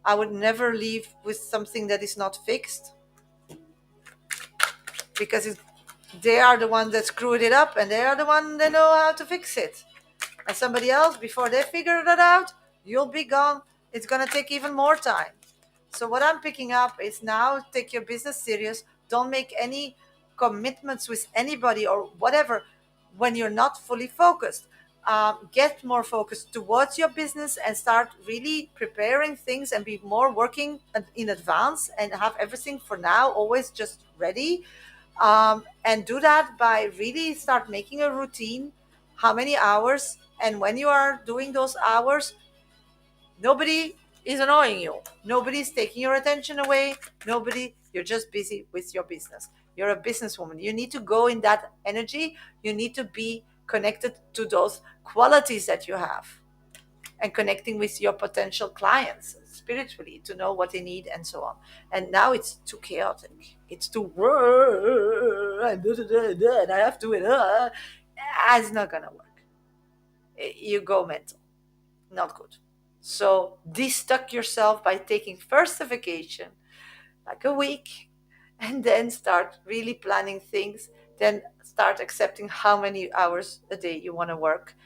I would never leave with something that is not fixed, because they are the one that screwed it up, and they are the one that know how to fix it. And somebody else, before they figure that out, you'll be gone. It's going to take even more time. So what I'm picking up is now take your business serious. Don't make any commitments with anybody or whatever when you're not fully focused. Get more focused towards your business and start really preparing things and be more working in advance and have everything for now always just ready. And do that by really start making a routine, how many hours, and when you are doing those hours, nobody is annoying you, nobody's taking your attention away, nobody, you're just busy with your business. You're a businesswoman, you need to go in that energy, you need to be connected to those qualities that you have, and connecting with your potential clients spiritually to know what they need and so on. And now it's too chaotic, it's too and I have to it, it's not gonna work. You go mental, not good. So destuck yourself by taking first a vacation, like a week, and then start really planning things. Then start accepting how many hours a day you want to work,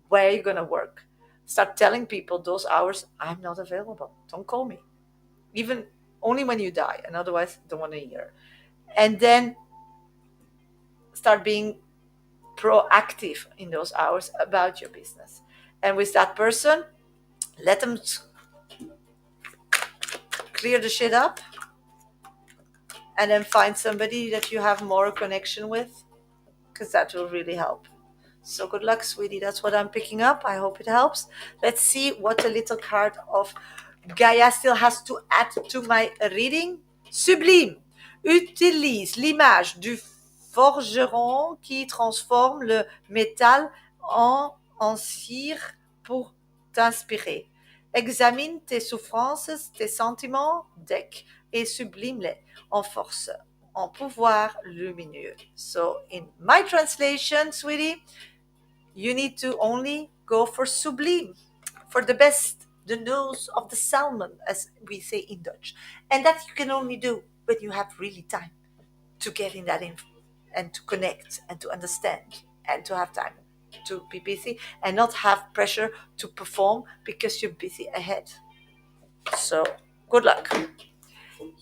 where you're going to work. Start telling people those hours, I'm not available. Don't call me. Even only when you die, and otherwise, don't want to hear. And then start being proactive in those hours about your business. And with that person, let them clear the shit up, and then find somebody that you have more connection with, because that will really help. So good luck, sweetie. That's what I'm picking up. I hope it helps. Let's see what a little card of Gaia still has to add to my reading. Sublime. Utilise l'image du forgeron qui transforme le métal en cire pour t'inspirer. Examine tes souffrances, tes sentiments, deck, et sublime-les en force, en pouvoir lumineux. So, in my translation, sweetie, you need to only go for sublime, for the best, the nose of the salmon, as we say in Dutch. And that you can only do when you have really time to get in that info and to connect and to understand and to have time to be busy and not have pressure to perform because you're busy ahead. So, good luck.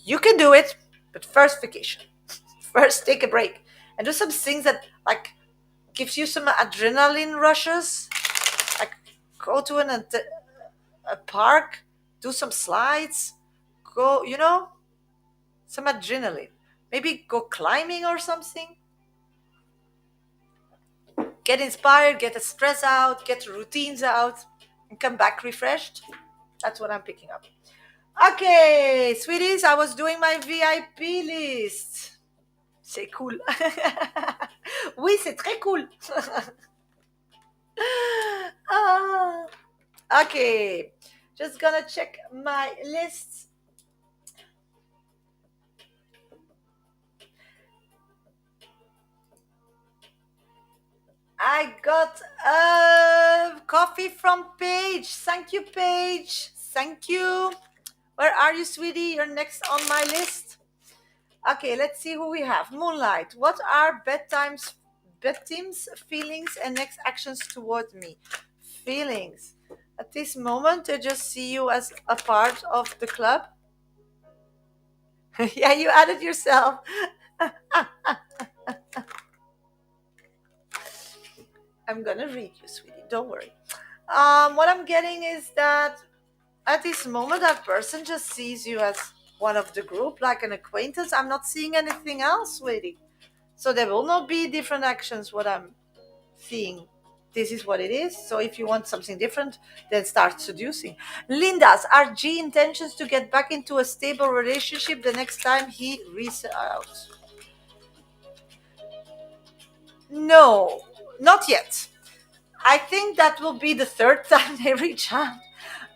You can do it, but first vacation. First, take a break and do some things that like gives you some adrenaline rushes. Like go to a park, do some slides, go, some adrenaline. Maybe go climbing or something. Get inspired, get the stress out, get the routines out, and come back refreshed. That's what I'm picking up. Okay, sweeties, I was doing my VIP list. C'est cool. Oui, c'est très cool. Ah, okay, just gonna check my list. I got a coffee from Paige. Thank you, Paige. Thank you. Where are you, sweetie? You're next on my list. Okay, let's see who we have. Moonlight. What are bedtimes, feelings, and next actions toward me? Feelings. At this moment, I just see you as a part of the club. Yeah, you added yourself. I'm gonna read you, sweetie. Don't worry. What I'm getting is that at this moment, that person just sees you as one of the group, like an acquaintance. I'm not seeing anything else, sweetie. So there will not be different actions. What I'm seeing, this is what it is. So if you want something different, then start seducing. Linda's RG intentions to get back into a stable relationship the next time he reaches out. No, not yet. I think that will be the third time they reach out.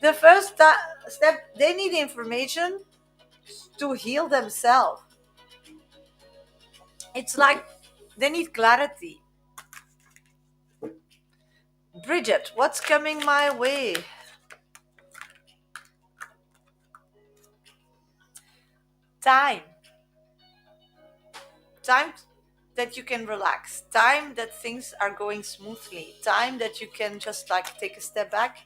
The first step, they need information to heal themselves. It's like they need clarity. Bridget, what's coming my way? Time. Time that you can relax. Time that things are going smoothly. Time that you can just like take a step back.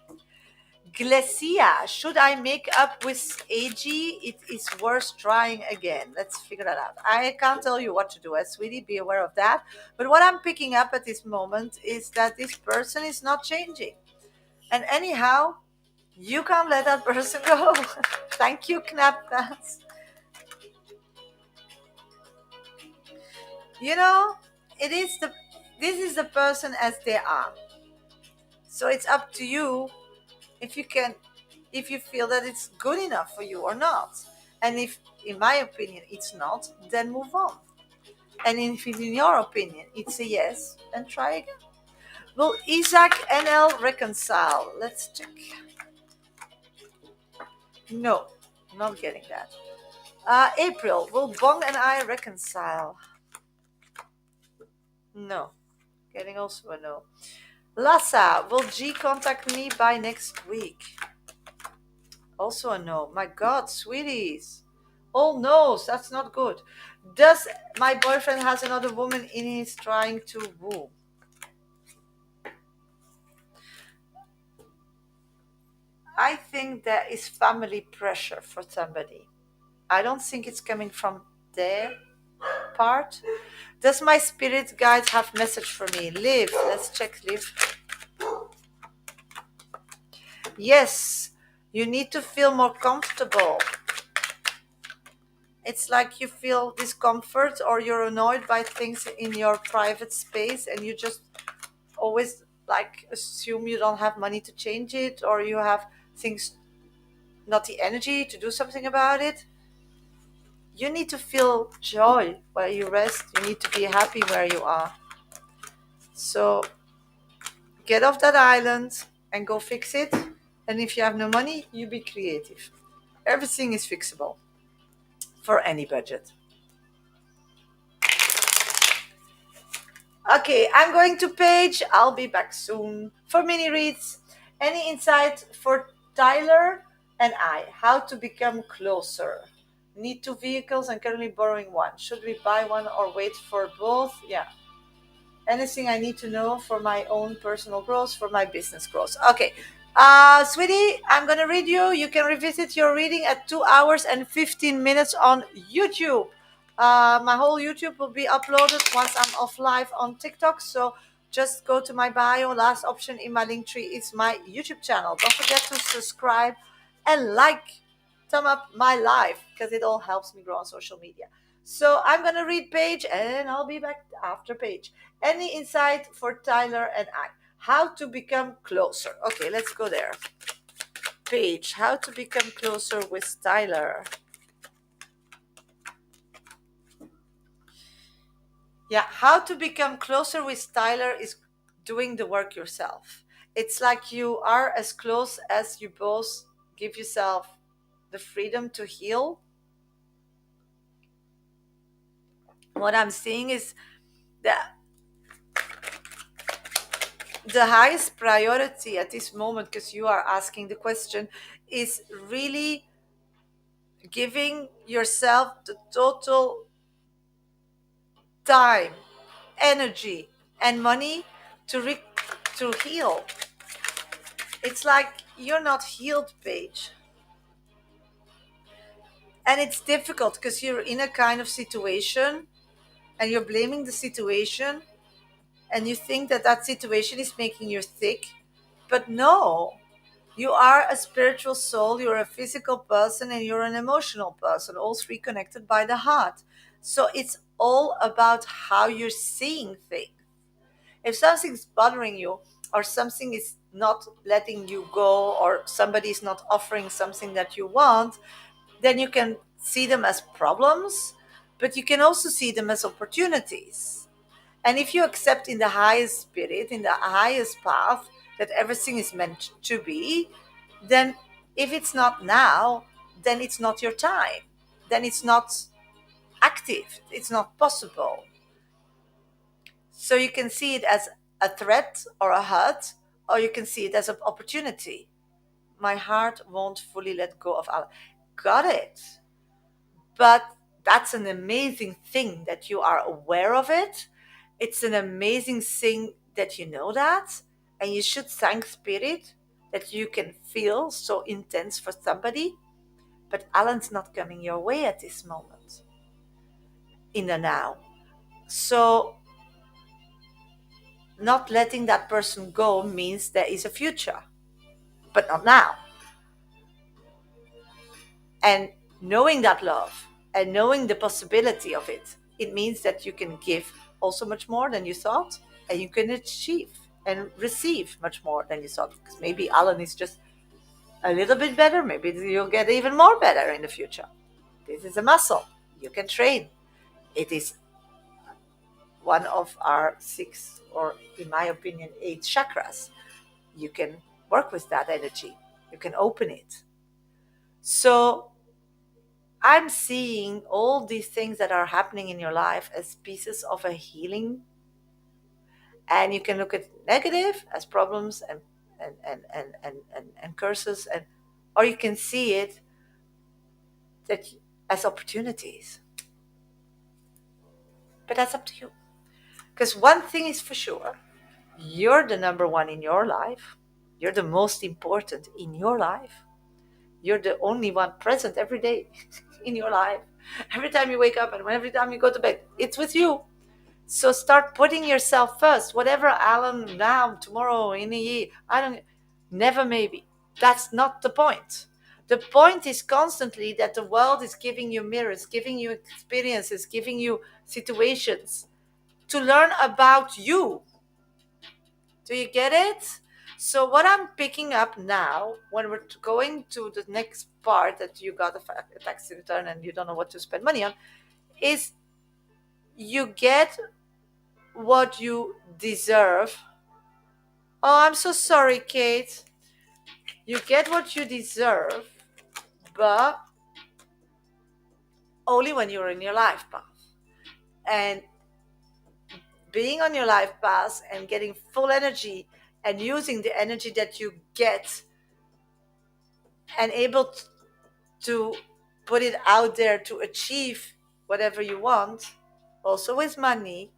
Glacia, should I make up with AG? It is worth trying again. Let's figure that out. I can't tell you what to do, sweetie. Be aware of that. But what I'm picking up at this moment is that this person is not changing. And anyhow, you can't let that person go. Thank you, Knapdance. You know, it is the this is the person as they are. So it's up to you if you feel that it's good enough for you or not. And if, in my opinion, it's not, then move on. And if it's in your opinion, it's a yes, then try again. Will Isaac NL reconcile? Let's check. No, not getting that. April, will Bong and I reconcile? No, getting also a no. Lassa, will G contact me by next week? Also a no. My God, sweeties. All no's. That's not good. Does my boyfriend has another woman in his trying to woo? I think there is family pressure for somebody. I don't think it's coming from their part. Does my spirit guide have message for me? Live. Let's check live. Yes, you need to feel more comfortable. it's like you feel discomfort or you're annoyed by things in your private space, and you just always like assume you don't have money to change it, or you have things, not the energy to do something about it. You need to feel joy where you rest. You need to be happy where you are. So get off that island and go fix it. And if you have no money, you be creative. Everything is fixable for any budget. Okay, I'm going to page. I'll be back soon for mini reads. Any insight for Tyler and I? How to become closer? Need two vehicles and currently borrowing one. Should we buy one or wait for both? Yeah. Anything I need to know for my own personal growth, for my business growth. Okay. Sweetie, I'm going to read you. You can revisit your reading at 2 hours and 15 minutes on YouTube. My whole YouTube will be uploaded once I'm off live on TikTok. So just go to my bio. Last option in my link tree is my YouTube channel. Don't forget to subscribe and like, thumb up my live, because it all helps me grow on social media. So I'm going to read Paige and I'll be back after Paige. Any insight for Tyler and I? How to become closer. Okay, let's go there. Paige, how to become closer with Tyler. Yeah, how to become closer with Tyler is doing the work yourself. It's like you are as close as you both give yourself the freedom to heal. What I'm seeing is that the highest priority at this moment, because you are asking the question, is really giving yourself the total time, energy, and money to to heal. It's like you're not healed, Paige. And it's difficult because you're in a kind of situation and you're blaming the situation, and you think that that situation is making you sick. But no, you are a spiritual soul, you're a physical person, and you're an emotional person, all three connected by the heart. So it's all about how you're seeing things. If something's bothering you, or something is not letting you go, or somebody is not offering something that you want, then you can see them as problems, but you can also see them as opportunities. And if you accept in the highest spirit, in the highest path, that everything is meant to be, then if it's not now, then it's not your time. Then it's not active. It's not possible. So you can see it as a threat or a hurt, or you can see it as an opportunity. My heart won't fully let go of Allah. Got it. But that's an amazing thing that you are aware of it. It's an amazing thing that you know that. And you should thank Spirit that you can feel so intense for somebody. But Alan's not coming your way at this moment, in the now. So not letting that person go means there is a future, but not now. And knowing that love and knowing the possibility of it, it means that you can give also much more than you thought, and you can achieve and receive much more than you thought. Because maybe Alan is just a little bit better, maybe you'll get even more better in the future. This is a muscle you can train. It is one of our six, or in my opinion, eight chakras. You can work with that energy, you can open it. So I'm seeing all these things that are happening in your life as pieces of a healing. And you can look at negative as problems and curses, and or you can see it that as opportunities. But that's up to you. Because one thing is for sure, you're the number one in your life. You're the most important in your life. You're the only one present every day in your life. Every time you wake up and every time you go to bed, it's with you. So start putting yourself first. Whatever Alan now, tomorrow, in a year, I don't, never maybe. That's not the point. The point is constantly that the world is giving you mirrors, giving you experiences, giving you situations to learn about you. Do you get it? So, what I'm picking up now, when we're going to the next part that you got a tax return and you don't know what to spend money on, is you get what you deserve. Oh, I'm so sorry, Kate. You get what you deserve, but only when you're in your life path. And being on your life path and getting full energy and using the energy that you get and able to put it out there to achieve whatever you want, also with money,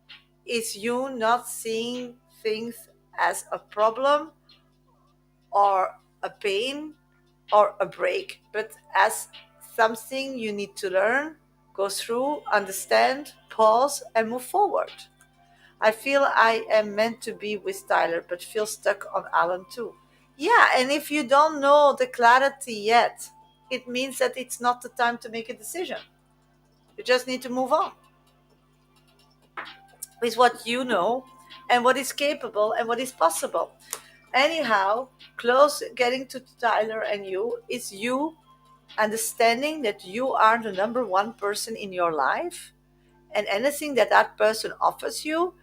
is you not seeing things as a problem or a pain or a break, but as something you need to learn, go through, understand, pause, and move forward. I feel I am meant to be with Tyler, but feel stuck on Alan too. Yeah, and if you don't know the clarity yet, it means that it's not the time to make a decision. You just need to move on with what you know and what is capable and what is possible. Anyhow, close getting to Tyler and you is you understanding that you are the number one person in your life, and anything that that person offers you,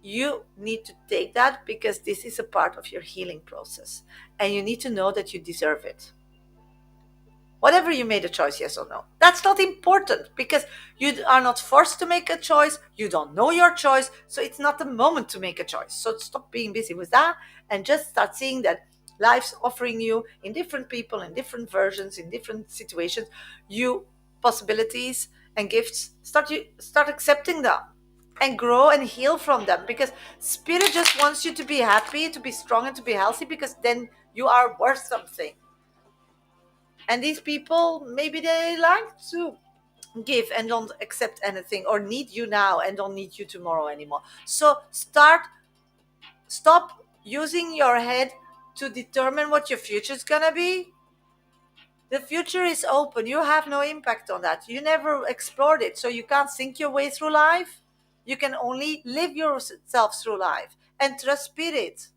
you need to take that because this is a part of your healing process, and you need to know that you deserve it. Whatever you made a choice, yes or no, that's not important because you are not forced to make a choice. You don't know your choice, so it's not the moment to make a choice. So stop being busy with that and just start seeing that life's offering you, in different people, in different versions, in different situations, you possibilities and gifts. Start accepting them and grow and heal from them, because spirit just wants you to be happy, to be strong, and to be healthy, because then you are worth something. And these people, maybe they like to give and don't accept anything, or need you now and don't need you tomorrow anymore. So stop using your head to determine what your future is gonna be. The future is open. You have no impact on that. You never explored it, so you can't think your way through life. You can only live yourself through life and trust spirit.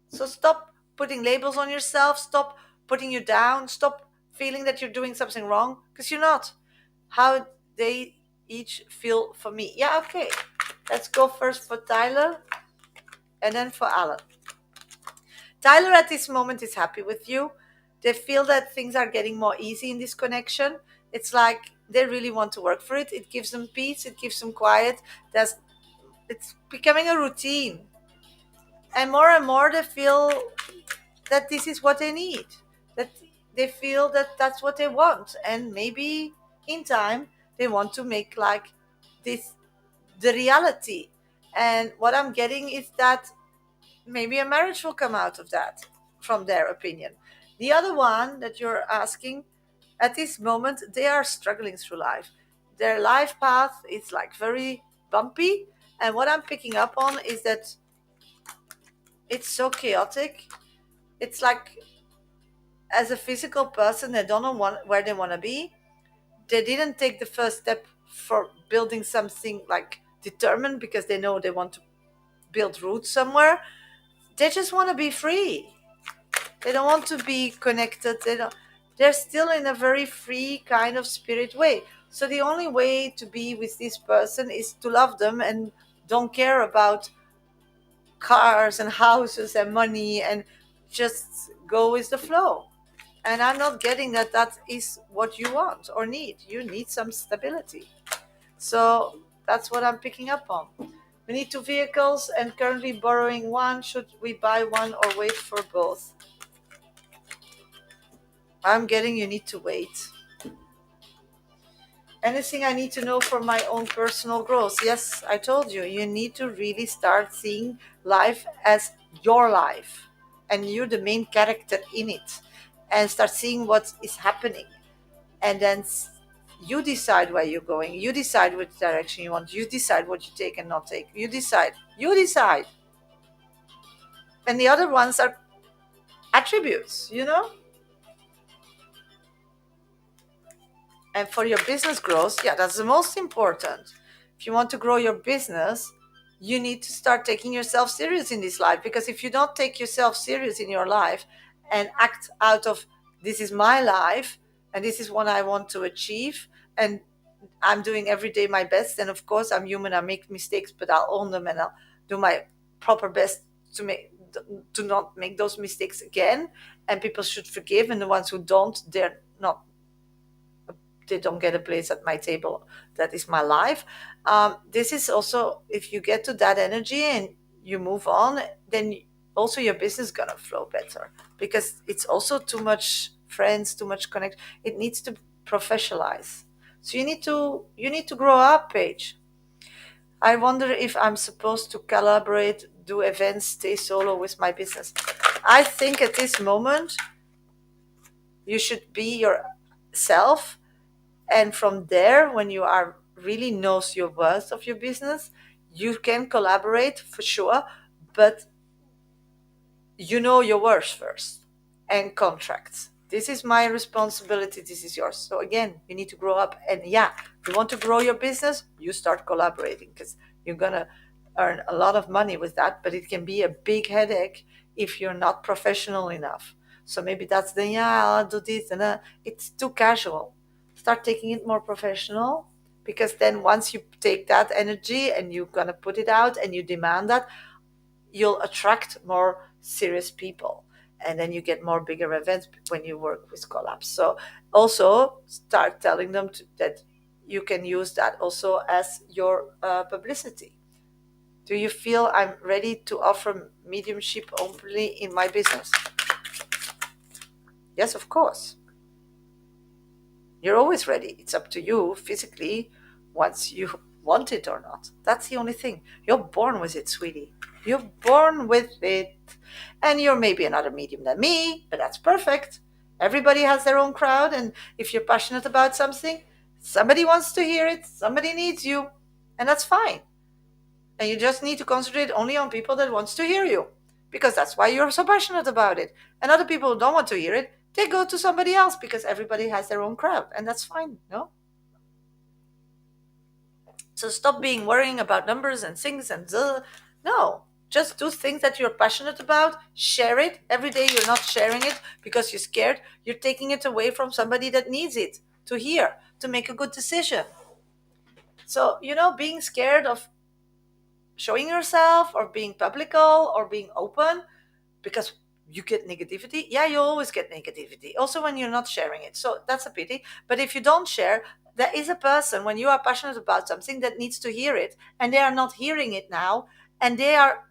So stop putting labels on yourself, stop putting you down, stop feeling that you're doing something wrong, because you're not. How they each feel for me. Yeah, okay. Let's go first for Tyler and then for Alan. Tyler at this moment is happy with you. They feel that things are getting more easy in this connection. It's like they really want to work for it. It gives them peace, it gives them quiet. It's becoming a routine. And more they feel that this is what they need, that they feel that that's what they want, and maybe in time they want to make like this the reality. And what I'm getting is that maybe a marriage will come out of that, from their opinion. The other one that you're asking, at this moment they are struggling through life. Their life path is like very bumpy, and what I'm picking up on is that it's so chaotic. It's like, as a physical person, they don't know where they want to be. They didn't take the first step for building something like determined, because they know they want to build roots somewhere. They just want to be free. They don't want to be connected. They're still in a very free kind of spirit way. So the only way to be with this person is to love them and don't care about cars and houses and money, and just go with the flow. And I'm not getting that that is what you want or need. You need some stability. So that's what I'm picking up on. We need two vehicles and currently borrowing one. Should we buy one or wait for both? I'm getting you need to wait. Anything I need to know for my own personal growth? Yes, I told you. You need to really start seeing life as your life, and you're the main character in it, and start seeing what is happening. And then you decide where you're going. You decide which direction you want. You decide what you take and not take. You decide. And the other ones are attributes, and for your business growth, yeah, that's the most important. If you want to grow your business, you need to start taking yourself serious in this life, because if you don't take yourself serious in your life and act out of, this is my life and this is what I want to achieve, and I'm doing every day my best, and of course I'm human, I make mistakes, but I'll own them and I'll do my proper best to make to not make those mistakes again. And people should forgive, and the ones who don't, they don't get a place at my table. That is my life. This is also, if you get to that energy and you move on, then also your business is gonna flow better, because it's also too much friends, too much connect. It needs to professionalize. So you need to grow up, Paige. I wonder if I'm supposed to collaborate, do events, stay solo with my business. I think at this moment you should be yourself, and from there, when you are really knows your worth of your business, you can collaborate for sure, but you know your worth first. And contracts, this is my responsibility, this is yours. So again, you need to grow up, and yeah, if you want to grow your business, you start collaborating, because you're gonna earn a lot of money with that, but it can be a big headache if you're not professional enough. So maybe that's the, yeah, I'll do this, and it's too casual. Start taking it more professional, because then once you take that energy and you're gonna put it out and you demand that, you'll attract more serious people, and then you get more bigger events when you work with collabs. So also start telling them that you can use that also as your publicity. Do you feel I'm ready to offer mediumship openly in my business? Yes, of course. You're always ready. It's up to you physically, once you want it or not. That's the only thing. You're born with it, sweetie. You're born with it. And you're maybe another medium than me, but that's perfect. Everybody has their own crowd. And if you're passionate about something, somebody wants to hear it, somebody needs you, and that's fine. And you just need to concentrate only on people that wants to hear you, because that's why you're so passionate about it. And other people who don't want to hear it, they go to somebody else, because everybody has their own crowd, and that's fine. No, so stop being worrying about numbers and things and no, just do things that you're passionate about. Share it every day. You're not sharing it because you're scared. You're taking it away from somebody that needs it to hear, to make a good decision. So being scared of showing yourself or being publical or being open, because you get negativity. Yeah, you always get negativity also when you're not sharing it, so that's a pity. But if you don't share, there is a person, when you are passionate about something, that needs to hear it, and they are not hearing it now, and they are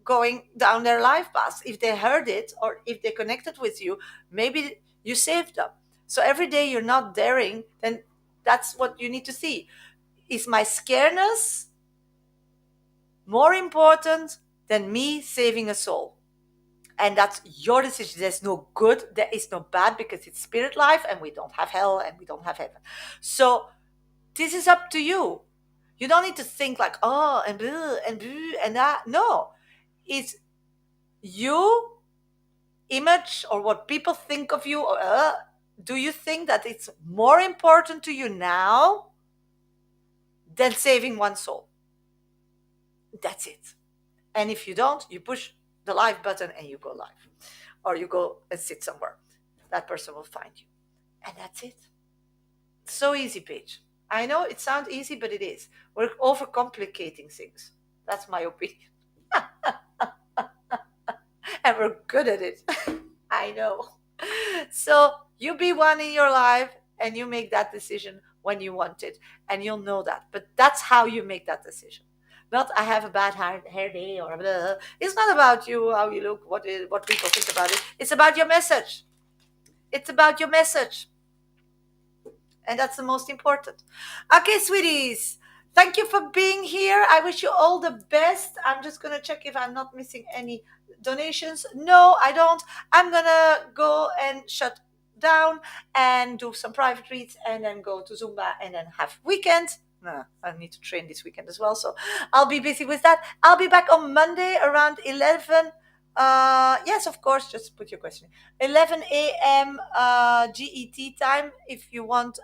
going down their life path. If they heard it or if they connected with you, maybe you saved them. So every day you're not daring, then that's what you need to see. Is my scaredness more important than me saving a soul? And that's your decision. There's no good, there is no bad, because it's spirit life, and we don't have hell and we don't have heaven. So this is up to you. You don't need to think like, oh, and blah, and blah, and that. No, it's you image or what people think of you. Do you think that it's more important to you now than saving one soul? That's it. And if you don't, you push the live button and you go live, or you go and sit somewhere. That person will find you. And that's it. So easy, Paige. I know it sounds easy, but it is. We're overcomplicating things. That's my opinion. And we're good at it. I know. So you be one in your life, and you make that decision when you want it. And you'll know that. But that's how you make that decision. Not I have a bad hair day or blah. It's not about you, how you look, what people think about it. It's about your message. It's about your message. And that's the most important. Okay, sweeties, thank you for being here. I wish you all the best. I'm just going to check if I'm not missing any donations. No, I don't. I'm going to go and shut down and do some private reads, and then go to Zumba, and then have weekend. No, I need to train this weekend as well, so I'll be busy with that. I'll be back on Monday around 11 Yes, of course. Just put your question. 11 a.m. GET time. If you want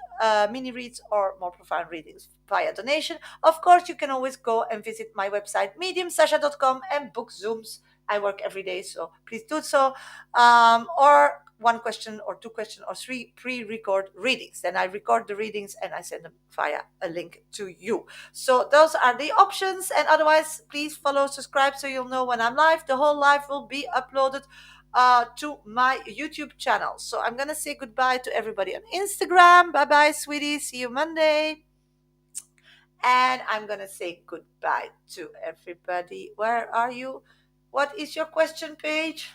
mini reads or more profound readings via donation, of course, you can always go and visit my website, mediumsasha.com, and book Zooms. I work every day, so please do so. Or one question, or two questions, or three pre-record readings. Then I record the readings and I send them via a link to you. So those are the options. And otherwise, please follow, subscribe, so you'll know when I'm live. The whole live will be uploaded to my YouTube channel. So I'm gonna say goodbye to everybody on Instagram. Bye bye, sweetie. See you Monday. And I'm gonna say goodbye to everybody. Where are you? What is your question page?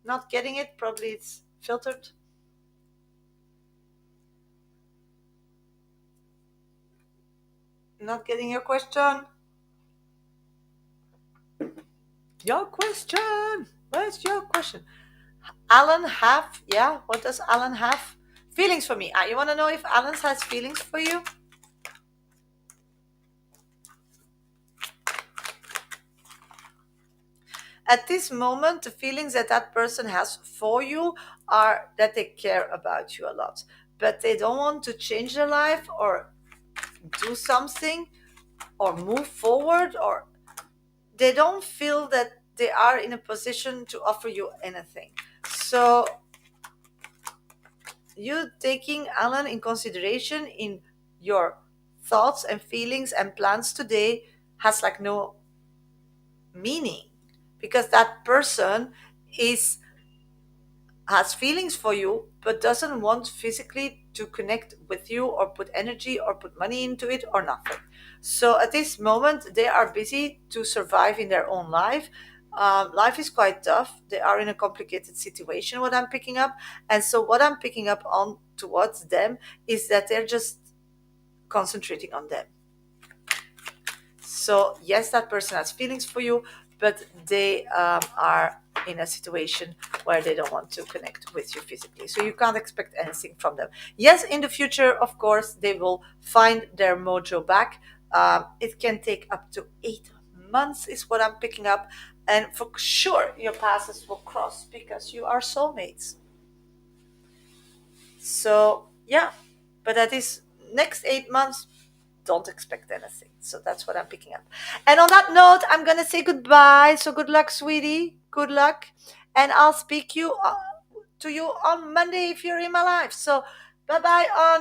Not getting it. Probably it's filtered. Not getting your question. Your question. Where's your question? Alan have, yeah, what does Alan have? Feelings for me. You want to know if Alan has feelings for you? At this moment, the feelings that that person has for you are that they care about you a lot, but they don't want to change their life or do something or move forward, or they don't feel that they are in a position to offer you anything. So you taking Alan in consideration in your thoughts and feelings and plans today has like no meaning, because that person is has feelings for you but doesn't want physically to connect with you or put energy or put money into it or nothing. So at this moment they are busy to survive in their own life. Life is quite tough. They are in a complicated situation, what I'm picking up. And so what I'm picking up on towards them is that they're just concentrating on them. So yes, that person has feelings for you, but they are in a situation where they don't want to connect with you physically. So you can't expect anything from them. Yes, in the future, of course, they will find their mojo back. It can take up to 8 months, is what I'm picking up. And for sure, your paths will cross because you are soulmates. So yeah, but that is next 8 months. Don't expect anything. So that's what I'm picking up. And on that note, I'm gonna say goodbye. So good luck, sweetie. Good luck, and I'll speak you to you on Monday if you're in my life. So bye bye on